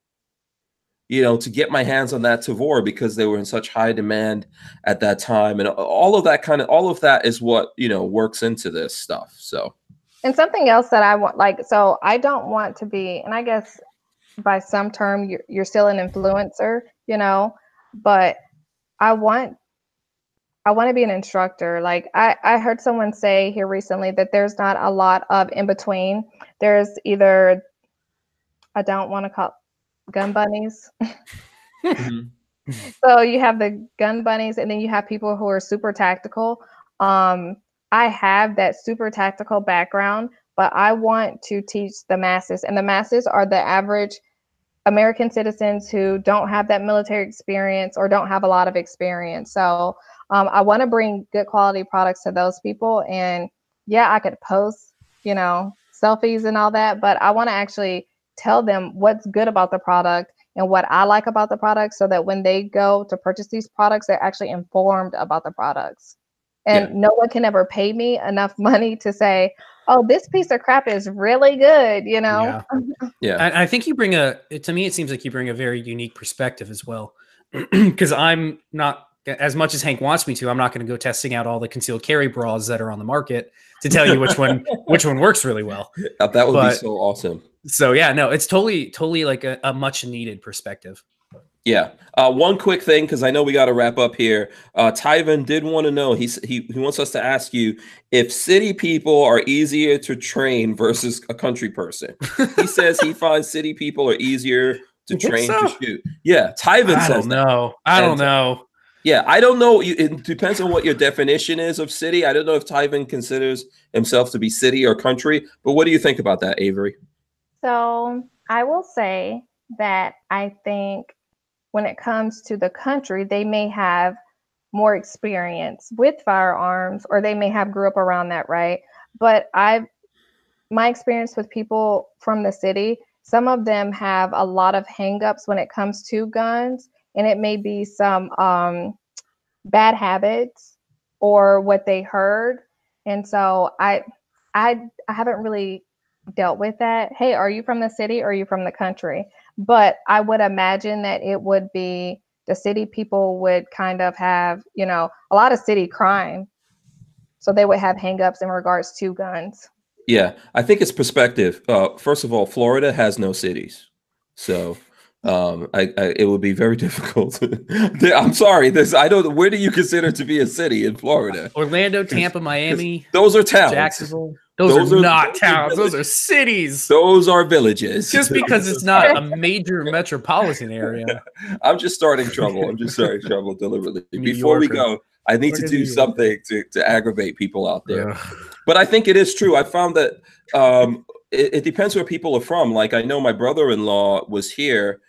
to get my hands on that Tavor because they were in such high demand at that time, and all of that is what works into this stuff. So, and something else that I want, so I don't want to be, and I guess by some term you're still an influencer, but I want to be an instructor. Like I heard someone say here recently that there's not a lot of in between. There's either, I don't want to call gun bunnies. Mm-hmm. So you have the gun bunnies, and then you have people who are super tactical. I have that super tactical background, but I want to teach the masses, and the masses are the average American citizens who don't have that military experience or don't have a lot of experience. So I want to bring good quality products to those people. And yeah, I could post, selfies and all that, but I want to actually tell them what's good about the product and what I like about the product, so that when they go to purchase these products, they're actually informed about the products. And no one can ever pay me enough money to say, oh, this piece of crap is really good, Yeah. I think you bring to me, it seems like you bring a very unique perspective as well. Because I'm not, as much as Hank wants me to, I'm not going to go testing out all the concealed carry bras that are on the market to tell you which one works really well. That would be so awesome. So yeah, no, it's totally like a much needed perspective. Yeah. One quick thing, because I know we got to wrap up here. Tyvan did want to know, he wants us to ask you if city people are easier to train versus a country person. He says he finds city people are easier to train to shoot. Yeah, Tyvan says I don't know. Yeah, I don't know. It depends on what your definition is of city. I don't know if Tyvan considers himself to be city or country, but what do you think about that, Avery? So I will say that I think when it comes to the country, they may have more experience with firearms, or they may have grew up around that, right? But my experience with people from the city, some of them have a lot of hangups when it comes to guns, and it may be some bad habits or what they heard. And so I haven't really dealt with that. Hey, are you from the city or are you from the country? But I would imagine that it would be the city people would kind of have, a lot of city crime. So they would have hangups in regards to guns. Yeah, I think it's perspective. First of all, Florida has no cities. So it would be very difficult. I'm sorry. Where do you consider to be a city in Florida? Orlando, Tampa, Miami. Those are towns. Jacksonville. Those are not towns. Those are cities. Those are villages. Just because it's not a major metropolitan area. I'm just starting trouble. Deliberately. Before we go, I need to do something to aggravate people out there. But I think it is true. I found that it depends where people are from. Like, I know my brother-in-law was here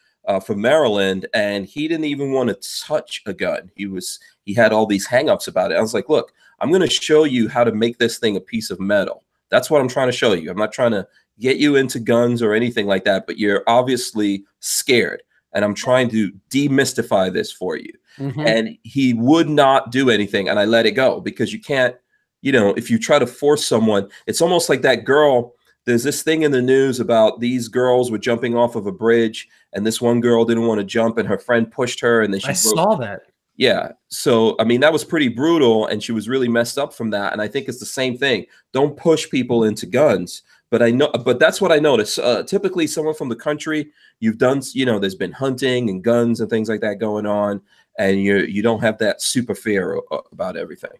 from Maryland, and he didn't even want to touch a gun. He had all these hangups about it. I was like, look, I'm going to show you how to make this thing a piece of metal. That's what I'm trying to show you. I'm not trying to get you into guns or anything like that, but you're obviously scared, and I'm trying to demystify this for you. Mm-hmm. And he would not do anything, and I let it go, because you can't, if you try to force someone, it's almost like that girl. There's this thing in the news about these girls were jumping off of a bridge, and this one girl didn't want to jump, and her friend pushed her, and then I saw that. Yeah. So, I mean, that was pretty brutal, and she was really messed up from that. And I think it's the same thing. Don't push people into guns. But that's what I noticed. Typically, someone from the country, you've done, there's been hunting and guns and things like that going on, and you don't have that super fear about everything.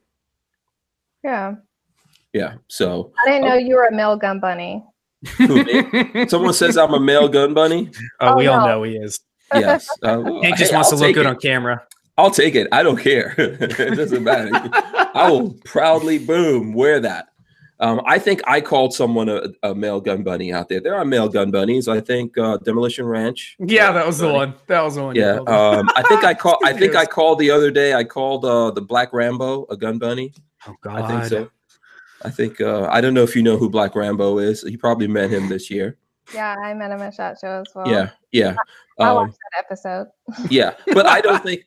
Yeah. Yeah. So I didn't know you were a male gun bunny. Who, me? Someone says I'm a male gun bunny. Oh, we all know he is. Yes. Hank just wants to look good on camera. I'll take it. I don't care. It doesn't matter. I will proudly, boom, wear that. I think I called someone a male gun bunny out there. There are male gun bunnies. I think Demolition Ranch. Yeah, that was the one. That was the one. Yeah. I think I called. I think I called the other day. I called the Black Rambo a gun bunny. Oh God. I think so. I think I don't know if you know who Black Rambo is. You probably met him this year. Yeah, I met him at SHOT Show as well. Yeah, yeah. I watched that episode. Yeah, but I don't think.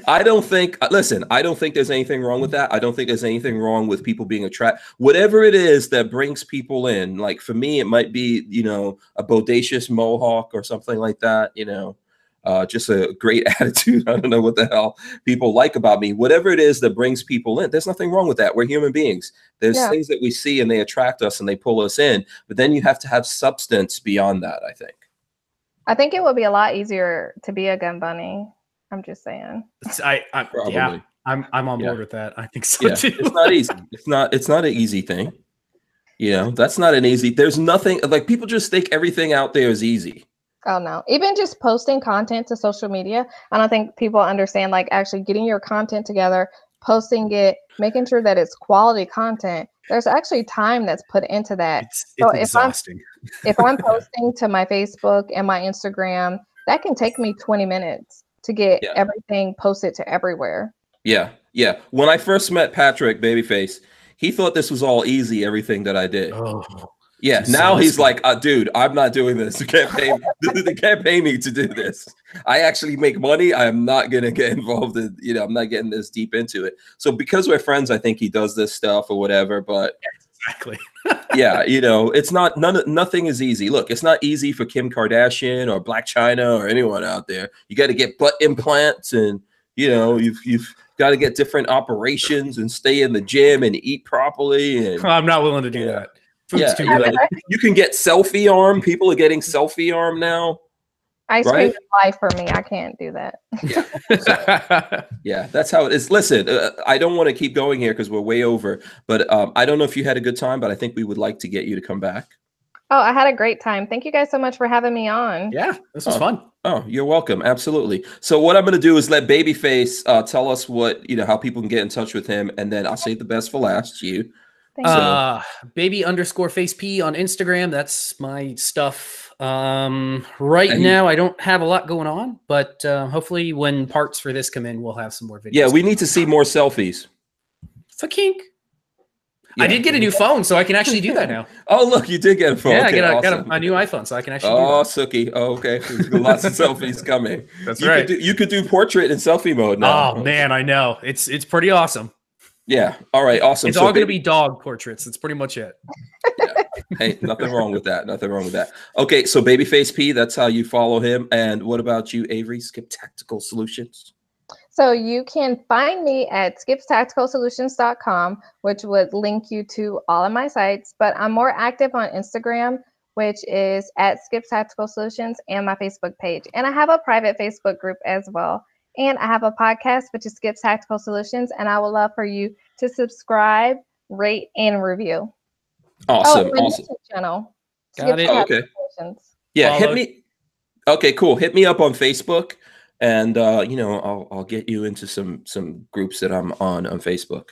I don't think. Listen, I don't think there's anything wrong with that. I don't think there's anything wrong with people being attracted. Whatever it is that brings people in. Like for me, it might be a bodacious mohawk or something like that. Just a great attitude. I don't know what the hell people like about me. Whatever it is that brings people in, there's nothing wrong with that. We're human beings. There's things that we see and they attract us and they pull us in. But then you have to have substance beyond that, I think. I think it would be a lot easier to be a gun bunny. I'm just saying. I'm on board with that. I think so too. It's not easy. It's not an easy thing. That's not an easy. There's nothing like people just think everything out there is easy. Oh no, even just posting content to social media. I don't think people understand like actually getting your content together, posting it, making sure that it's quality content. There's actually time that's put into that. It's exhausting. If I'm posting to my Facebook and my Instagram, that can take me 20 minutes to get everything posted to everywhere. Yeah. Yeah. When I first met Patrick Babyface, he thought this was all easy, everything that I did. Oh. Yeah, now he's like, dude, I'm not doing this. You can't pay me. They can't pay me to do this. I actually make money. I'm not gonna get involved in, I'm not getting this deep into it. So because we're friends, I think he does this stuff or whatever. But exactly. Yeah, it's not nothing is easy. Look, it's not easy for Kim Kardashian or Black China or anyone out there. You got to get butt implants and you've got to get different operations and stay in the gym and eat properly. And I'm not willing to do that. You can get selfie arm. People are getting selfie arm now. Ice cream is life for me. I can't do that. Yeah, that's how it is. Listen, I don't want to keep going here because we're way over. But I don't know if you had a good time, but I think we would like to get you to come back. Oh, I had a great time. Thank you guys so much for having me on. Yeah, this was fun. Oh, you're welcome. Absolutely. So what I'm going to do is let Babyface tell us how people can get in touch with him, and then I'll save the best for last. You. Baby_face P on Instagram. That's my stuff. Right now I don't have a lot going on, but hopefully when parts for this come in, we'll have some more videos. Yeah, we need to see more selfies. For kink. Yeah. I did get a new phone, so I can actually do that now. Oh, look, you did get a phone. Yeah, okay, I got a new iPhone, so I can actually do that. Sookie. Oh, okay. There's lots of selfies coming. That's right. You could do portrait in selfie mode now. Oh, man, I know. It's pretty awesome. Yeah. All right. Awesome. It's all going to be dog portraits. That's pretty much it. Yeah. Hey, nothing wrong with that. Nothing wrong with that. Okay. So Babyface P, that's how you follow him. And what about you, Avery? Skip Tactical Solutions. So you can find me at skipstacticalsolutions.com, which would link you to all of my sites. But I'm more active on Instagram, which is at Skips Tactical Solutions, and my Facebook page. And I have a private Facebook group as well. And I have a podcast, which is Skips Tactical Solutions. And I would love for you to subscribe, rate, and review. Awesome. My awesome. YouTube channel. Got it. Okay. Yeah. Follow. Hit me. Okay, cool. Hit me up on Facebook. And I'll get you into some groups that I'm on Facebook.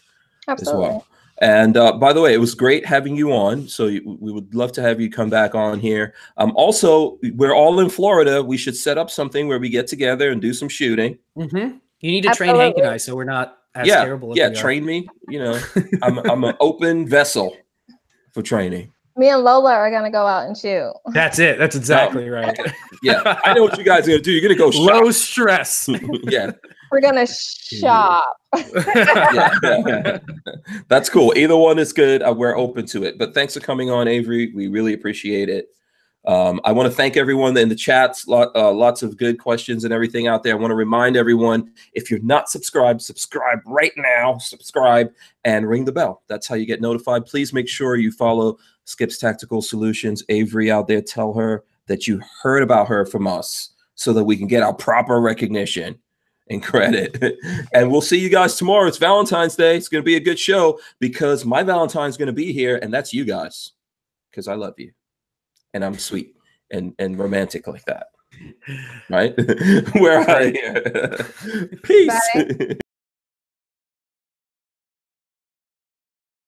Absolutely. As well. And by the way, it was great having you on. So we would love to have you come back on here. Also, we're all in Florida. We should set up something where we get together and do some shooting. Mm-hmm. You need to train Hank and I, so we're not as terrible. Yeah, train me. I'm an open vessel for training. Me and Lola are going to go out and shoot. That's it. That's exactly right. Yeah. I know what you guys are going to do. You're going to go low stress. Yeah. We're going to shop. Yeah. That's cool. Either one is good. We're open to it. But thanks for coming on, Avery. We really appreciate it. I want to thank everyone in the chats. Lots of good questions and everything out there. I want to remind everyone, if you're not subscribed, subscribe right now. Subscribe and ring the bell. That's how you get notified. Please make sure you follow Skips Tactical Solutions. Avery out there, tell her that you heard about her from us so that we can get our proper recognition and credit. And we'll see you guys tomorrow. It's Valentine's Day. It's going to be a good show because my Valentine's going to be here, and that's you guys because I love you. And I'm sweet and romantic like that. Right? We're out of here. Peace. Bye.